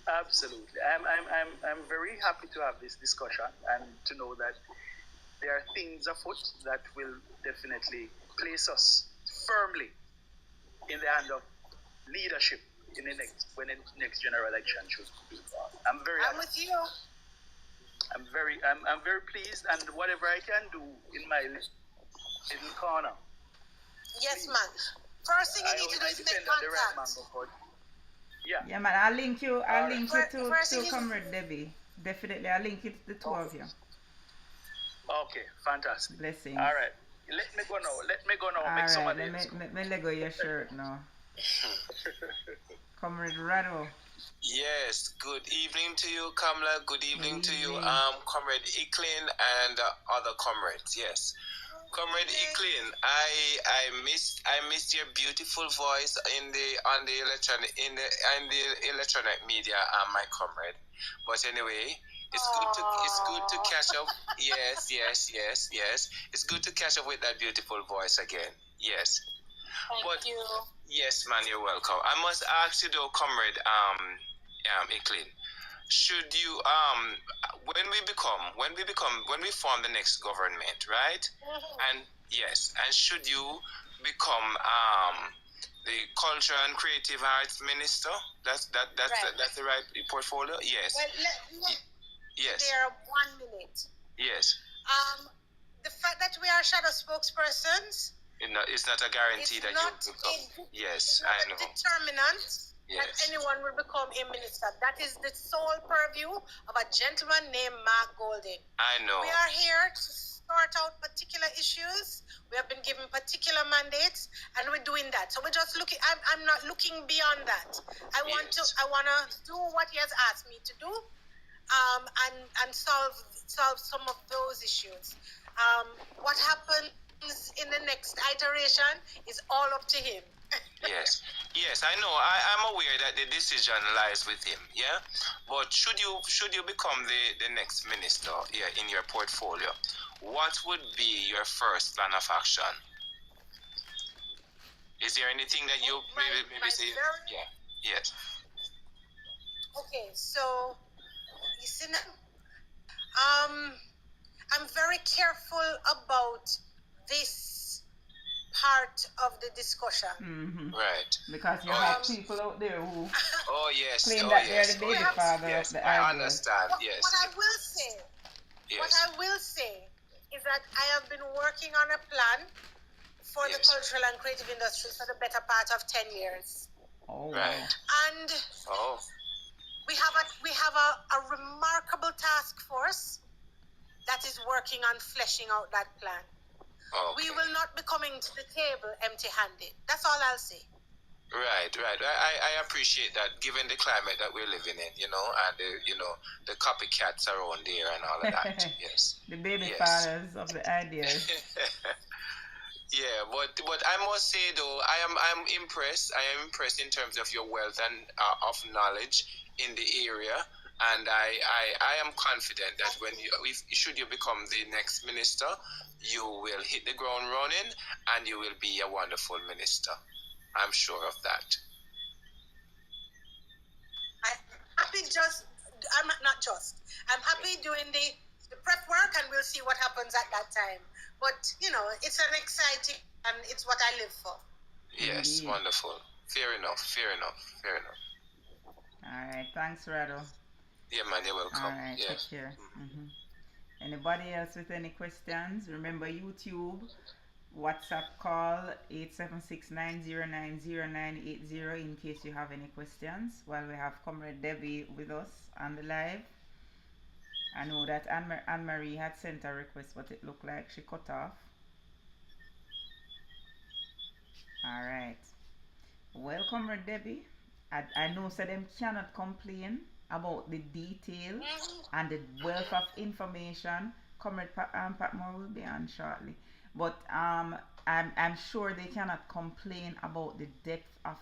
I'm very happy to have this discussion and to know that there are things afoot that will definitely place us firmly in the hand of leadership when the next general election should be. I'm with you. I'm very pleased, and whatever I can do in my little corner. Yes, man. First thing you need to do is make contact. Yeah, man. I'll link you to Comrade Debbie. Definitely, I'll link it to the two of you. Okay, fantastic. Blessings. All right. Let me go now. All make some right, money. let me let go your shirt now. Comrade Rado. Yes, good evening to you, Kamla. Good evening to you, Comrade HICKLING and other comrades. Yes. Comrade HICKLING, I missed your beautiful voice on the electronic media, my comrade. But anyway, it's good to catch up. Yes. It's good to catch up with that beautiful voice again. Yes. Thank you. Yes, man, you're welcome. I must ask you though, Comrade HICKLING, should you when we form the next government, right? And yes, and should you become the culture and creative arts minister? That's the right portfolio. Yes. Well, yes. there 1 minute. Yes. The fact that we are shadow spokespersons, it's not a guarantee that you become. Yes, I know. Determinant that anyone will become a minister. That is the sole purview of a gentleman named Mark Golding. I know. We are here to sort out particular issues. We have been given particular mandates, and we're doing that. So we're just looking. I'm not looking beyond that. I want to do what he has asked me to do, and solve some of those issues. What happens in the next iteration is all up to him. Yes, I know. I'm aware that the decision lies with him. Yeah, but should you become the next minister in your portfolio, what would be your first plan of action? Is there anything that you maybe say? Yes. Okay, so you see now, I'm very careful about this part of the discussion. Mm-hmm. Right. Because you have people out there who claim that they're the baby father of the I ideas. understand. What I will say is that I have been working on a plan for the cultural and creative industries for the better part of 10 years. Oh, right. And we have a remarkable task force that is working on fleshing out that plan. We will not be coming to the table empty-handed. That's all I'll say. Right. I appreciate that, given the climate that we're living in, and the copycats around there and all of that. Yes. The baby fathers of the ideas. Yeah, but I must say though, I'm impressed. I am impressed in terms of your wealth and of knowledge in the area, and I am confident that should you become the next minister, you will hit the ground running and you will be a wonderful minister. I'm sure of that. I'm happy doing the prep work, and we'll see what happens at that time. But it's an exciting, and it's what I live for. Yes, wonderful. Fair enough. All right, thanks, Rado. Yeah, man, you're welcome. All right, take care. Mm-hmm. Anybody else with any questions? Remember YouTube, WhatsApp call 876-909-0980 in case you have any questions. While we have Comrade Debbie with us on the live. I know that Anne-Marie had sent a request, but it looked like she cut off. All right. Well, Comrade Debbie, I know so them cannot complain about the detail and the wealth of information. Comrade Patmore will be on shortly, but I'm sure they cannot complain about the depth of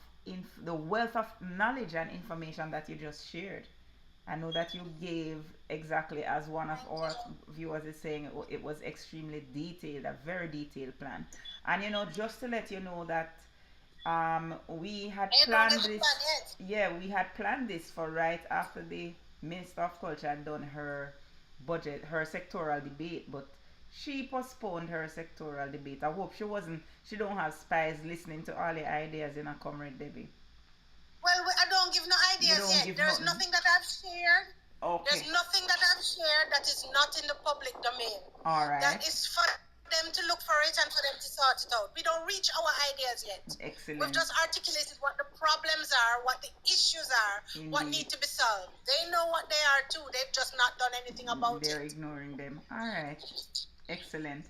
the wealth of knowledge and information that you just shared. I know that you gave, exactly as one of our viewers is saying, it was extremely detailed, a very detailed plan. And just to let you know that we had planned this. Yeah, we had planned this for right after the Minister of Culture had done her budget, her sectoral debate, but she postponed her sectoral debate. I hope she don't have spies listening to all the ideas in a Comrade Debbie. Well, I don't give no ideas yet. There's nothing that I've shared. Okay. There's nothing that I've shared that is not in the public domain. All right. That is for them to look for it and for them to sort it out. We don't reach our ideas yet. Excellent. We've just articulated what the problems are, what the issues are, what need to be solved. They know what they are too. They've just not done anything about it. They're ignoring them. All right. Excellent.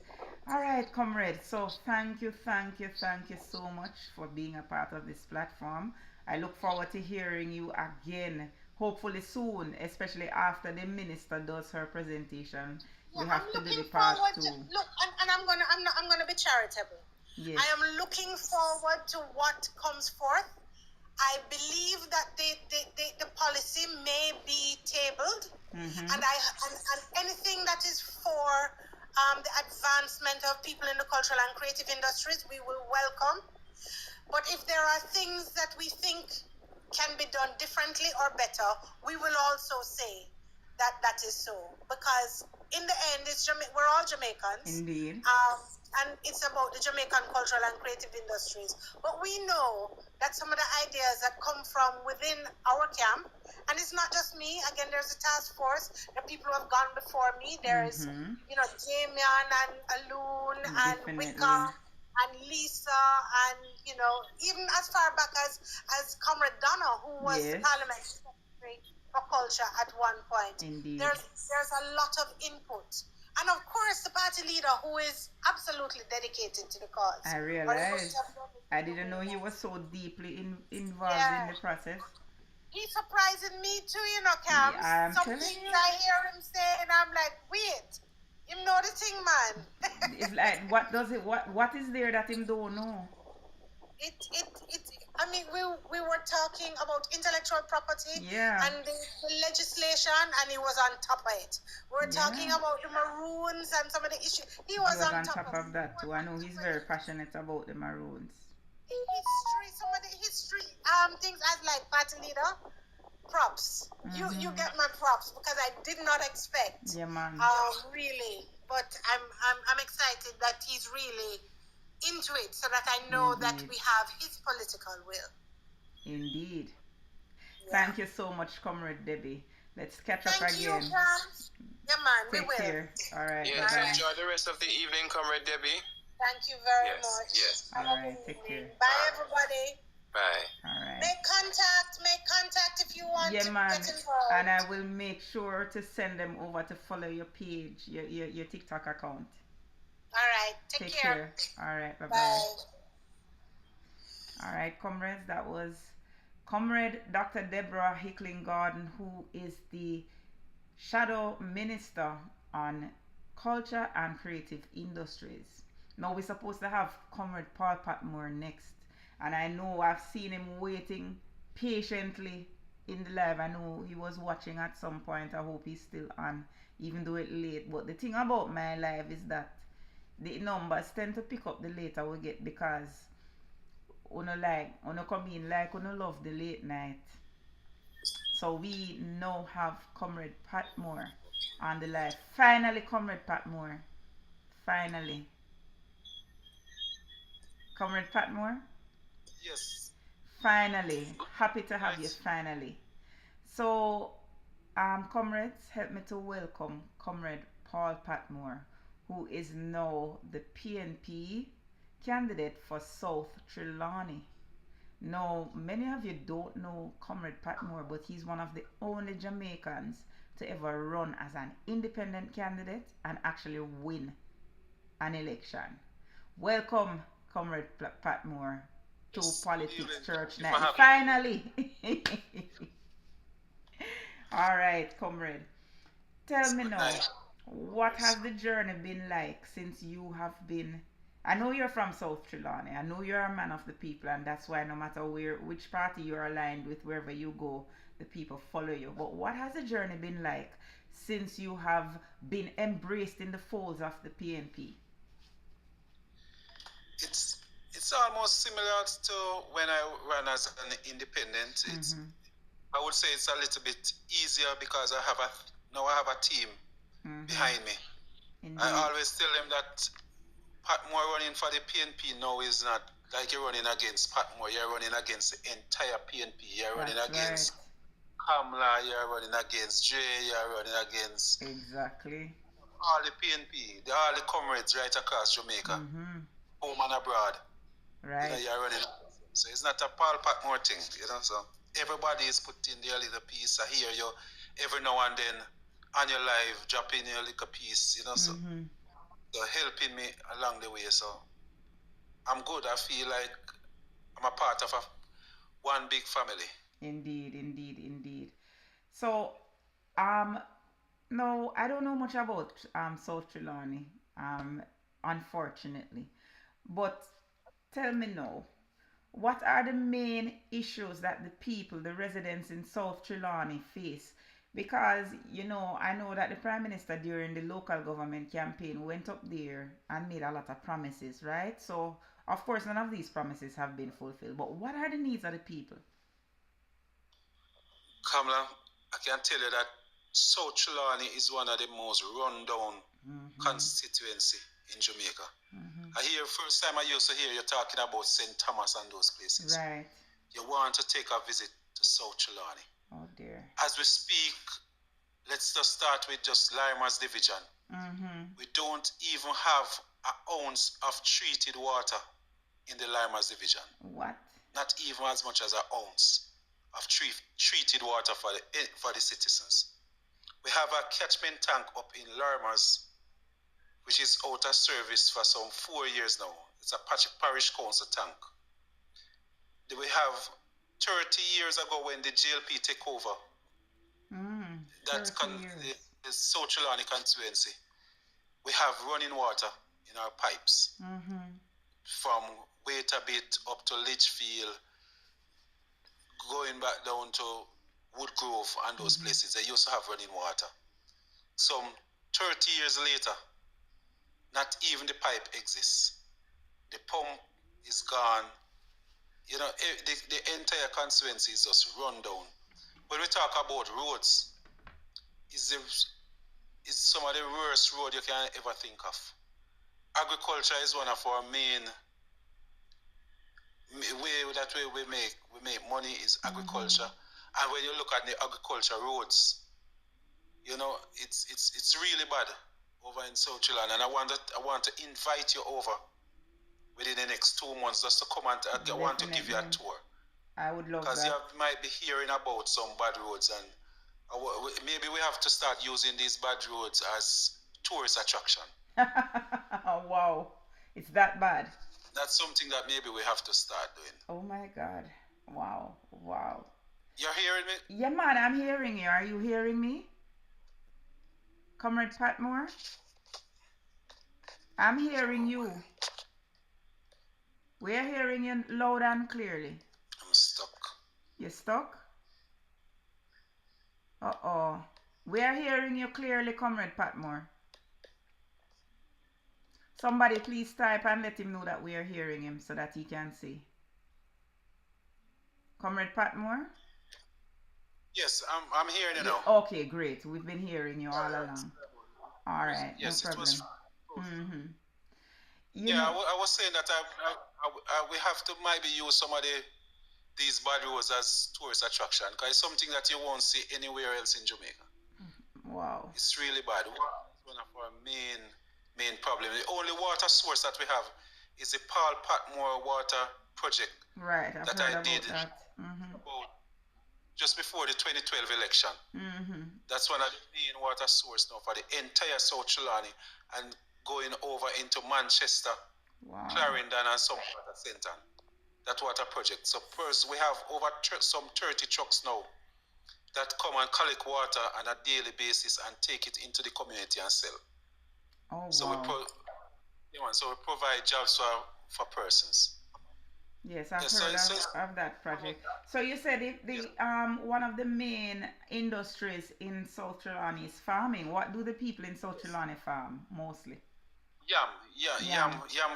All right, comrade. So thank you so much for being a part of this platform. I look forward to hearing you again, hopefully soon, especially after the minister does her presentation. We have to do the part 2. Look, and I'm gonna be charitable. Yes. I am looking forward to what comes forth. I believe that the policy may be tabled, and anything that is for the advancement of people in the cultural and creative industries, we will welcome. But if there are things that we think can be done differently or better, we will also say that that is so, because in the end, we're all Jamaicans. Indeed. And it's about the Jamaican cultural and creative industries. But we know that some of the ideas that come from within our camp, and it's not just me. Again, there's a task force. The people who have gone before me. There's, Jamian and Alun and Wicca and Lisa, and even as far back as Comrade Donna, who was the Parliament Secretary for Culture at one point. Indeed. There's a lot of input. And of course, the party leader, who is absolutely dedicated to the cause. I realized. I didn't know he was so deeply involved in the process. He's surprising me too, Cam. Yeah, some things I hear him say, and I'm like, wait, him know the thing, man. It's like, what is there that him don't know? I mean, we were talking about intellectual property and the legislation, and he was on top of it. We were talking about the Maroons and some of the issues. He was on top of that too. I know he's very passionate about the Maroons. History, some of the history things. As like party leader, props. You get my props, because I did not expect. Yeah, man. Really, but I'm excited that he's really into it, so that I know that we have his political will. Indeed. Thank you so much, Comrade Debbie. Let's catch up again. Thank you, yeah, man. Take care. All right. Yes, enjoy the rest of the evening, Comrade Debbie. Thank you very much. Yes. All right. Take care. Bye, everybody. Bye. All right. Make contact if you want to get involved. And I will make sure to send them over to follow your page, your TikTok account. All right. Take care. All right. Bye-bye. Bye. All right, comrades. That was Comrade Dr. Deborah Hickling Gordon, who is the Shadow Minister on Culture and Creative Industries. Now we're supposed to have Comrade Paul Patmore next. And I know I've seen him waiting patiently in the live. I know he was watching at some point. I hope he's still on, even though it's late. But the thing about my live is that the numbers tend to pick up the later we get, because uno come in like uno love the late night. So we now have Comrade Patmore on the live. Finally, Comrade Patmore. Finally. Comrade Patmore? Yes. Finally. Happy to have you finally. So, comrades, help me to welcome Comrade Paul Patmore, who is now the PNP candidate for South Trelawney. Now, many of you don't know Comrade Patmore, but he's one of the only Jamaicans to ever run as an independent candidate and actually win an election. Welcome, Comrade Patmore, to Politics Church Night. Finally! All right, comrade. Tell me now, what has the journey been like since you have been... I know you're from South Trelawney. I know you're a man of the people, and that's why no matter which party you're aligned with, wherever you go, the people follow you. But what has the journey been like since you have been embraced in the folds of the PNP? It's almost similar to when I ran as an independent. I would say it's a little bit easier because I have a team behind me. Indeed. I always tell them that Patmore running for the PNP now is not like you're running against Patmore. You're running against the entire PNP. You're running against Kamla. You're running against Jay. You're running against all the PNP, all the comrades right across Jamaica, home and abroad. Right. You're running. So it's not a Paul Patmore thing, So everybody is putting their little piece. I hear you every now and then on your live, dropping your little piece, So helping me along the way. So I'm good. I feel like I'm a part of one big family. Indeed. So, no, I don't know much about South Trelawney, unfortunately. But tell me now, what are the main issues that the people, the residents in South Trelawney face? Because, I know that the Prime Minister during the local government campaign went up there and made a lot of promises, right? So, of course, none of these promises have been fulfilled. But what are the needs of the people? Kamala, I can tell you that South Trelawney is one of the most run-down constituency in Jamaica. I hear first time I used to hear you talking about St. Thomas and those places. Right. You want to take a visit to South Trelawney. Oh dear. As we speak, let's just start with just Limer's division. We don't even have an ounce of treated water in the Limer's division. What? Not even as much as an ounce of treated water for the citizens. We have a catchment tank up in Limer's, which is out of service for some 4 years now. It's a parish council tank. We have 30 years ago when the GLP take over. That's the South Trelawney constituency. We have running water in our pipes from Waitabit up to Litchfield, going back down to Woodgrove and those places. They used to have running water. Some 30 years later, not even the pipe exists. The pump is gone. You know, the entire constituency is just run down. When we talk about roads, is some of the worst road you can ever think of. Agriculture is one of our main way that we make money is agriculture. And when you look at the agriculture roads, you know, it's really bad over in South Trelawney. And I want to invite you over within the next 2 months just to come and I want to give you a tour. I would love that. Because you might be hearing about some bad roads, and maybe we have to start using these bad roads as tourist attraction. Wow, it's that bad. That's something that maybe we have to start doing. Oh my God. Wow. You're hearing me? Yeah, man, I'm hearing you. Are you hearing me? Comrade Patmore? I'm hearing you. We're hearing you loud and clearly. I'm stuck. You're stuck? Uh-oh. We're hearing you clearly, Comrade Patmore. Somebody please type and let him know that we are hearing him so that he can see. Comrade Patmore? Yes, I'm hearing you now. Okay, great. We've been hearing you all along. All right, yes, no problem. I was saying that we have to maybe use some of these bad roads as tourist attraction, because it's something that you won't see anywhere else in Jamaica. Wow. It's really bad. It's one of our main problem. The only water source that we have is the Patmore water project. Right, I've heard about that. About just before the 2012 election. That's one of the main water source now for the entire South Trelawney and going over into Manchester, Clarendon, and some part of Centon. That water project. So first, we have over some 30 trucks now that come and collect water on a daily basis and take it into the community and sell. Oh, so wow. we provide jobs for persons. Yes, I've heard of that project. So you said one of the main industries in South Trelawney is farming. What do the people in South Trelawney farm mostly? Yam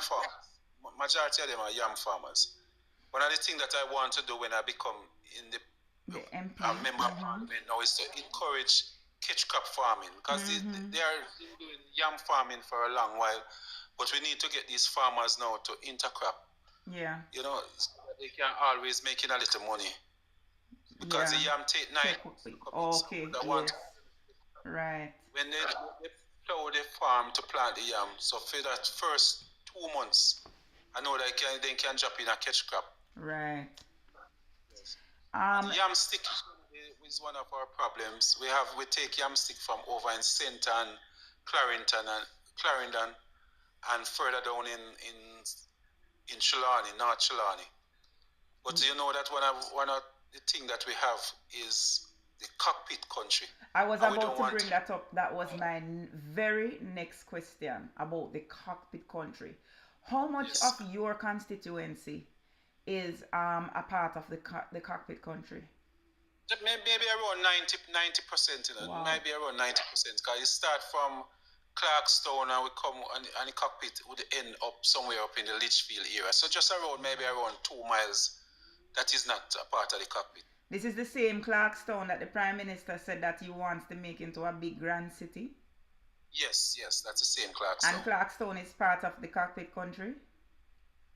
farmers. Majority of them are yam farmers. One of the things that I want to do when I become the MP, member of parliament now is to encourage catch crop farming, because they are doing yam farming for a long while, but we need to get these farmers now to intercrop. Yeah. You know, so that they can always making a little money. Because the yam take 9 months. Okay. Right. When they plow the farm to plant the yam, so for that first 2 months, I know they can drop in a catch crop. Right. Yes. Yam stick is one of our problems. We take yam stick from over in Centon, Clarendon, and further down in Trelawney, North Trelawney. But you know that one of the things that we have is the cockpit country. I was about to bring that up. That was my very next question about the cockpit country. How much of your constituency is a part of the cockpit country? Maybe around 90%. You know, wow. Maybe around 90%. Because you start from Clarkstown and we come and the cockpit would end up somewhere up in the Litchfield area. So just maybe around 2 miles, that is not a part of the cockpit. This is the same Clarkstown that the Prime Minister said that he wants to make into a big grand city. Yes, that's the same Clarkstown. And Clarkstown is part of the cockpit country?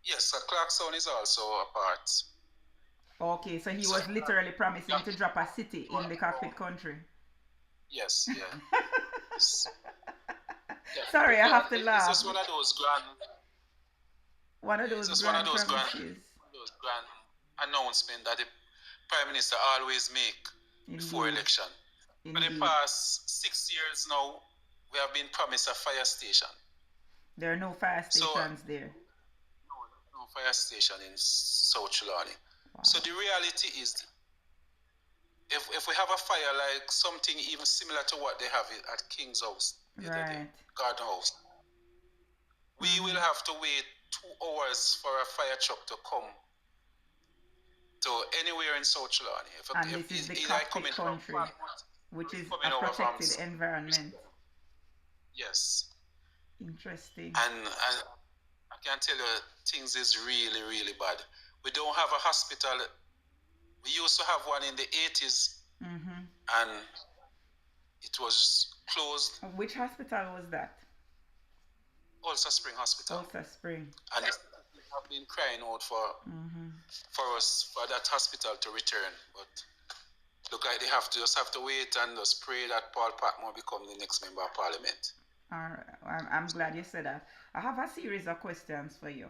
Yes, so Clarkstown is also a part. Okay, so he was literally promising to drop a city in the cockpit country. Yes, yeah. Sorry, I have to laugh. It's just one of those grand. One of those grand announcements that the Prime Minister always make before election. For the past 6 years now, we have been promised a fire station. There are no fire stations there. No fire station in South Trelawney. Wow. So the reality is, if we have a fire like something even similar to what they have at King's House, right, Garden House, we will have to wait 2 hours for a fire truck to come to anywhere in South Trelawney. And this is the cockpit country, which is a protected environment. Yes. Interesting. And I can tell you, things is really, really bad. We don't have a hospital. We used to have one in the 80s, and it was closed. Which hospital was that? Ulster Spring Hospital. Ulster Spring. And we have been crying out for that hospital to return, but look like they just have to wait and just pray that Paul Patmore become the next member of Parliament. All right. I'm glad you said that. I have a series of questions for you.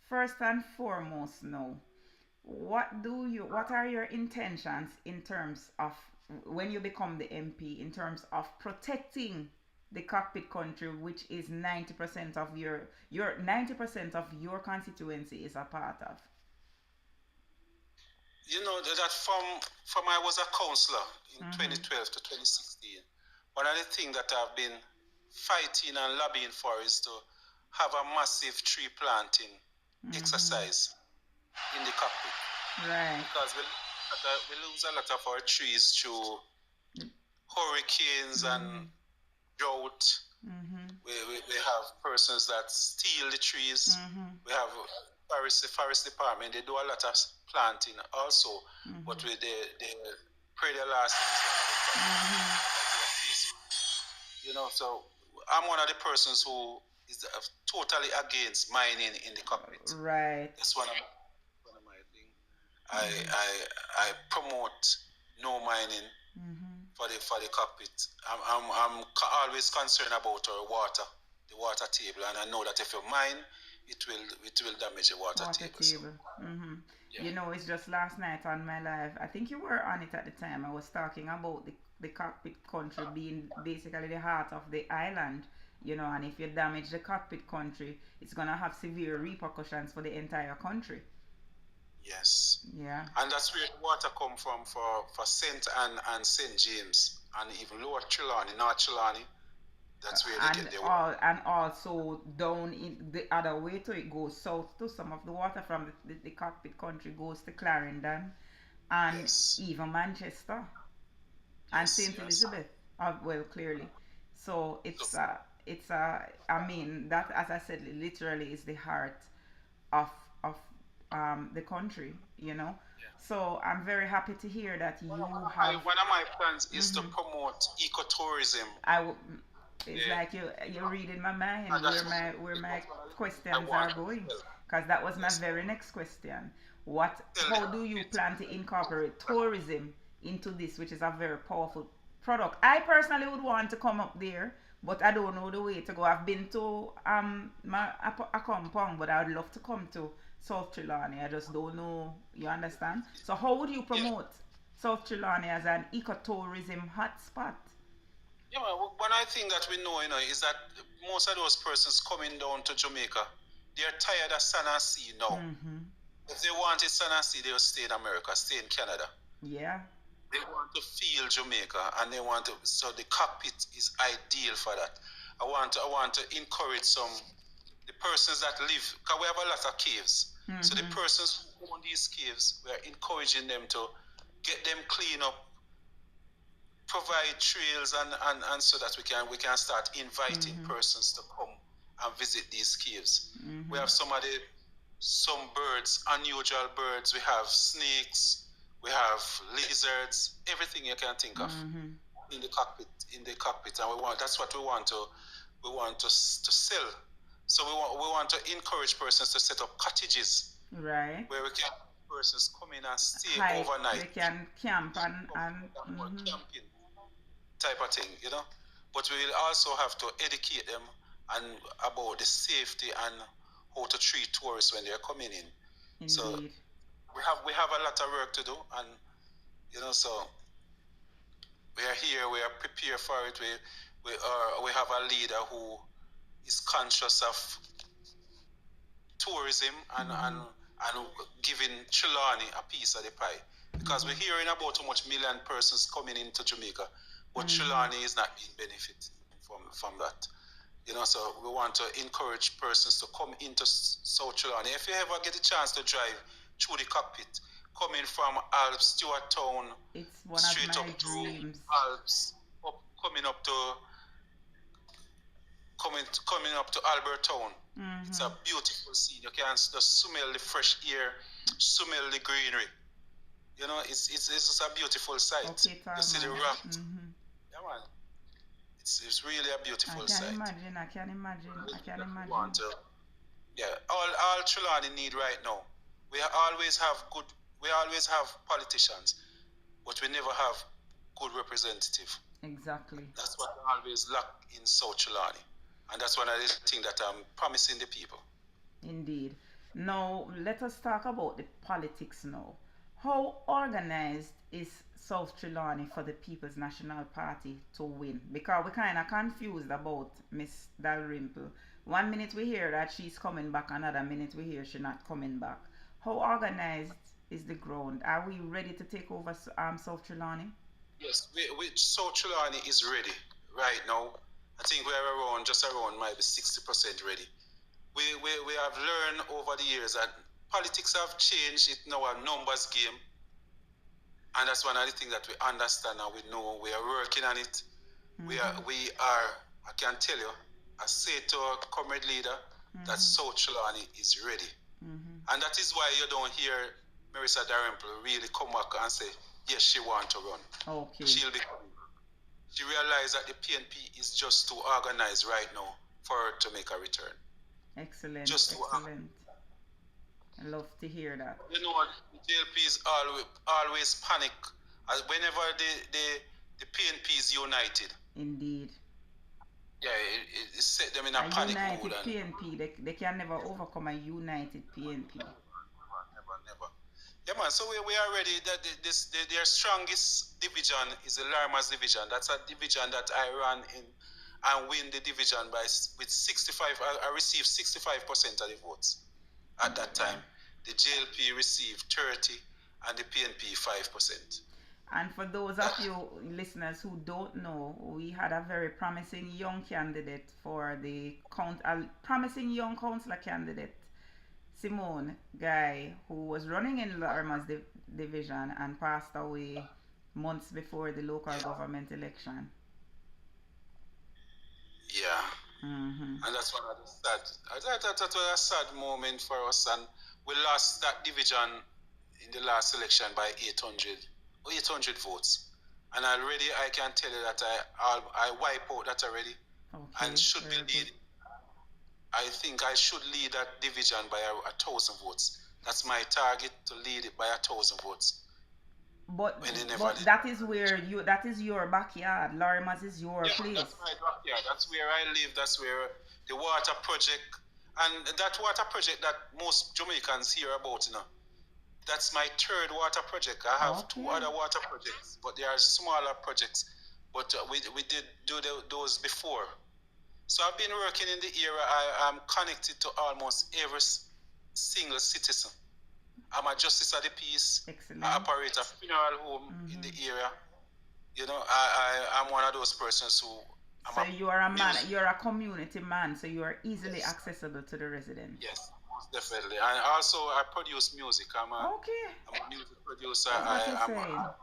First and foremost, now, what are your intentions in terms of when you become the MP, in terms of protecting the cockpit country, which is 90% of your 90% of your constituency is a part of? You know that from I was a councillor in 2012 to 2016. One of the things that I've been fighting and lobbying for is to have a massive tree planting exercise in the cockpit. Right. Because we lose a lot of our trees through hurricanes and drought. We have persons that steal the trees. We have the forest department. They do a lot of planting also, but they pray their last you know, so I'm one of the persons who is totally against mining in the cockpit. Right. That's one of my things. I promote no mining for the cockpit. I'm always concerned about our water, the water table, and I know that if you mine, it will damage the water table. So, yeah. You know, it's just last night on my live. I think you were on it at the time. I was talking about the cockpit country being basically the heart of the island. You know, and if you damage the cockpit country, it's gonna have severe repercussions for the entire country. Yes. Yeah. And that's where the water come from for St. Anne and St. James, and even Lower Trelawney, North Trelawney. That's where they get their water. And also down in the other way to it goes south to some of the water from the cockpit country goes to Clarendon and even Manchester and St. Elizabeth. Well, clearly. So it's I mean, that, as I said, literally is the heart of the country, you know. So I'm very happy to hear that you have. One of my plans is to promote ecotourism. It's like you're reading my mind where my questions are going, because that was my very next question. How do you plan to incorporate tourism into this, which is a very powerful product? I personally would want to come up there, but I don't know the way to go. I've been to a compound, but I would love to come to South Trelawney. I just don't know. You understand? So how would you promote South Trelawney as an ecotourism hotspot? Yeah, well, one of the things that we know, you know, is that most of those persons coming down to Jamaica, they're tired of sun and sea now. If they wanted sun and sea, they'll stay in America, stay in Canada. Yeah. They want to feel Jamaica, and they want to. So the cockpit is ideal for that. I want to encourage the persons that live, because we have a lot of caves. So the persons who own these caves, we are encouraging them to get them clean up, provide trails, and so that we can start inviting persons to come and visit these caves. We have some birds, unusual birds. We have snakes, We have lizards, everything you can think of in the cockpit. And that's what we want to sell. So we want to encourage persons to set up cottages, right, where we can persons come in and stay overnight. They can camp and camping type of thing, But we will also have to educate them about the safety and how to treat tourists when they're coming in. Indeed. So we have a lot of work to do, and so we are here. We are prepared for it. We have a leader who is conscious of tourism and giving Trelawney a piece of the pie, because we're hearing about how much million persons coming into Jamaica, but Trelawney is not being benefited from that. So we want to encourage persons to come into South Trelawney. If you ever get a chance to drive through the cockpit, coming from Alps, Stewart Town, it's one straight of my up dreams. to Alps, coming up to Albert Town. It's a beautiful scene. You can just smell the fresh air, smell the greenery. It's just a beautiful sight. Okay, you see the rock. Yeah, man. It's really a beautiful sight. I can imagine. All Trelawney need right now. We always have politicians, but we never have good representative. Exactly. That's what we always lack in South Trelawney. And that's one of the things that I'm promising the people. Indeed. Now, let us talk about the politics now. How organized is South Trelawney for the People's National Party to win? Because we're kind of confused about Miss Dalrymple. 1 minute we hear that she's coming back, another minute we hear she's not coming back. How organized is the ground? Are we ready to take over South Trelawney? Yes, South Trelawney is ready right now. I think we're just around maybe 60% ready. We have learned over the years that politics have changed. It's now a numbers game. And that's one of the things that we understand and we know. We are working on it. We are, I can tell you, I say to our comrade leader that South Trelawney is ready. And that is why you don't hear Marissa Dalrymple really come back and say, yes, she wants to run. Okay. She'll be coming back. She realized that the PNP is just too organized right now for her to make a return. Excellent. Excellent. I love to hear that. The JLP is always panic whenever the PNP is united. Indeed. Yeah, it set them in a panic united mood. PNP, they can never overcome a united PNP. Never. Yeah, man. So we are ready. Their strongest division is the Larmas division. That's a division that I ran in and win the division with 65. I received 65% of the votes at that time. The JLP received 30, and the PNP 5%. And for those of you listeners who don't know, we had a very promising young candidate for the promising young councillor candidate, Simone Guy, who was running in Larma's division and passed away months before the local government election. Yeah. And that's one of the sad. That was a sad moment for us, and we lost that division in the last election by 800 votes. And already I can tell you that I wipe out that already. Okay, and should be lead. I think I should lead that division by 1,000 votes. That's my target, to lead it by 1,000 votes. But that is your backyard. Larmas is your place. That's my backyard. That's where I live. That's where the water project, and that water project that most Jamaicans hear about, that's my third water project. I have 2 other water projects, but they are smaller projects. But we did do those before. So I've been working in the area. I'm connected to almost every single citizen. I'm a justice of the peace. Excellent. I operate a funeral home in the area. I'm one of those persons who... So you are a man, you're a community man, so you are easily accessible to the residents. Yes, most definitely. And also I produce music. I'm a music producer. I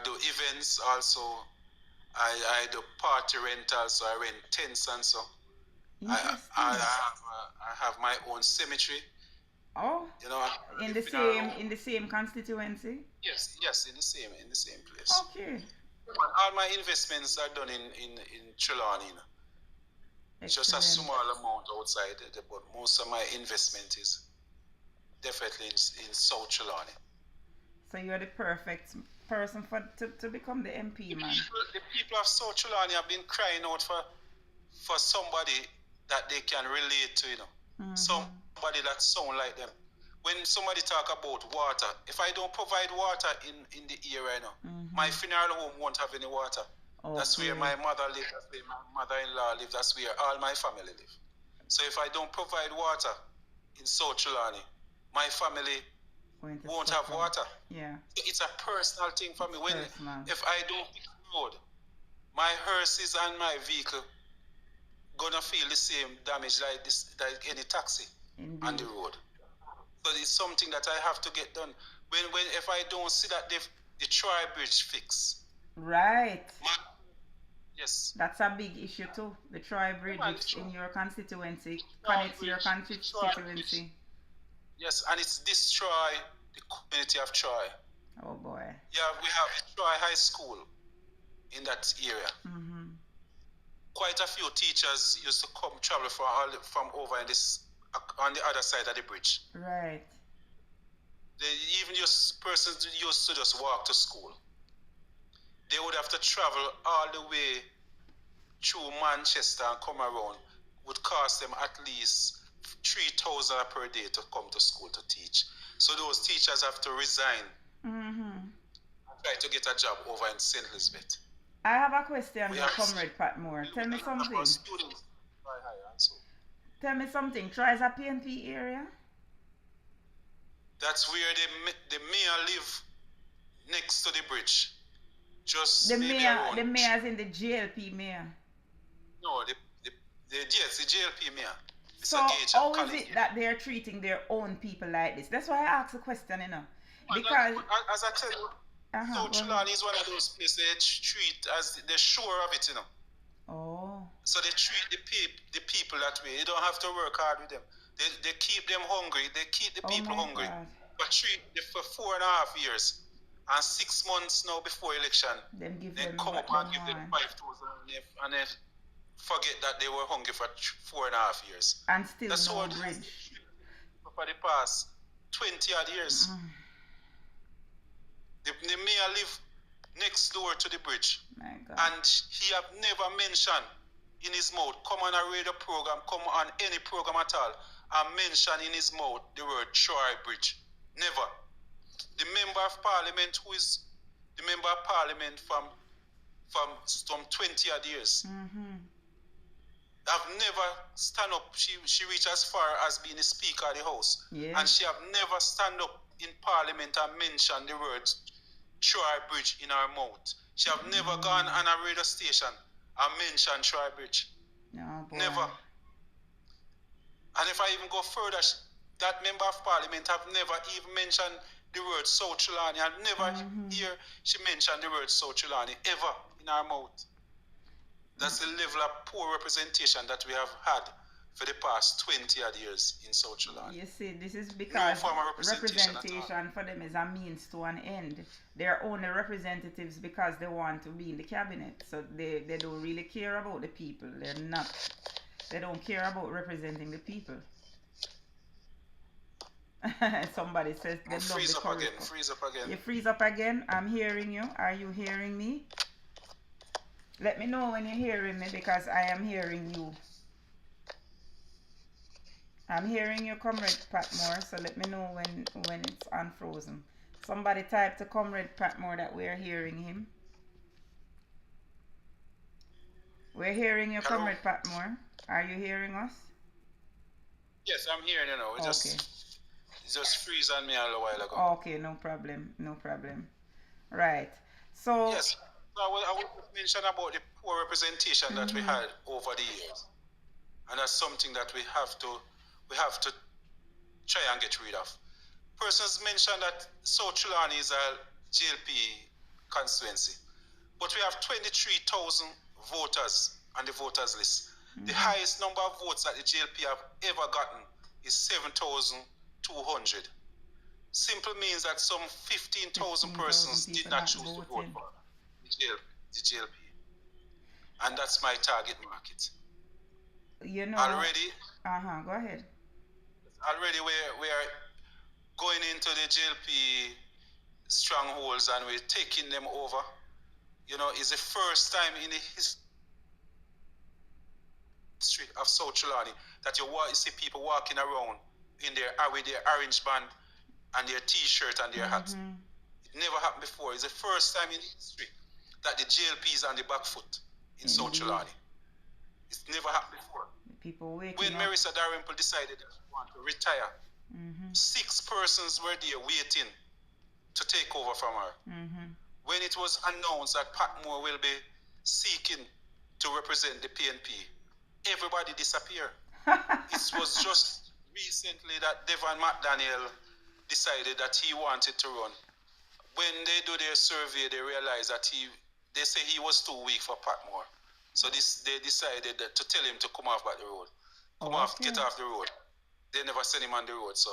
do events also. I do party rentals, so I rent tents and so. I have my own cemetery. Oh, You know, in the same constituency. Yes, in the same place. Okay. All my investments are done in Trelawney. It's just a small amount outside, but most of my investment is definitely in South Trelawney. So you're the perfect person to become the MP, man. The people of South Trelawney have been crying out for somebody that they can relate to, you know. Somebody that sound like them. When somebody talk about water, if I don't provide water in the area, you know, my funeral home won't have any water. Okay. That's where my mother lives, that's where my mother-in-law lives, that's where all my family live. So if I don't provide water in South Trelawney, my family won't have water. Yeah. So it's a personal thing for me. If I don't fix the road, my hearses and my vehicle gonna feel the same damage like any taxi on the road. So it's something that I have to get done. If I don't see that the tri-bridge fix. Right. Yes. That's a big issue too. The tri-bridge in your constituency connects your constituency. Yes, and it's destroy the community of Troy. Oh boy. Yeah, we have a Troy High School in that area. Quite a few teachers used to travel from over on the other side of the bridge. Right. Persons used to just walk to school. They would have to travel all the way through Manchester and come around. Would cost them at least 3,000 per day to come to school to teach. So those teachers have to resign and try to get a job over in St. Elizabeth. I have a question, Comrade Patmore. Tell me something. Tell me something. Troy is a PNP area? That's where the mayor live next to the bridge. Just the mayor is in the GLP mayor. No, the GLP mayor. So how is it that they're treating their own people like this? That's why I asked the question, you know. Because as I tell you, South Trelawney is one of those places they treat as they're sure of it, you know. Oh. So they treat the people that way. You don't have to work hard with them. They keep them hungry. They keep the people hungry. God. But treat them for 4.5 years and 6 months now before election. Then come up and give them 5,000 and then forget that they were hungry for 4.5 years. And still no bridge. For the past 20 odd years. The mayor live next door to the bridge. My God. And he have never mentioned in his mouth, come on a radio program, come on any program at all, and mention in his mouth the word Troy Bridge. Never. The member of parliament who is the member of parliament from some 20 odd years. I've never stand up. She reached as far as being the speaker of the house. Yeah. And she have never stand up in parliament and mention the words Troy Bridge in her mouth. She have never gone on a radio station and mentioned Troy Bridge. No, boy. Never. And if I even go further, that member of parliament have never even mentioned the word South Trelawney. I've never hear she mention the word South Trelawney ever in her mouth. That's the level of poor representation that we have had for the past 20 odd years in South Trelawney. You see, this is because representation for them is a means to an end. They're only representatives because they want to be in the cabinet. So they don't really care about the people. They don't care about representing the people. Somebody says they love freeze the up again. Freeze up again. You freeze up again. I'm hearing you. Are you hearing me? Let me know when you're hearing me, because I am hearing you. I'm hearing you, Comrade Patmore, so let me know when it's unfrozen. Somebody type to Comrade Patmore that we're hearing him. We're hearing you, Hello? Comrade Patmore. Are you hearing us? Yes, I'm hearing you now. It just freeze on me a little while ago. Okay, no problem. No problem. Right. So yes. So I will mention about the poor representation that we had over the years. And that's something that we have to try and get rid of. Persons mentioned that South Trelawney is a GLP constituency, but we have 23,000 voters on the voters list. The highest number of votes that the GLP have ever gotten is 7,200 200. Simple means that some 15,000 persons did not choose to vote for the JLP. And that's my target market. You know, already, go ahead. Already we are going into the JLP strongholds and we're taking them over. You know, it's the first time in the history of South Trelawney that you see people walking around with their orange band and their t-shirt and their hats. It never happened before. It's the first time in history that the JLP is on the back foot in South Trelawney. It's never happened before. People waking when up. Marissa Dalrymple decided that she wanted to retire, 6 persons were there waiting to take over from her. When it was announced that Patmore will be seeking to represent the PNP, everybody disappeared. It was just recently that Devon McDaniel decided that he wanted to run. When they do their survey, they realized that they say he was too weak for Patmore. So they decided to tell him to come off the road. Get off the road. They never sent him on the road. So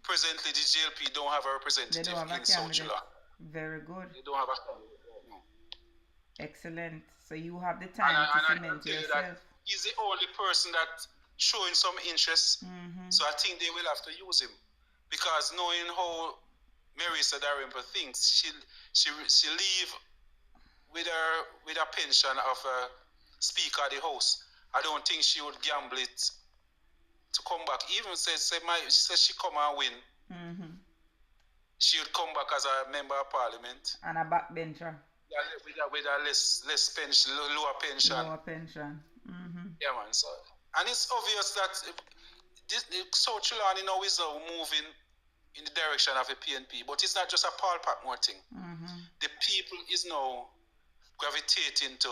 presently the JLP don't have a representative in South Trelawney. Very good. They don't have a candidate. No. Excellent. So you have the time to cement yourself. He's the only person that showing some interest. So I think they will have to use him. Because knowing how Marissa Dalrymple thinks, she leave with a pension of a Speaker of the House. I don't think she would gamble it to come back. Even says she come and win. She would come back as a member of Parliament. And a backbencher. Yeah, with a less pension, lower pension. Lower pension. Yeah, man. So, and it's obvious that South Trelawney now is moving in the direction of a PNP, but it's not just a Paul Patmore thing. The people is now gravitating to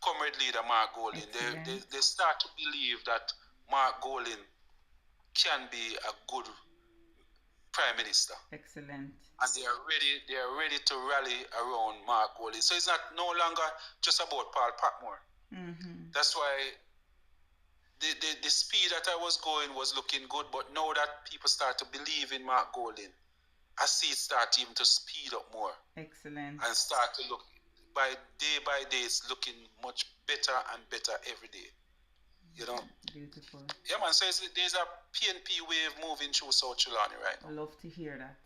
Comrade Leader Mark Golding. They start to believe that Mark Golding can be a good Prime Minister. Excellent. And they are ready to rally around Mark Golding. So it's no longer just about Paul Patmore. That's why the speed that I was going was looking good, but now that people start to believe in Mark Golding, I see it start even to speed up more. Excellent. And start to look by day, it's looking much better and better every day. You know? Beautiful. Yeah, man. So there's a PNP wave moving through South Trelawney right now. I love to hear that.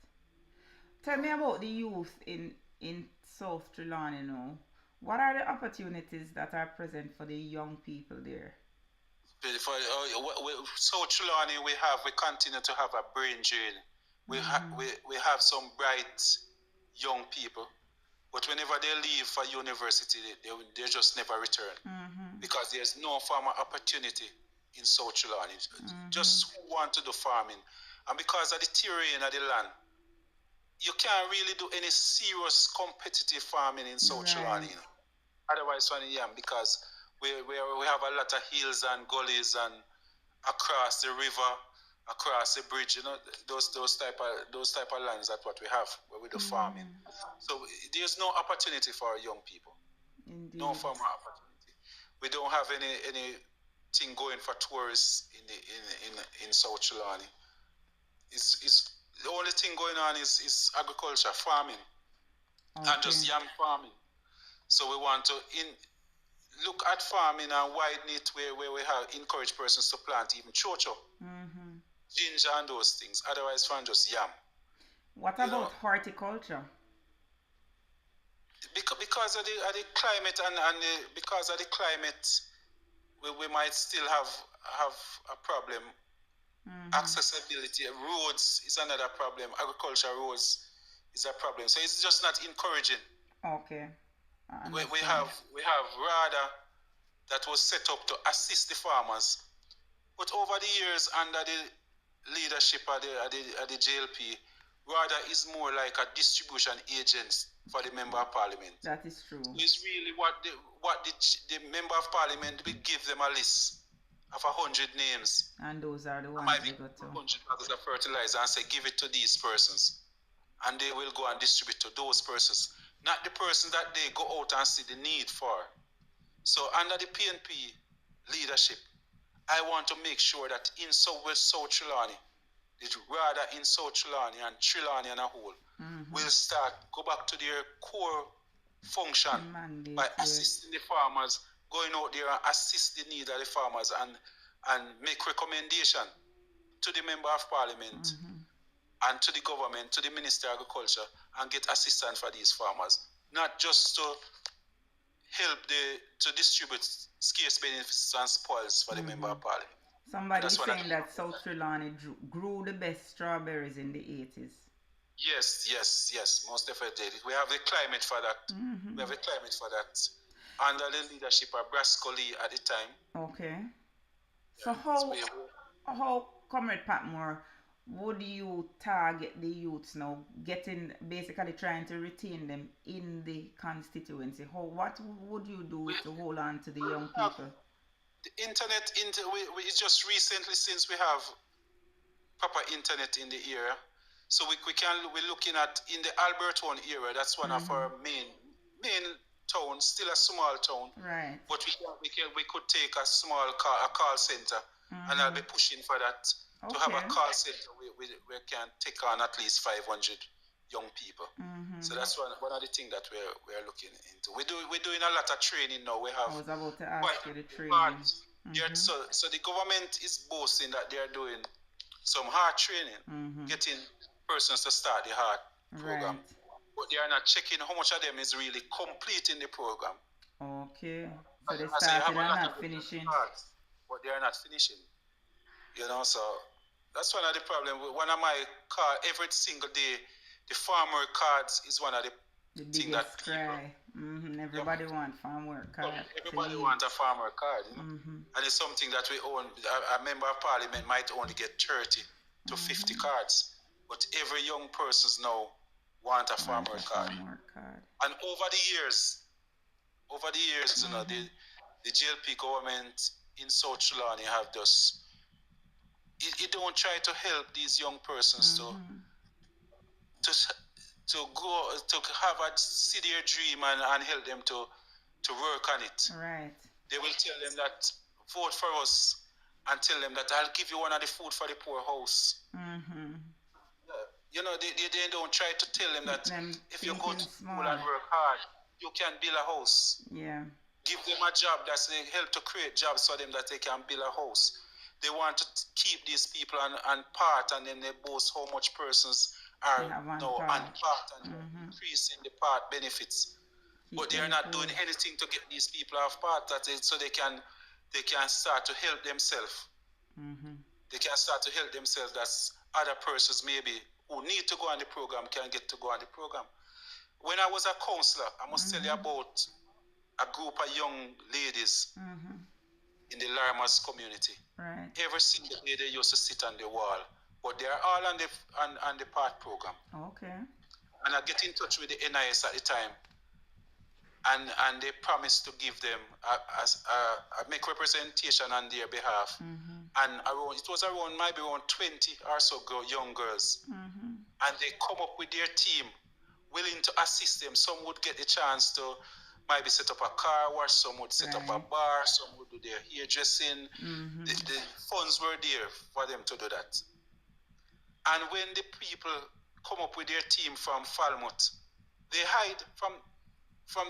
Tell me about the youth in South Trelawney now. What are the opportunities that are present for the young people there? For South Trelawney, we continue to have a brain drain. We have some bright young people, but whenever they leave for university, they just never return because there's no farmer opportunity in South Trelawney. Just who want to do farming, and because of the terrain of the land, you can't really do any serious competitive farming in South Trelawney. Otherwise, because we have a lot of hills and gullies and across the river, across the bridge, you know, those type of lands. That's what we have where we do farming. So there's no opportunity for our young people. Indeed. No farmer opportunity. We don't have anything going for tourists in South Trelawney. It's the only thing going on is agriculture, farming, and just yam farming. So we want to look at farming and widen it where we have encourage persons to plant even chocho, ginger and those things. Otherwise, find just yam. What about horticulture? Because of the climate and because of the climate, we might still have a problem. Accessibility, roads is another problem. Agriculture roads is a problem. So it's just not encouraging. Okay. We have RADA that was set up to assist the farmers, but over the years under the leadership of the JLP, RADA is more like a distribution agent for the member of parliament. That is true. It's really what the member of parliament will give them a list of 100 names. And those are the ones might they be go to. 100 bottles of fertilizer and say give it to these persons, and they will go and distribute to those persons. Not the person that they go out and see the need for. So under the PNP leadership, I want to make sure that in South Trelawney, rather in South Trelawney and Trelawney and a whole, will start, go back to their core function by assisting the farmers, going out there and assist the need of the farmers and make recommendation to the Member of Parliament and to the government, to the Minister of Agriculture, and get assistance for these farmers. Not just to help to distribute scarce benefits and spoils for the Member of Parliament. Somebody saying that South Trelawney grew the best strawberries in the 80s. Yes, most definitely. We have the climate for that. We have a climate for that. Under the leadership of Brasco Lee at the time. Okay. So how Comrade Patmore, would you target the youths now, basically trying to retain them in the constituency? What would you do to hold on to the young people? The internet, it's just recently since we have proper internet in the area. So we're looking at in the Alberton area. That's one of our main towns, still a small town. Right. But we could take a small call center, and I'll be pushing for that to have a call center where we can take on at least 500 young people. So that's one of the things that we're looking into. We're doing a lot of training now. We have. I was about to ask you the training. So the government is boasting that they are doing some hard training, getting persons to start the hard program. But they are not checking how much of them is really completing the program. Okay. So they started and not finishing. But they are not finishing. So that's one of the problems. One of my cards, every single day, the farmer cards is one of the things that cry. Everybody wants farm work card. Everybody wants a farmer card. And it's something that we own. A member of parliament might only get 30 to 50 cards. But every young person now want a farmer card. And over the years, the GLP government in South Trelawney have just, it don't try to help these young persons to go, to have see their dream and help them to work on it. Right. They will tell them that vote for us and tell them that I'll give you one of the food for the poor house. They don't try to tell them that if you go to school and work hard, you can build a house. Yeah. Give them a job that's help to create jobs for them that they can build a house. They want to keep these people and part, and then they boast how much persons are now on part and increasing the part benefits. But they are not doing anything to get these people off part so they can start to help themselves. They can start to help themselves. That's other persons maybe who need to go on the program can get to go on the program. When I was a counselor, I must tell you about a group of young ladies in the Larmas community. Right. Every single day they used to sit on the wall, but they are all on the part program. Okay. And I get in touch with the NIS at the time, and they promised to give them make representation on their behalf. And it was maybe around 20 or so young girls, and they come up with their team, willing to assist them. Some would get the chance to maybe set up a car wash, some would set up a bar, some would do their hairdressing. The funds were there for them to do that. And when the people come up with their team from Falmouth, they hide from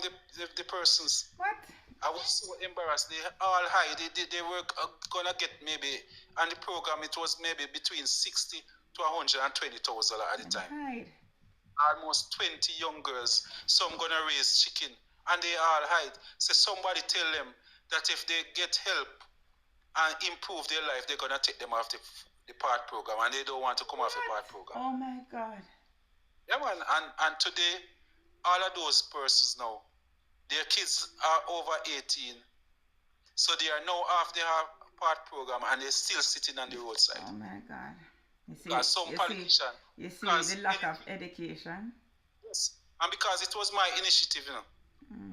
the persons. What? I was so embarrassed. They all hide. They were gonna get maybe, on the program it was maybe between 60 to 120,000 at the time. Hide. Almost 20 young girls. Some gonna raise chicken, and they all hide. So somebody tell them that if they get help and improve their life, they're gonna take them off the part program, and they don't want to come off the part program. Oh my God. Yeah, man. And today, all of those persons now, their kids are over 18, so they are now off their part program, and they're still sitting on the roadside. Oh my God. You see the lack of education. Yes, and because it was my initiative,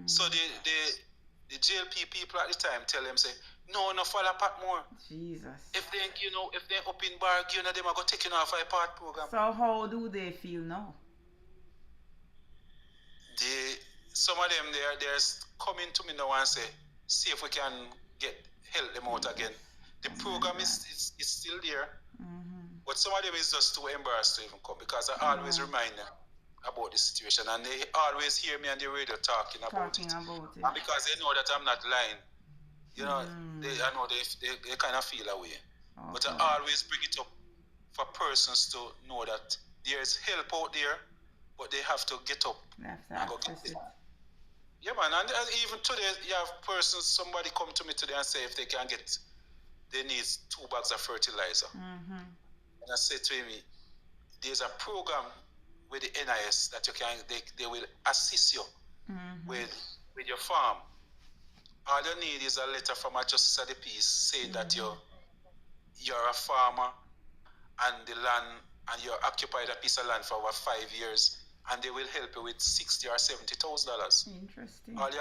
So the GLP people at the time tell them, say, no follow Patmore. Jesus. If they up in Barg, them are going to take you off a part program. So how do they feel now? Some of them they're coming to me now and say, see if we can help them out again. The program is still there, But some of them is just too embarrassed to even come because I always remind them about the situation, and they always hear me on the radio talking about it. And because they know that I'm not lying, you know, I know they kind of feel away. Okay. But I always bring it up for persons to know that there's help out there, but they have to get up and go get it. Yeah, man, and even today, you have persons, somebody come to me today and say if they can get, they need 2 bags of fertilizer. And I said to him, there's a program with the NIS that you can, they will assist you with your farm. All you need is a letter from a justice of the peace saying that you're a farmer and the land, and you're occupied a piece of land for over 5 years, and they will help you with $60,000 or $70,000. Interesting. All you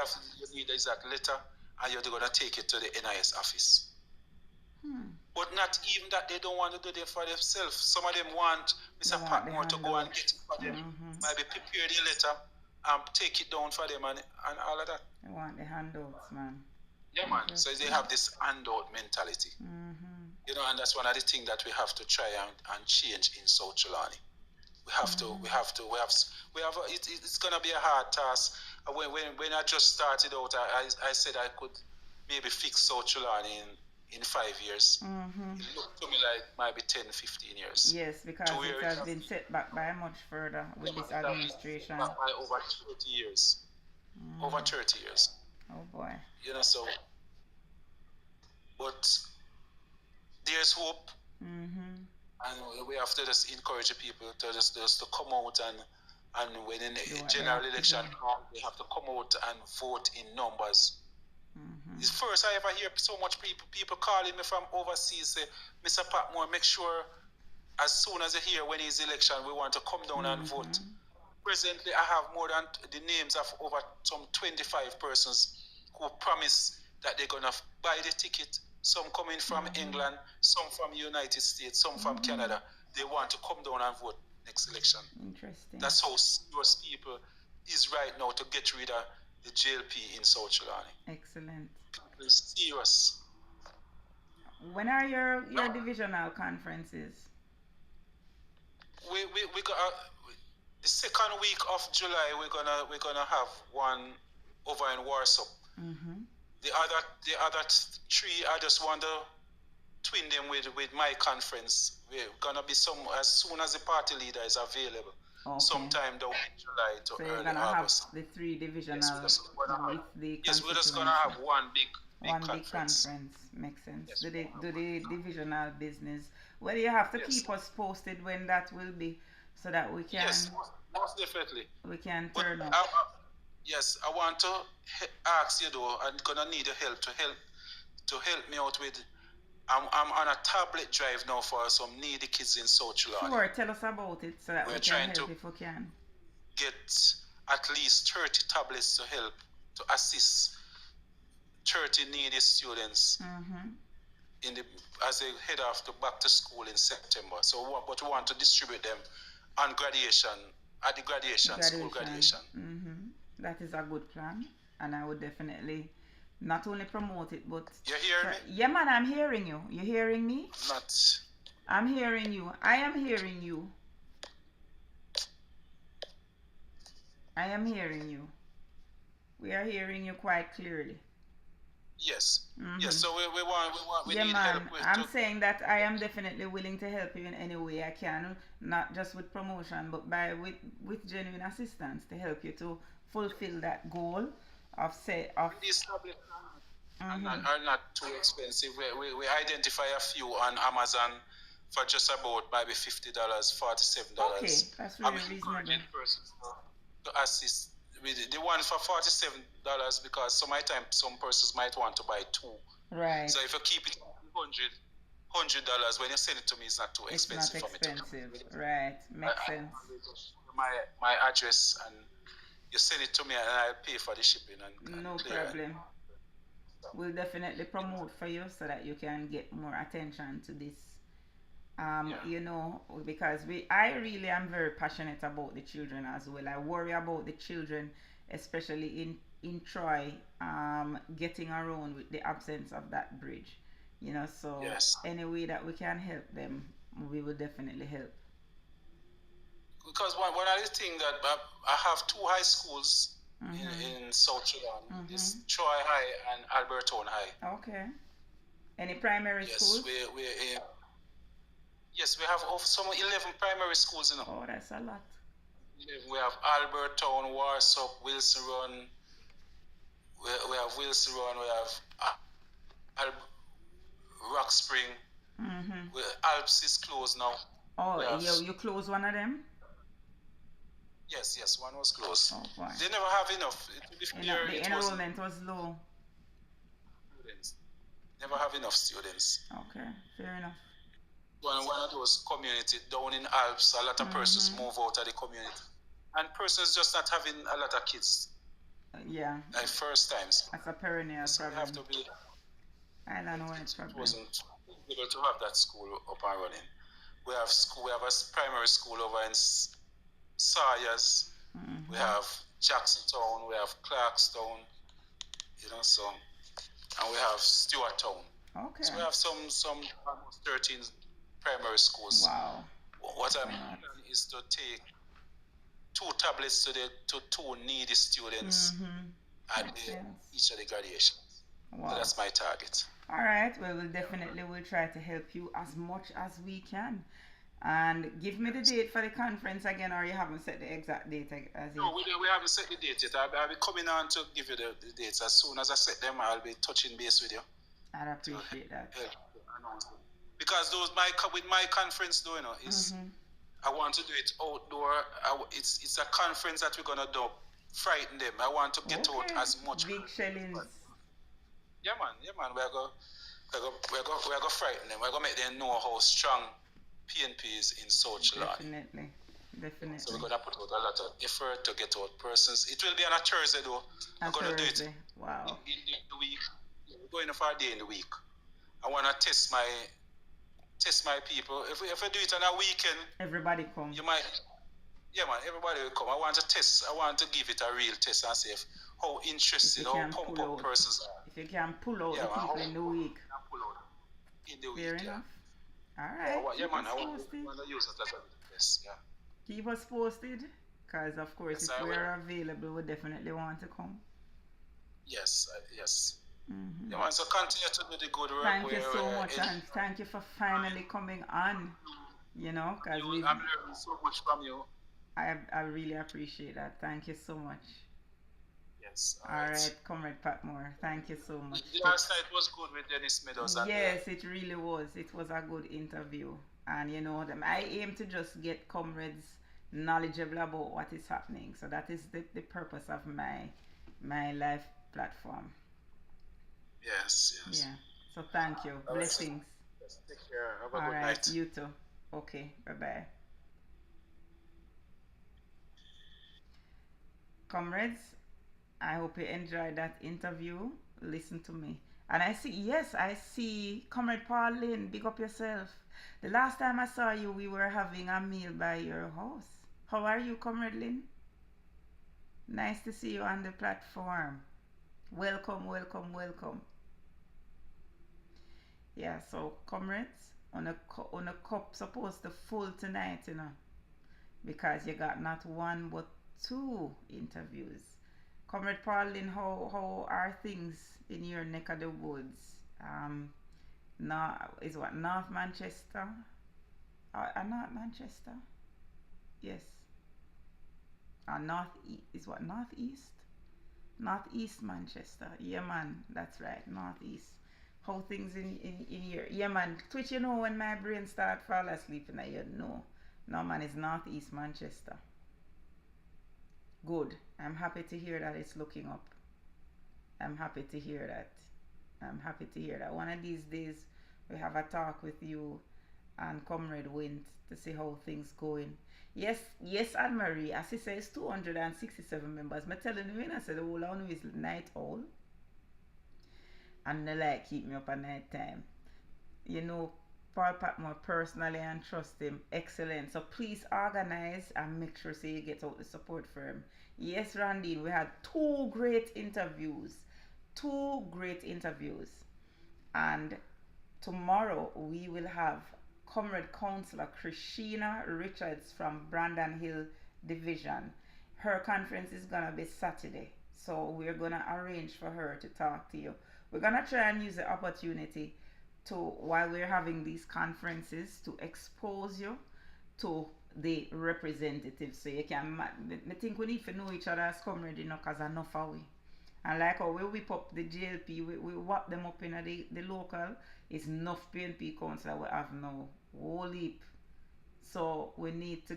need is that letter, and you're gonna take it to the NIS office. But not even that, they don't want to do it for themselves. Some of them want Mr. Patmore to go and get it for them. Maybe prepare the letter and take it down for them and all of that. They want the handouts, man. Yeah, man. So they have this handout mentality. You know, and that's one of the things that we have to try and change in South Trelawney. It's gonna be a hard task. When I just started out, I said I could maybe fix South Trelawney in 5 years. It looked to me like maybe 10, 15 years. Yes, because it has been set back by much further with this administration. By over 30 years. Over 30 years. Oh boy. You know, so, but there's hope. And we have to just encourage the people to just to come out and when in the general election, they have to come out and vote in numbers. It's first I ever hear so much people calling me from overseas say, Mr. Patmore, make sure as soon as you hear when is election, we want to come down and vote. Presently, I have more than the names of over some 25 persons who promise that they're going to buy the ticket. Some coming from England, some from United States, some from Canada. They want to come down and vote next election. Interesting. That's how serious people is right now to get rid of the JLP in South Trelawney. Excellent. People is serious. When are your divisional conferences? We got the second week of July. We're gonna have one over in Warsaw. The other 3, I just want to twin them with my conference. We're gonna be as soon as the party leader is available. Okay. Sometime down in July to early August. So you're gonna have the 3 divisional Yes, we're just gonna have one big conference. Makes sense. Yes. Do the divisional business. Well, you have to keep us posted when that will be, so that we can. Yes, most definitely. We can turn up. Yes, I want to ask you though. I'm gonna need your help to help me out with. I'm on a tablet drive now for some needy kids in South Trelawney. Sure, tell us about it so that we can help if we can. Get at least 30 tablets to help to assist 30 needy students as they head off to back to school in September. So, but we want to distribute them on graduation, at the school graduation. That is a good plan, and I would definitely not only promote it, but... You hear me? Yeah, man, I'm hearing you. You hearing me? Not. I'm hearing you. I am hearing you. I am hearing you. We are hearing you quite clearly. Yes. Yes, so we yeah, need man, help. I'm saying that I am definitely willing to help you in any way I can, not just with promotion, but with genuine assistance to help you to fulfill that goal of these tablets are not too expensive. We identify a few on Amazon for just about maybe $50, $47. Okay, that's really reasonable. To assist with it. The one for $47 because some persons might want to buy 2. Right. So if you keep it $100 when you send it to me, it's not too expensive for me to do. Right, makes sense. My address, and you send it to me and I'll pay for the shipping. No problem. We'll definitely promote for you so that you can get more attention to this. You know, because I really am very passionate about the children as well. I worry about the children, especially in Troy, getting around with the absence of that bridge. You know, so any way that we can help them, we will definitely help. Because one of the things that I have two high schools in South Sudan. It's Troy High and Albertone High. Okay. Any primary schools? Yes, we have some 11 primary schools, you know. Oh, that's a lot. We have Albertone, Warsop, Wilson Run. We have Wilson Run. We have Rock Spring. Alps is closed now. Oh, you close one of them? Yes, one was closed. Oh, fine. They never have enough. The enrollment was low. Students. Never have enough students. Okay, fair enough. One of those communities down in Alps, a lot of persons move out of the community. And persons just not having a lot of kids. Yeah. Like first times. That's a perennial problem. We have to be. I don't know what it's problem. Wasn't able to have that school up and running. We have a primary school over in Sawyers. We have Jacksontown. We have Clarkstown. You know, so, and we have Stewarttown. Okay. So we have some almost 13 primary schools. Wow. What I'm doing is to take 2 tablets to 2 needy students at each of the graduations. Wow. So that's my target. All right. Well, we'll try to help you as much as we can. And give me the date for the conference again, or you haven't set the exact date as yet? No, we haven't set the date yet. I'll be coming on to give you the dates. As soon as I set them, I'll be touching base with you. I'd appreciate that. Because with my conference, though, you know, I want to do it outdoor. It's a conference that we're gonna do. Frighten them. I want to get out as much. Big shellings. Yeah, man. We're gonna frighten them. We're gonna make them know how strong PNP is in South Sudan. Definitely. So we're gonna put out a lot of effort to get out persons. It will be on a Thursday, though. We're gonna do it. Wow. In the week. We're going for a day in the week. I wanna test my people. If we do it on a weekend, everybody come. You might. Yeah, man. Everybody will come. I want to test. I want to give it a real test and see how interested, how pumped up persons are. If you can pull out the people in the week. In the week, fair enough. All right. Yeah, man. I want to use it as a test. Yeah. Keep us posted, because of course, if we're available, we definitely want to come. Yes. Yeah, man. So continue to do the good work. Thank you so much, and thank you for finally coming on. You know, because I'm learning so much from you. I really appreciate that. Thank you so much. Yes. All right, Comrade Patmore. Thank you so much. Last night was good with Dennis Meadows. Yes, it really was. It was a good interview. And you know, I aim to just get comrades knowledgeable about what is happening. So that is the purpose of my life platform. Yes. Yeah. So thank you. All blessings. Right. Take care. Have a All good right, night. you too. Okay, bye-bye. Comrades, I hope you enjoyed that interview. Listen to me. And I see Comrade Pauline, big up yourself. The last time I saw you, we were having a meal by your house. How are you, Comrade Lynn? Nice to see you on the platform. Welcome. Yeah, so comrades, on a cup supposed to full tonight, you know, because you got not one but 2 interviews. Comrade Pauline, how are things in your neck of the woods? North Manchester? North Manchester? Yes. Northeast? Northeast Manchester. Yeah, man, that's right, Northeast. How things in here? Yeah, man, Twitch, you know, when my brain start fall asleep and you know. No, man, it's Northeast Manchester. Good. I'm happy to hear that it's looking up. I'm happy to hear that. One of these days, we have a talk with you and Comrade Wint to see how things going. Yes, Anne-Marie, as he says, 267 members. I'm telling you, I said the whole one is night owl. And they like keep me up at night time. You know, Paul Patmore personally and trust him. Excellent. So please organize and make sure so you get out the support for him. Yes, Randy, we had 2 great interviews. And tomorrow we will have Comrade Councillor Christina Richards from Brandon Hill Division. Her conference is gonna be Saturday, so we're gonna arrange for her to talk to you. We're gonna try and use the opportunity to, while we're having these conferences, to expose you to the representatives, so you can. I think we need to know each other as comrades, you know, cause enough are we. And like how we whip up the GLP, we whap them up in the local. It's enough PNP council we have now, whole heap. So we need to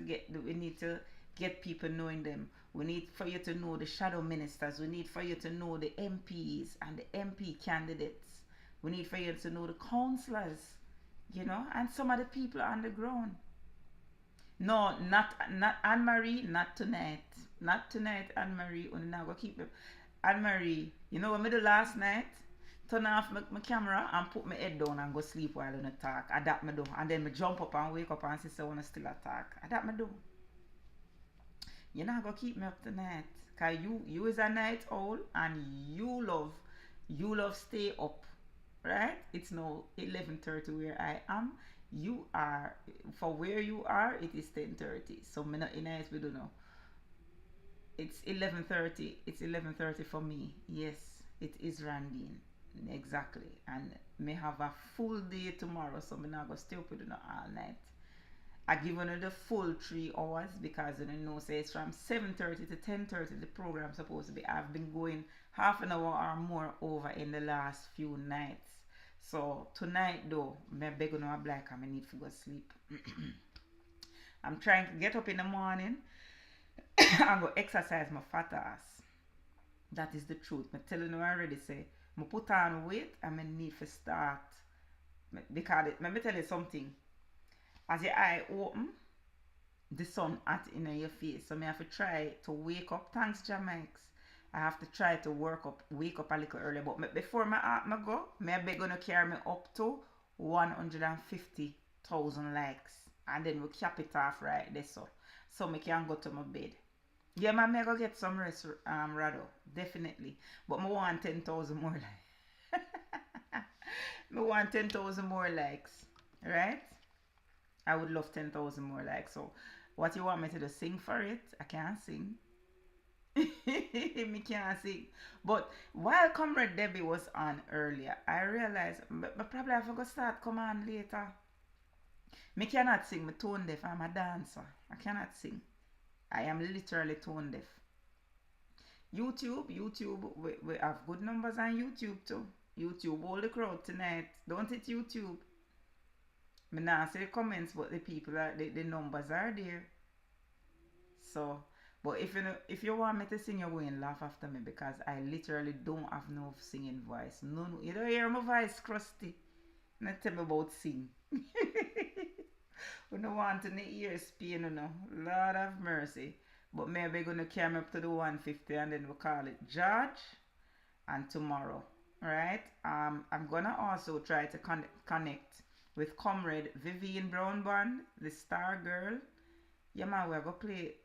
get people knowing them. We need for you to know the shadow ministers. We need for you to know the MPs and the MP candidates. We need for you to know the councillors, you know, and some of the people on the ground. No, not Anne-Marie, not tonight. Not tonight, Anne-Marie. We're not going to keep them. Anne-Marie, you know what I did last night? Turn off my camera and put my head down and go sleep while I talk. I that me do. And then me jump up and wake up and say, I want to still attack. I that me do. You're not going to keep me up tonight. Because you is a night owl and you love stay up. Right? It's now 11:30 where I am. You are, for where you are, it is 10:30. So me not in we don't know. It's 11:30. It's 11:30 for me. Yes, it is Randine. Exactly. And may have a full day tomorrow, so me not go stay up with you all night. I given you the full 3 hours because you know, say it's from 7:30 to 10:30 the program supposed to be. I've been going half an hour or more over in the last few nights. So tonight though, me beg you no black and I need to go sleep. I'm trying to get up in the morning and go exercise my fat ass. That is the truth. I'm telling you already, say I put on weight and I need to start. Because let me tell you something. As your eye open, the sun hot in your face. So I have to try to wake up. Thanks, Jamaics. I have to try to wake up a little early. But before I go, I beg gonna carry me up to 150,000 likes. And then we cap it off right there, so I can go to my bed. Yeah, I go get some rest, Rado. Definitely. But I want 10,000 more likes. I want 10,000 more likes. Right? I would love 10,000 more likes. So, what you want me to do? Sing for it? I can't sing. Me can't sing. But while Comrade Debbie was on earlier, I realized I probably have to start come on later. Me cannot sing. Me tone deaf. I'm a dancer. I cannot sing. I am literally tone deaf. YouTube, we have good numbers on YouTube too. YouTube, hold the crowd tonight. Don't it, YouTube? Me not say comments, but the people the numbers are there. So, but if you want me to sing, you're going to laugh after me because I literally don't have no singing voice. No, you don't hear my voice crusty. Not tell me about sing. We don't want any ears pain, you know. Lord have mercy. But maybe gonna carry me up to the 150 and then we'll call it George and tomorrow. Right? I'm gonna also try to connect with Comrade Vivian Brownband, the star girl. Yeah man, we're gonna play.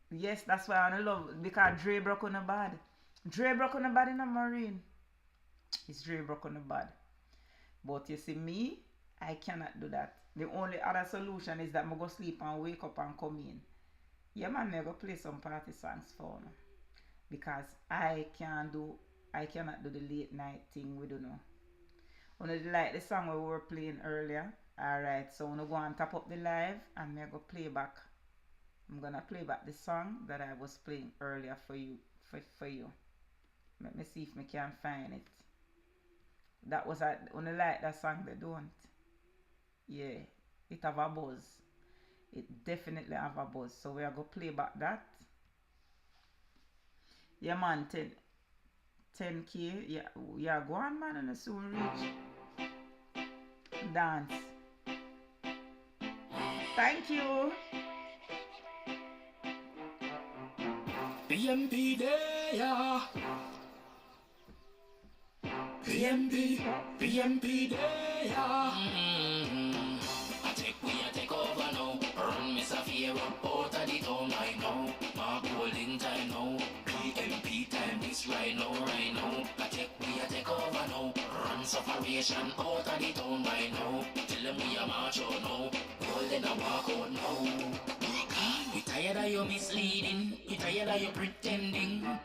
Yes, that's why I love it, because Dre broke on the bad. Dre broke on the bad in a marine. It's Dre broke on the bad. But you see me, I cannot do that. The only other solution is that I go sleep and wake up and come in. Yeah man, I go play some party songs for me. Because I cannot do the late night thing, we don't know. When I like the song we were playing earlier. Alright, so I'm going to go and tap up the live and I'm going to play back. I'm going to play back the song that I was playing earlier for you. Let me see if I can find it. That was when I like that song, they don't. Yeah, it have a buzz. It definitely have a buzz. So we are going to play back that. Yeah man, 10K. Yeah, go on man, and soon reach. Dance. Thank you. PMP there. PMP there. I take over now. Run Miss Affair out of the town right now. Mark holding time now. PMP time this right now. I take over now. Run separation out of the town right now. Tell them we a march out now. Golden a walk out now. We tired of you misleading. We tired of you pretending.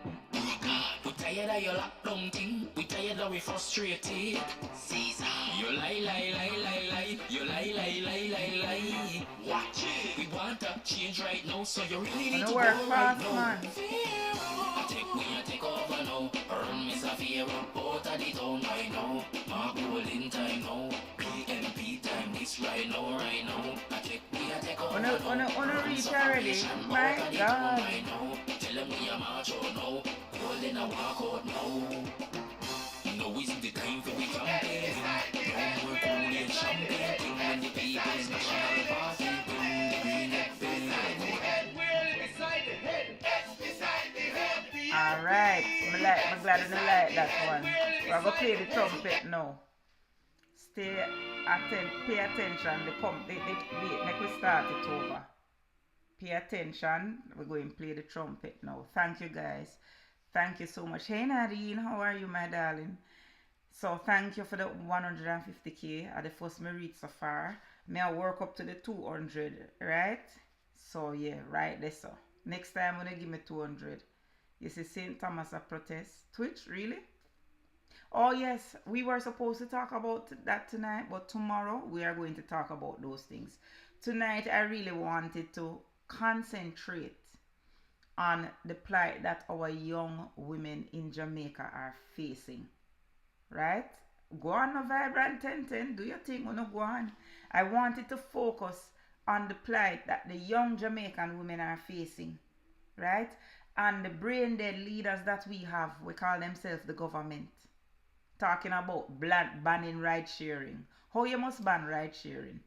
We tired of your lockdown thing. We tired of we frustrated. Caesar. You lie. You lie. Watch it. We want a change right now, so you really need to work go fast, right now. man. I take over now. Run Miss Affair out of the town right now. Mark golden time now. PMP time this right now. I take over now. Wanna reach already? My God. Tell them we a march out now. Golden a walk out now. Now is the time for we campaign. No more cool and champagne. Thing when the people's national party. Bring the green and Alright, I'm glad I don't like that one. We're going to play the trumpet now. Pay attention. Wait, make we start it over. Pay attention. We're going to play the trumpet now. Thank you guys. Thank you so much. Hey Nadine, how are you, my darling? So thank you for the 150k at the first me reach so far. May I work up to the 200, right? So yeah, right there so. Next time when they give me 200. You see St. Thomas a protest. Twitch, really? Oh yes, we were supposed to talk about that tonight, but tomorrow we are going to talk about those things. Tonight I really wanted to concentrate on the plight that our young women in Jamaica are facing. Right? Go on, no Vibrant 1010. Do your thing, no go on. I wanted to focus on the plight that the young Jamaican women are facing. Right? And the brain dead leaders that we have, we call themselves the government. Talking about banning ride sharing. How you must ban ride sharing?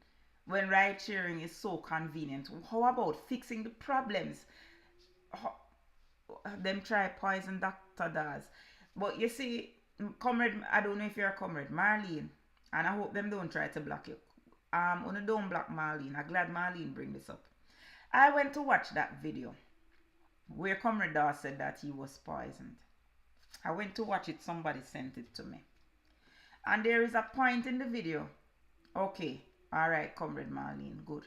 When ride sharing is so convenient. How about fixing the problems? Them try poison Dr. Daz. But you see, comrade, I don't know if you're a comrade, Marlene, and I hope them don't try to block you. Don't block Marlene. I'm glad Marlene bring this up. I went to watch that video where Comrade Dawes said that he was poisoned. I went to watch it. Somebody sent it to me. And there is a point in the video. Okay. Alright, Comrade Marlene. Good.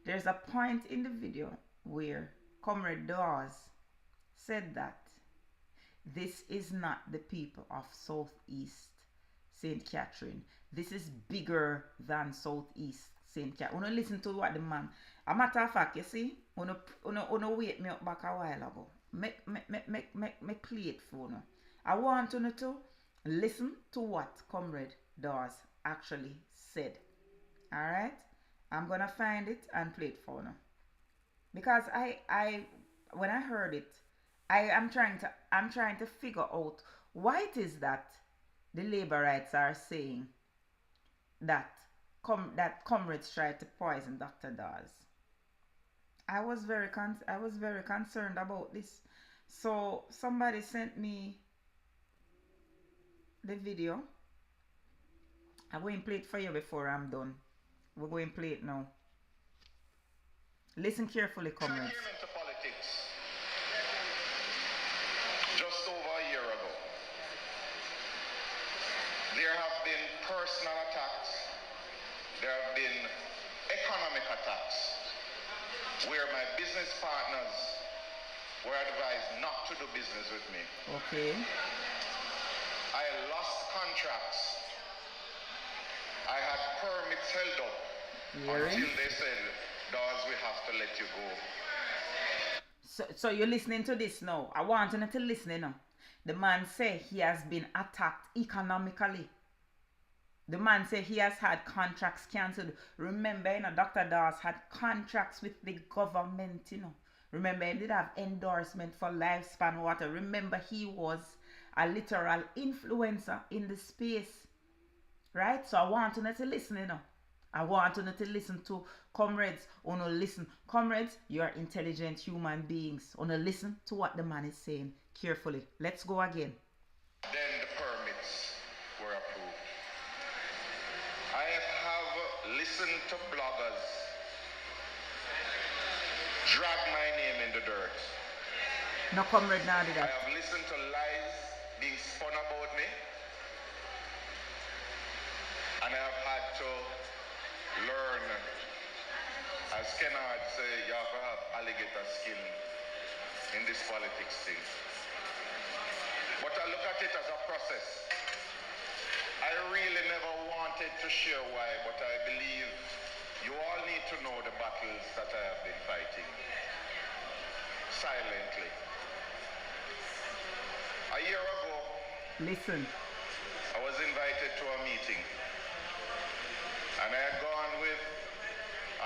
There's a point in the video where Comrade Dawes said that this is not the people of Southeast St. Catherine. This is bigger than Southeast St. Catherine. Wanna listen to what the man. A matter of fact, you see, wanna wait me up back a while ago. Make play it for you. I want you to listen to what Comrade Dawes actually said. Alright? I'm gonna find it and play it for you. Because when I heard it, I'm trying to figure out why it is that the labor rights are saying that comrades tried to poison Dr. Dawes. I was very concerned about this. So somebody sent me the video. I'm going to play it for you before I'm done. We're going to play it now. Listen carefully, comrades. Into politics just over a year ago. There have been personal attacks. There have been economic attacks where my business partners were advised not to do business with me. Okay. I lost contracts. I had permits held up until they said, Dawes, we have to let you go. So you're listening to this now. I want you to listen now. The man say he has been attacked economically. The man said he has had contracts cancelled. Remember, Dr. Dawes had contracts with the government, Remember, he did have endorsement for Lifespan Water. Remember, he was a literal influencer in the space. Right? So I want you to listen, I want you to listen to comrades. Listen. Comrades, you are intelligent human beings. Listen to what the man is saying carefully. Let's go again. Then the permits were approved. I have listened to bloggers drag my name in the dirt. No, comrade, now do I that. have listened to lies being spun about me. And I have had to learn, as Kennard say, you have to have alligator skin in this politics thing. But I look at it as a process. I really never wanted to share why, but I believe you all need to know the battles that I have been fighting silently. A year ago, listen, I was invited to a meeting, and I had gone with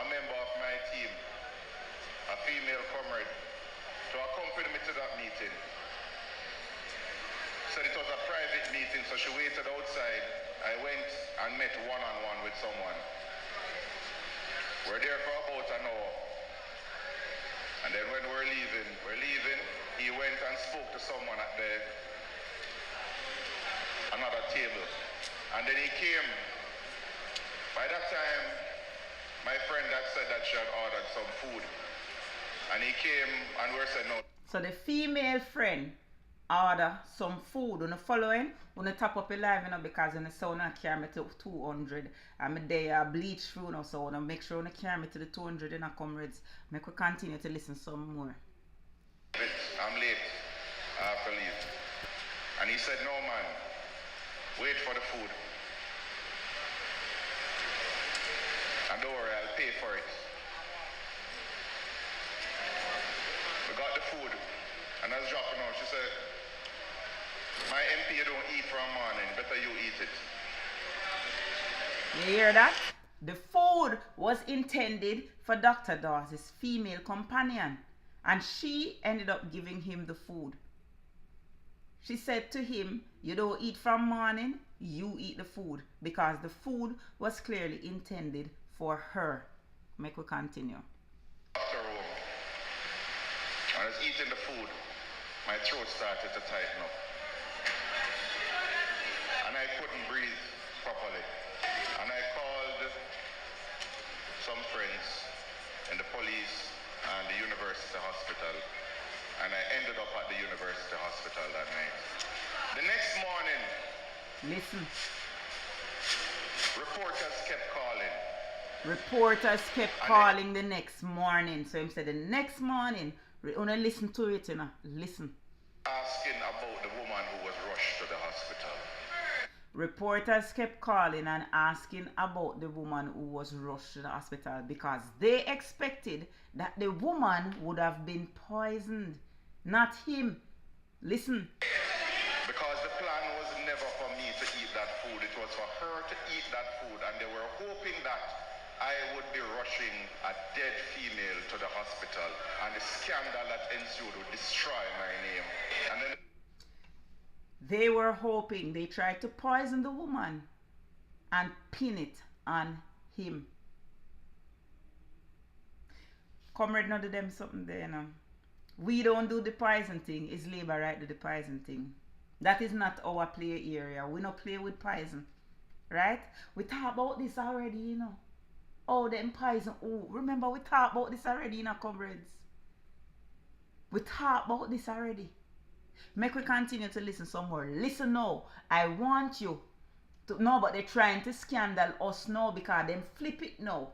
a member of my team, a female comrade, to accompany me to that meeting. Said it was a private meeting, so she waited outside. I went and met one-on-one with someone. We're there for about an hour. And then when we're leaving, he went and spoke to someone at another table. And then he came. By that time, my friend had said that she had ordered some food. And he came and we said no. So the female friend order some food on the following, on the top up your live, you know, because in the sound I carry me to 200 and me there bleach through now, so I want to make sure I carry me to the 200 and comrades. Make we continue to listen some more. I'm late. I have to leave. And he said, no man, wait for the food. And don't worry, I'll pay for it. We got the food. And I was dropping out. She said, my MP, you don't eat from morning. Better you eat it. You hear that? The food was intended for Dr. Dawes' female companion. And she ended up giving him the food. She said to him, you don't eat from morning, you eat the food. Because the food was clearly intended for her. Make we continue. After home, I was eating the food. My throat started to tighten up. And I couldn't breathe properly. And I called some friends in the police and the university hospital. And I ended up at the university hospital that night. The next morning, listen, reporters kept calling. Reporters kept calling the next morning. So he said the next morning, we only listen to it, you know. Listen. Asking about the woman who was rushed to the hospital. Reporters kept calling and asking about the woman who was rushed to the hospital because they expected that the woman would have been poisoned, not him. Listen. Because the plan was never for me to eat that food. It was for her to eat that food, and they were hoping that I would be rushing a dead female to the hospital, and the scandal that ensued would destroy my name. And then they were hoping, they tried to poison the woman and pin it on him. Comrade, not do them something there, you know. We don't do the poison thing. It's labor right do the poison thing. That is not our play area. We don't play with poison. Right? We talked about this already, you know. Oh, them poison. Oh, remember we talked about this already, you know, comrades. We talked about this already. Make we continue to listen some more. Listen now. I want you to know, but they're trying to scandal us now because them flip it now.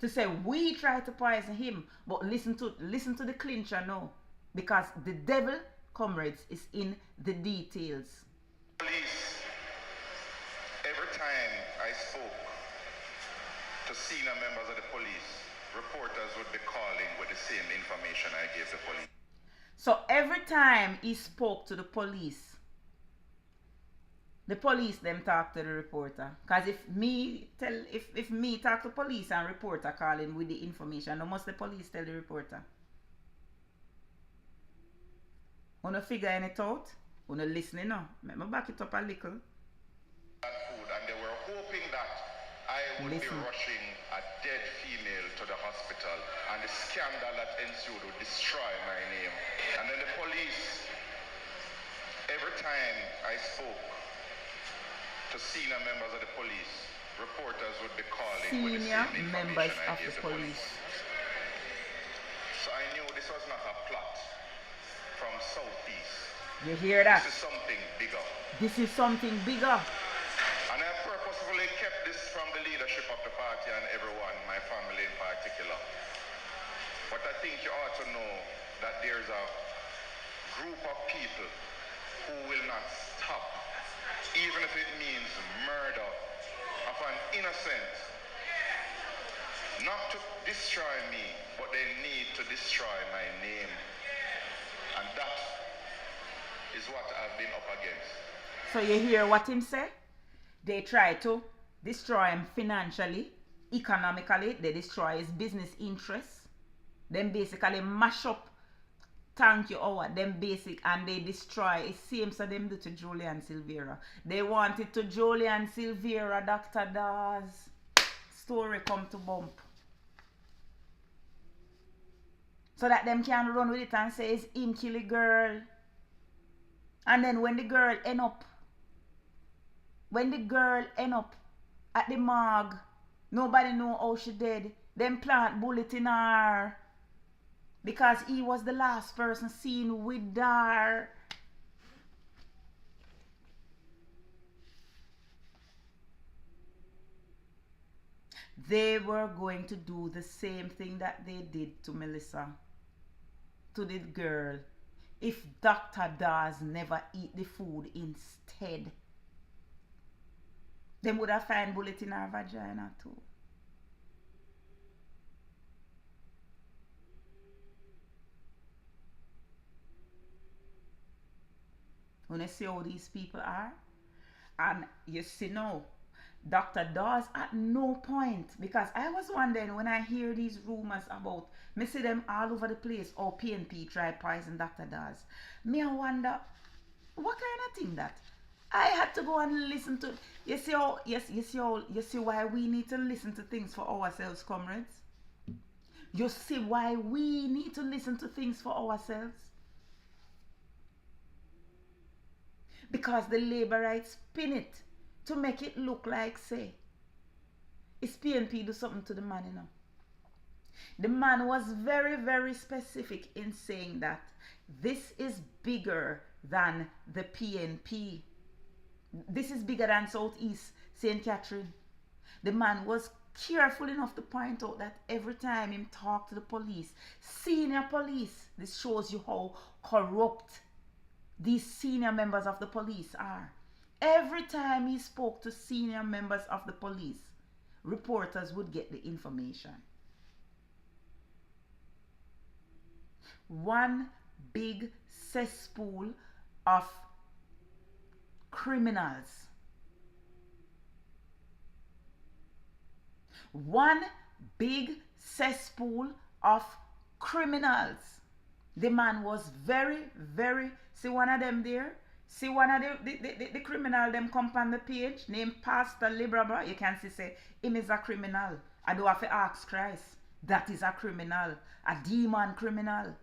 To say we try to poison him, but listen to the clincher now. Because the devil, comrades, is in the details. Police, every time I spoke to senior members of the police, reporters would be calling with the same information I gave the police. So every time he spoke to the police them talk to the reporter. Because if me talk to police and reporter calling with the information, no must the police tell the reporter. Wanna figure it out? Wanna listen now? Let me back it up a little. That food, and they were hoping that I would be rushing a dead female to the hospital, and the scandal that ensued would destroy my name. And then the police, every time I spoke to senior members of the police, reporters would be calling with the same members information I of gave the the police. So I knew this was not a plot from Southeast. You hear that? This is something bigger. This is something bigger. And I purposely purposefully kept this from the leadership of the party and everyone, my family in particular. But I think you ought to know that there's a group of people who will not stop, even if it means murder of an innocent, not to destroy me, but they need to destroy my name. And that is what I've been up against. So you hear what him say? They try to destroy him financially, economically. They destroy his business interests. Then basically mash up thank you our them basic, and they destroy it. Same so them do to Julian Silvera. They wanted to Julian Silvera, Dr. Dawes story come to bump. So that them can run with it and say it's him kill a girl. And then when the girl end up at the morgue, nobody know how she dead. Them plant bullet in her because he was the last person seen with her. They were going to do the same thing that they did to Melissa, to the girl, if Dr. Dawes never eat the food instead. They would have found bullet in her vagina too. When you see how these people are, and you see now, Dr. Dawes at no point, because I was wondering when I hear these rumors about, me see them all over the place, or PNP try poison Dr. Dawes. Me I wonder, what kind of thing that? I had to go and listen to, you see how, you see why we need to listen to things for ourselves, comrades? You see why we need to listen to things for ourselves? Because the Labourites spin it to make it look like, say, it's PNP do something to the man, you know. The man was very, very specific in saying that this is bigger than the PNP. This is bigger than Southeast St. Catherine. The man was careful enough to point out that every time him talk to the police, senior police, this shows you how corrupt these senior members of the police are. Every time he spoke to senior members of the police, reporters would get the information. One big cesspool of criminals. One big cesspool of criminals. The man was very, very, see one of them there? See one of the criminal them come on the page, named Pastor Libraba. You can see say, him is a criminal. I do have to ask Christ. That is a criminal. A demon criminal.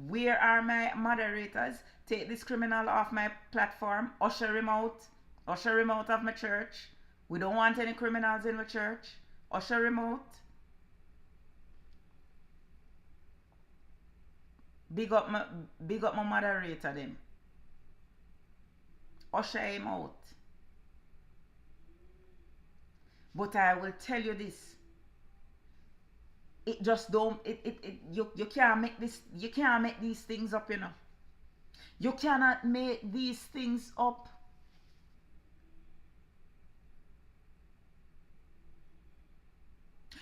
Where are my moderators? Take this criminal off my platform. Usher him out. Usher him out of my church. We don't want any criminals in the church. Usher him out. Big up my moderator them. Usher him out. But I will tell you this. It just don't you can't make this, you can't make these things up, you know. You cannot make these things up.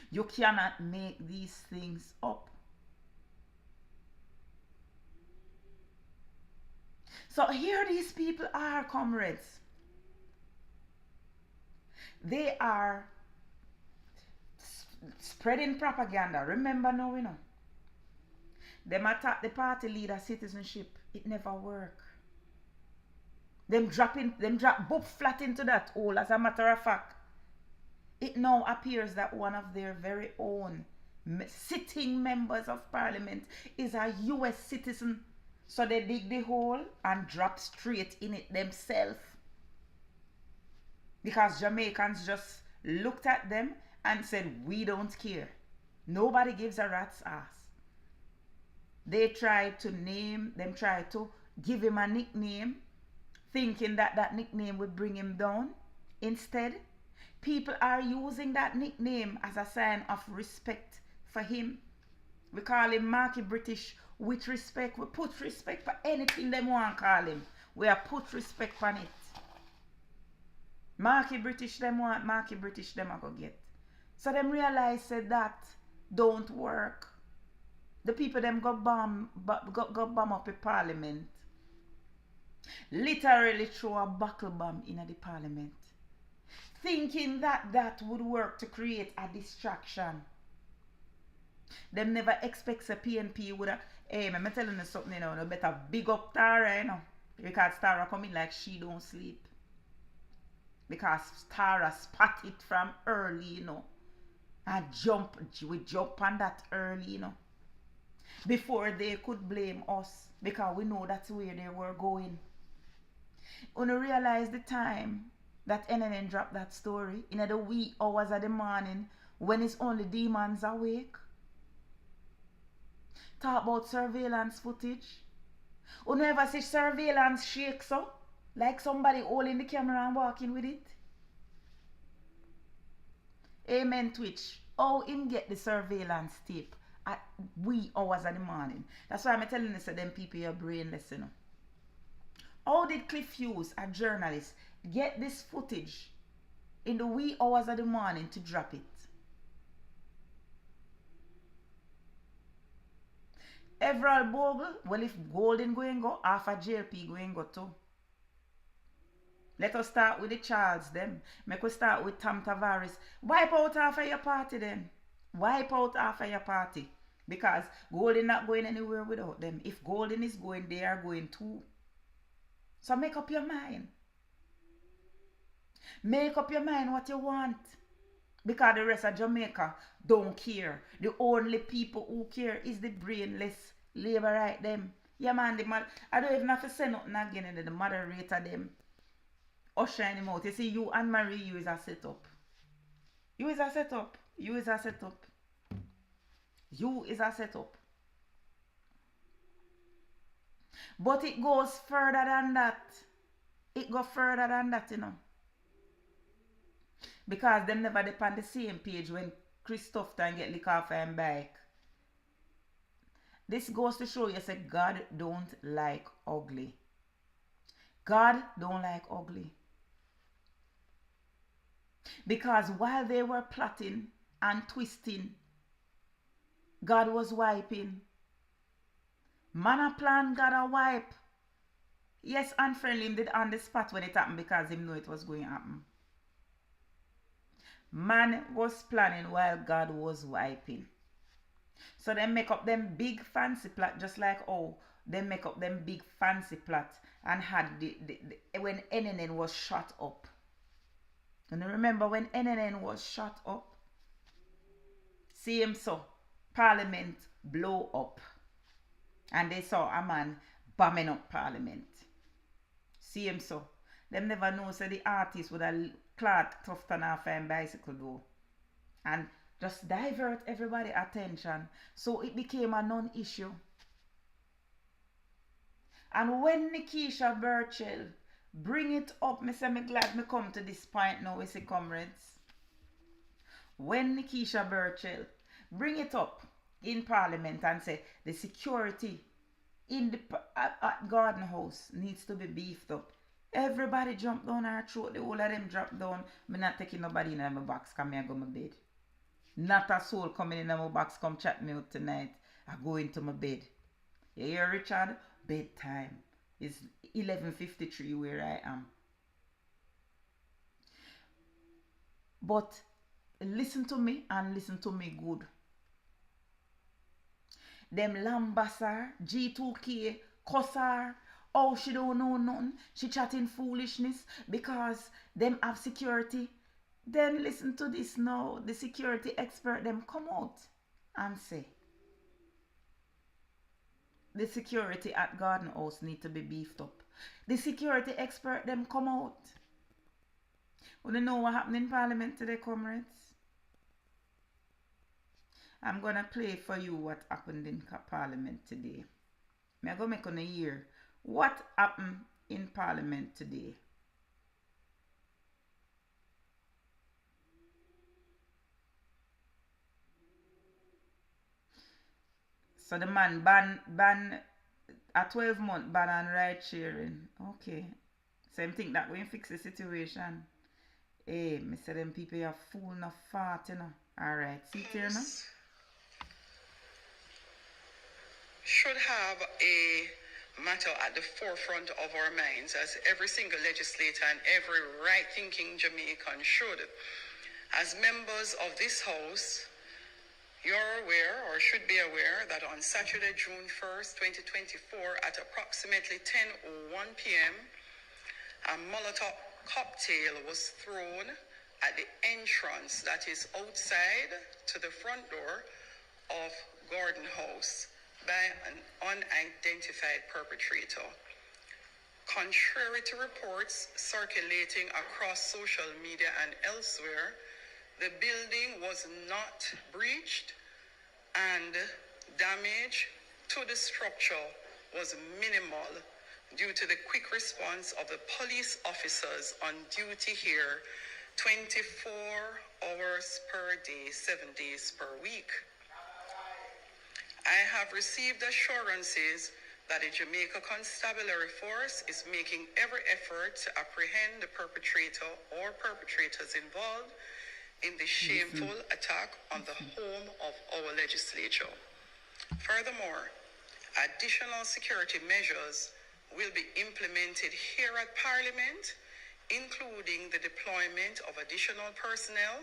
You cannot make these things up. So here these people are, comrades. They are spreading propaganda. Remember now, you know. Them attack the party leader citizenship. It never work. Them drop boop flat into that hole. As a matter of fact, it now appears that one of their very own sitting members of parliament is a US citizen. So they dig the hole and drop straight in it themselves. Because Jamaicans just looked at them and said, we don't care. Nobody gives a rat's ass. They tried to give him a nickname, thinking that that nickname would bring him down. Instead, People are using that nickname as a sign of respect for him. We call him Marky British with respect. We put respect for anything them want call him. We are put respect on it. Marky British them want, Marky British them I go get. So them realize said that don't work. The people them go bomb up in parliament. Literally throw a buckle bomb in the parliament. Thinking that would work to create a distraction. Them never expects a PNP would have, hey, I'm telling you something, you know, no better big up Tara, you know. Because Tara coming like she don't sleep. Because Tara spot it from early, you know. And we jump on that early, you know. Before they could blame us. Because we know that's where they were going. When you realize the time that NNN dropped that story, in the wee hours of the morning, when it's only demons awake. Talk about surveillance footage. You never see surveillance shake so? Like somebody holding the camera and walking with it. Amen Twitch. How him get the surveillance tape at wee hours of the morning? That's why I'm telling you, so them people are brainless, you know. How did Cliff Hughes, a journalist, get this footage in the wee hours of the morning to drop it? Everald Bogle, well, if Golden going go, half a JLP going go too. Let us start with the Charles them. Make us start with Tom Tavares. Wipe out half of your party then. Wipe out half of your party. Because Golden not going anywhere without them. If Golden is going, they are going too. So make up your mind. Make up your mind what you want. Because the rest of Jamaica don't care. The only people who care is the brainless labor right them. Yeah man, I don't even have to say nothing again. The moderator them. Usher him out. You see, you and Marie, you is a setup. You is a setup. You is a setup. You is a setup. But it goes further than that. It goes further than that, you know. Because them never depend the same page when Christoph and get lick off and bike. This goes to show you say God don't like ugly. God don't like ugly. Because while they were plotting and twisting, God was wiping. Man a plan, God a wipe. Yes, unfriendly him did on the spot when it happened because he knew it was going to happen. Man was planning while God was wiping. So they make up them big fancy plot just like they make up them big fancy plot and had when NNN was shot up. And remember when NNN was shot up? See him so. Parliament blow up. And they saw a man bombing up Parliament. See him so. Them never know so the artist would have Clark Tufton off and bicycle though. And just divert everybody's attention. So it became a non-issue. And when Nikisha Burchell bring it up, me say me glad me come to this point now, we see comrades. When Nikisha Burchell bring it up in Parliament and say the security in the at Garden House needs to be beefed up. Everybody jump down our throat. The whole of them drop down. Me not taking nobody in my box. Come here, go my bed. Not a soul coming in my box. Come chat me out tonight. I go into my bed. You hear, Richard? Bedtime. It's 11:53 where I am. But listen to me and listen to me good. Them Lambassar, G2K, Kossar, oh, she don't know nothing. She chatting foolishness because them have security. Then listen to this now. The security expert them come out and say the security at Garden House need to be beefed up. The security expert them come out. Want to know what happened in Parliament today, comrades? I'm gonna play for you what happened in Parliament today. I'm gonna make on a hear what happened in Parliament today. So the man ban a 12-month ban on ride sharing. Okay. Same thing that will fix the situation. Hey, me say them people are fool no fart, you know. Alright, see here now. Should have a matter at the forefront of our minds, as every single legislator and every right-thinking Jamaican should. As members of this House, you're aware, or should be aware, that on Saturday, June 1st, 2024, at approximately 10:01 p.m., a Molotov cocktail was thrown at the entrance that is outside to the front door of Gordon House by an unidentified perpetrator. Contrary to reports circulating across social media and elsewhere, the building was not breached and damage to the structure was minimal due to the quick response of the police officers on duty here 24 hours per day, 7 days per week. I have received assurances that the Jamaica Constabulary Force is making every effort to apprehend the perpetrator or perpetrators involved in the shameful attack on the home of our legislature. Furthermore, additional security measures will be implemented here at Parliament, including the deployment of additional personnel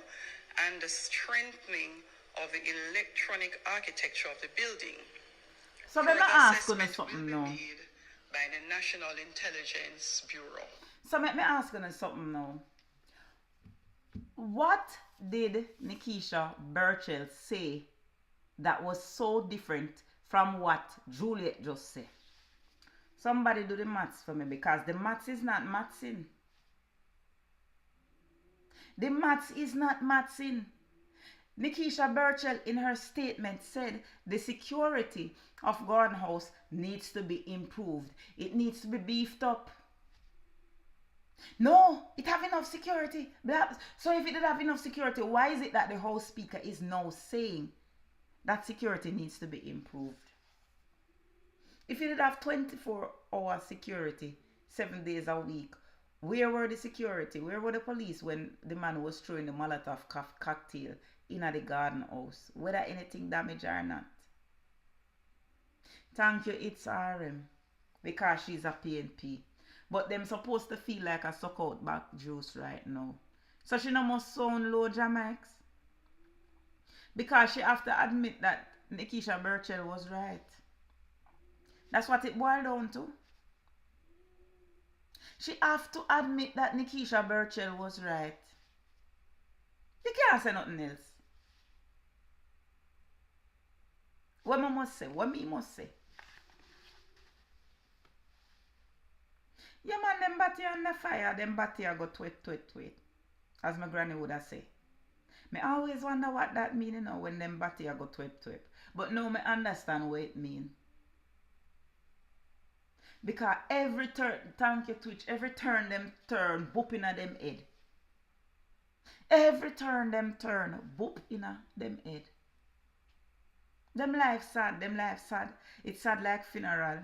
and the strengthening of the electronic architecture of the building. So let me ask you something now. By the National Intelligence Bureau. So let me ask you something now. What did Nikisha Burchell say that was so different from what Juliet just said? Somebody do the maths for me, because the maths is not mathsing. The maths is not mathsing. Nikisha Burchell in her statement said the security of Gordon House needs to be improved. It needs to be beefed up. No, it have enough security. So if it did have enough security, why is it that the House Speaker is now saying that security needs to be improved? If it did have 24-hour security, 7 days a week, where were the security? Where were the police when the man was throwing the Molotov cocktail in the Garden House, whether anything damaged or not? Thank you, it's RM, because she's a PNP. But them supposed to feel like a suck out back juice right now. So she no must sound low Jamaics. Because she have to admit that Nikisha Burchell was right. That's what it boiled down to. She have to admit that Nikisha Burchell was right. You can't say nothing else. What me must say? What me must say? Yeah man, them batty on the fire, them batty a go tweet. As my granny would have say. Me always wonder what that mean, you know, when them batty a go tweet. But now me understand what it mean. Because every turn, thank you Twitch, every turn them turn, boop in a them head. Every turn them turn, boop in a them head. Them life sad. It's sad like funeral.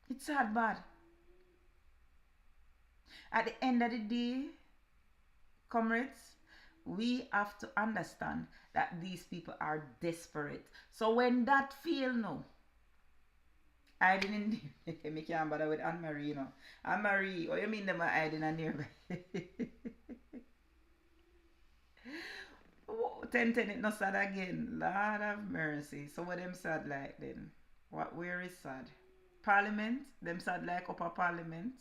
It's sad bad. At the end of the day, comrades, we have to understand that these people are desperate. So when that fail now, I didn't me can't bother with Anne-Marie, you know. Anne-Marie, what you mean them are hiding a nearby? 10 it not sad again. Lord have mercy. So what them sad like then? Where is sad? Parliament? Them sad like upper Parliament?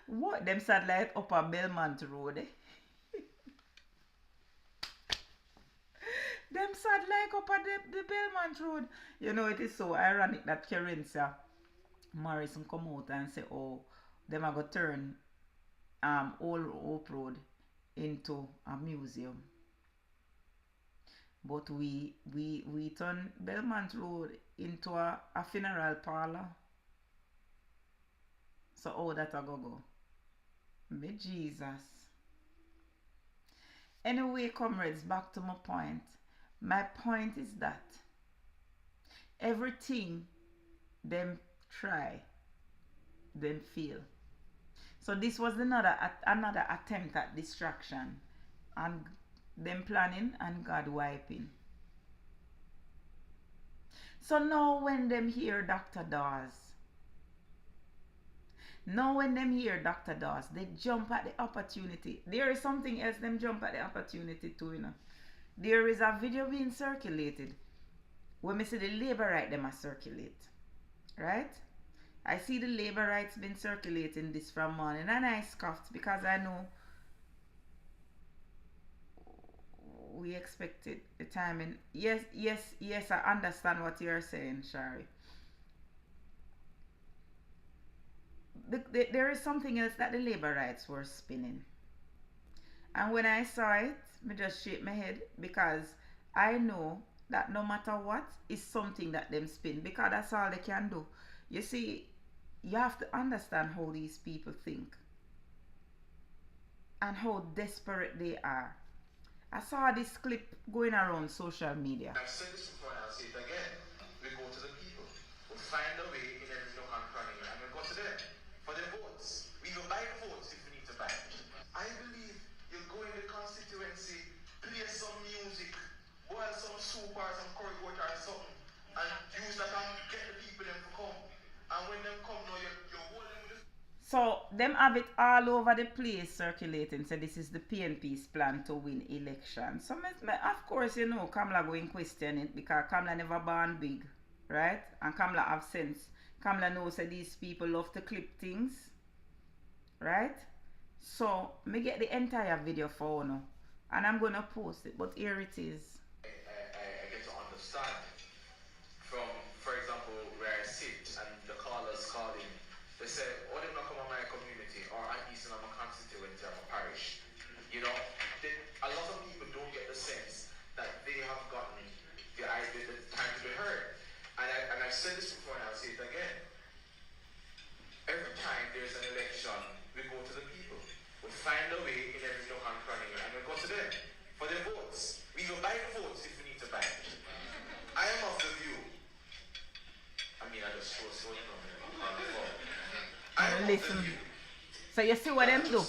What? Them sad like upper Belmont Road? Them sad like upper the Belmont Road. You know, it is so ironic that Kerencia Morrison come out and say, oh, them are going to turn Old Hope Road into a museum. But we turn Belmont Road into a funeral parlor. So how that a go? Me Jesus. Anyway, comrades, back to my point. My point is that everything them try, them fail. So this was another attempt at distraction, and them planning and God wiping. So now when them hear Dr. Dawes, they jump at the opportunity. There is something else them jump at the opportunity too, you know. There is a video being circulated when me see the labor right them a circulate. Right? I see the labor rights been circulating this from morning, and I scoffed because I know we expected the timing. Yes, I understand what you're saying, Shari. There is something else that the labor rights were spinning. And when I saw it, I just shake my head because I know that no matter what, is something that them spin, because that's all they can do. You see, you have to understand how these people think and how desperate they are. I saw this clip going around social media. I've said this before and I'll say it again. We go to the people. We find a way in every nook and cranny and we go to them for their votes. We will buy the votes if we need to buy it. I believe you go in the constituency, play some music, boil some soup or some curry goat or something, and use that and get the people them to come. And when them come now, you hold them with the... So, them have it all over the place circulating. So, this is the PNP's plan to win election. So, of course, you know, Kamala going question it because Kamala never born big, right? And Kamala have sense. Kamala knows that these people love to clip things, right? So, me get the entire video for you, and I'm going to post it. But here it is. I get to understand from, for example, where I sit and the callers calling. They say, oh, they're not come on my community, or I'm Eastern, I'm a constituency, I'm a parish. You know, a lot of people don't get the sense that they have gotten the time to be heard. And I've said this before and I'll say it again. Every time there's an election, we go to the people. We find a way in every nook and cranny and we go to them for their votes. We will buy the votes if we need to buy it. I am of the view. I mean, I just so you know. Listen. So you see what them do?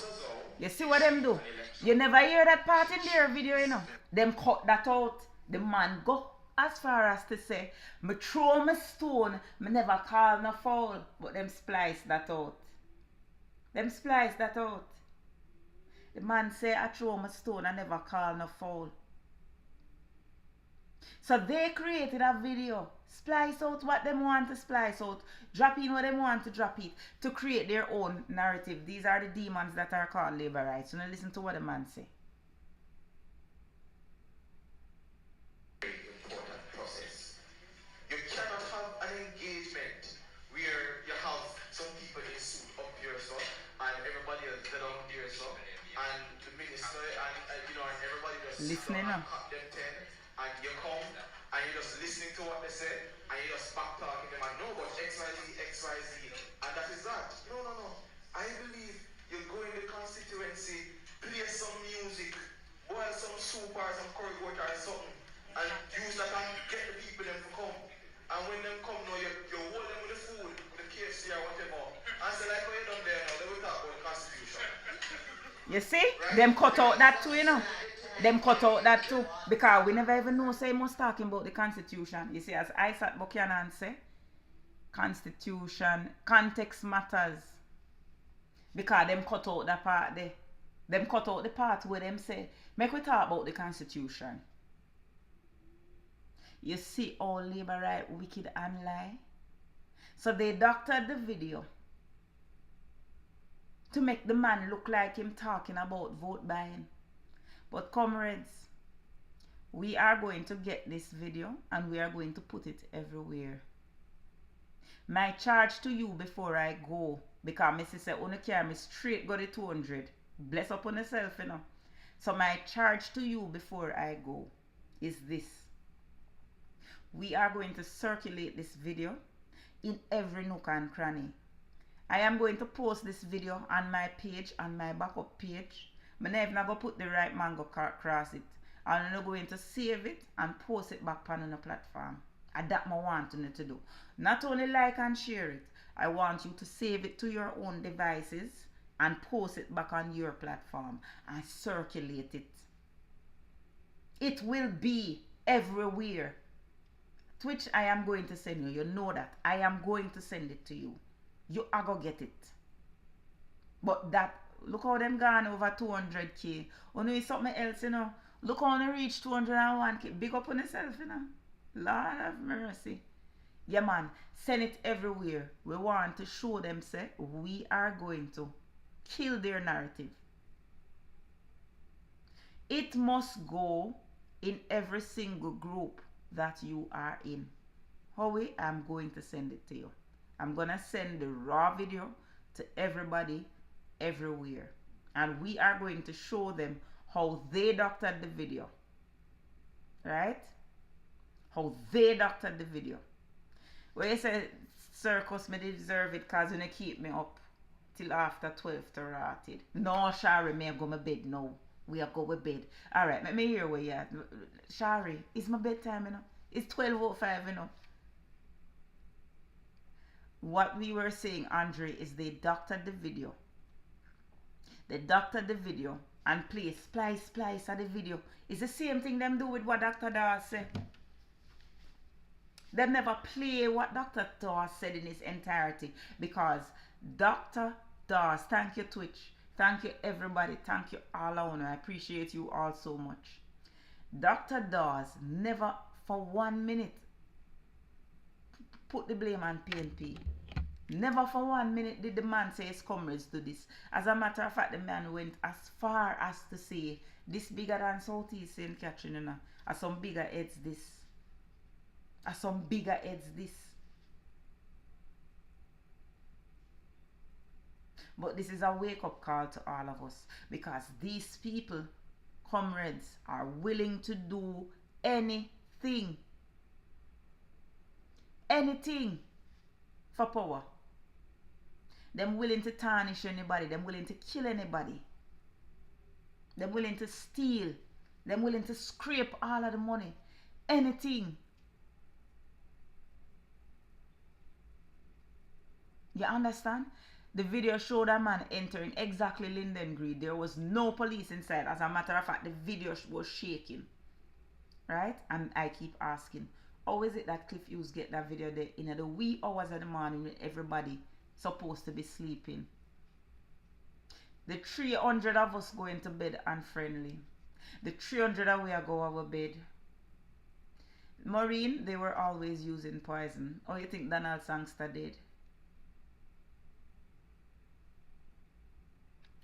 You see what them do? You never hear that part in their video, you know. Them cut that out. The man go as far as to say, me throw my stone, me never call no foul. But them splice that out. Them splice that out. The man say, I throw my stone, I never call no foul. So they created a video, splice out what them want to splice out, drop in what them want to drop it, to create their own narrative. These are the demons that are called labor rights. So now listen to what the man say. Important process. You cannot have an engagement where you have some people in suit up here, so, and everybody else down here, so, and the minister and you know, and everybody just listening now. Cut them 10, and you come and you're just listening to what they say, and you just back talking them and no, but XYZ, and that is that. No. I believe you go in the constituency, play some music, boil some soup or some curry goat or something, and use that and get the people them to come. And when them come now, you hold them with the food, with the KFC or whatever, and say like how you done there now, they will talk about the constitution. You see? Right? Them cut out that too, you know. Them cut out that too. Because we never even know say much talking about the constitution. You see, as Isaac Buchanan say, constitution, context matters. Because them cut out that part there. Them cut out the part where them say, make we talk about the constitution. You see all labor right, wicked and lie. So they doctored the video to make the man look like him talking about vote buying. But comrades, we are going to get this video and we are going to put it everywhere. My charge to you before I go, because Mrs. say, "Una carry me straight go to 200. Bless up on yourself, you know." So my charge to you before I go is this. We are going to circulate this video in every nook and cranny. I am going to post this video on my page, on my backup page. I'm never going to put the right man go cross it. and you're going to save it and post it back on the platform. And that I want you to do. Not only like and share it, I want you to save it to your own devices and post it back on your platform and circulate it. It will be everywhere. Twitch, I am going to send you. You know that. I am going to send it to you. You are going to get it. But that, look how them gone over 200k. Oh no, it's something else, you know. Look how they reach 201k. Big up on yourself, you know. Lord have mercy. Yeah, man. Send it everywhere. We want to show them, say, we are going to kill their narrative. It must go in every single group that you are in. Howie, I'm going to send it to you. I'm going to send the raw video to everybody everywhere. And we are going to show them how they doctored the video. Right? How they doctored the video. Where you say, circus, me deserve it because you keep me up till after 12 to rot it. No, Shari, me go my bed now. We are go to bed. Alright, let me hear where you at. Shari, it's my bedtime, you know. It's 12:05, you know. What we were saying, Andre, is they doctored the video. They doctored the video and play splice of the video. It's the same thing them do with what Dr. Dawes said. They never play what Dr. Dawes said in its entirety because Dr. Dawes, thank you Twitch, thank you everybody, thank you all out. I appreciate you all so much. Dr. Dawes never for 1 minute put the blame on PNP. Never for 1 minute did the man say his comrades do this. As a matter of fact, the man went as far as to say this bigger than Southeast St. Catherine, you know. As some bigger heads this. As some bigger heads this. But this is a wake-up call to all of us because these people, comrades, are willing to do anything. Anything for power. Them willing to tarnish anybody. Them willing to kill anybody. Them willing to steal. Them willing to scrape all of the money. Anything. You understand? The video showed a man entering exactly Linden Green. There was no police inside. As a matter of fact, the video was shaking. Right? And I keep asking, how is it that Cliff Hughes get that video there in the wee hours of the morning when everybody supposed to be sleeping? The 300 of us going to bed unfriendly. The 300 of we are go our bed. Maureen, they were always using poison. Oh, you think Donald Sangster did?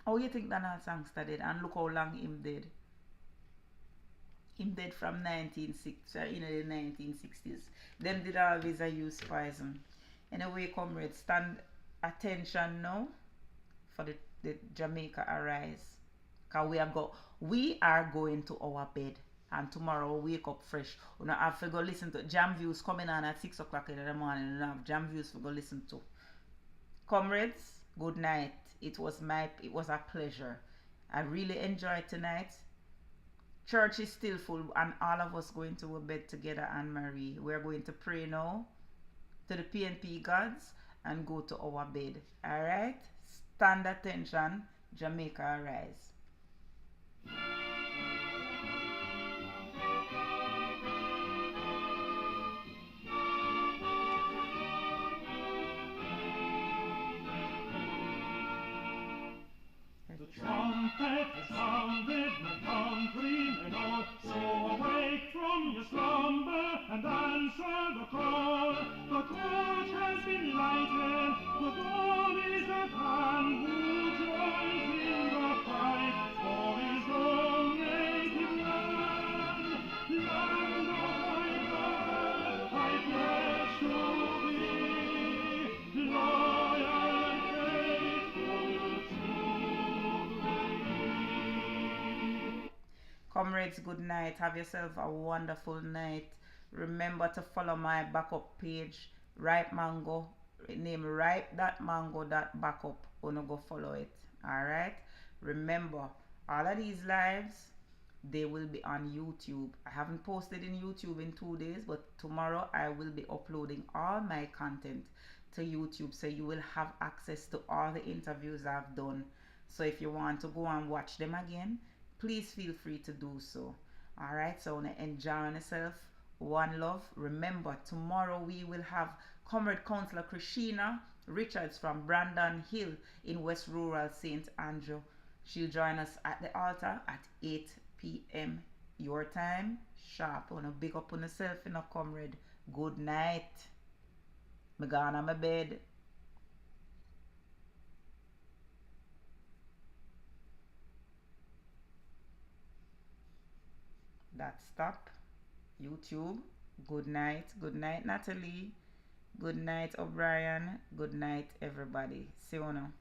Oh, you think Donald Sangster did? And look how long him did. Him dead from 1960, in the 1960s. Them did always use poison. Anyway, comrades, stand attention now for the Jamaica Arise. Because we are going to our bed. And tomorrow we'll wake up fresh. We don't have to go listen to Jam Views coming on at 6 o'clock in the morning. We don't have Jam Views to go listen to. Comrades, good night. It was a pleasure. I really enjoyed tonight. Church is still full and all of us going to a bed together, Anne-Marie. We're going to pray now to the PNP gods and go to our bed. Alright? Stand attention. Jamaica Arise. The trumpet has sounded, my countrymen all, so awake from your slumber and answer the call. The torch has been lighted, the dawn is at hand. Who joins in the fight for his own native land? Land of my birth, I pledge to be loyal and faithful to. Comrades, good night. Have yourself a wonderful night. Remember to follow my backup page, Ripe Mango. Name ripe.mango.backup. Wanna go follow it. Alright? Remember, all of these lives they will be on YouTube. I haven't posted in YouTube in 2 days, but tomorrow I will be uploading all my content to YouTube, so you will have access to all the interviews I've done. So if you want to go and watch them again, please feel free to do so. All right, so enjoy yourself. One love. Remember, tomorrow we will have Comrade Councillor Krishina Richards from Brandon Hill in West Rural St. Andrew. She'll join us at the altar at 8 p.m. your time. Sharp. Wanna big up on yourself, you know, comrade. Good night. Me gone on my bed. That stop. YouTube. Good night. Good night, Natalie. Good night, O'Brien. Good night, everybody. See you now.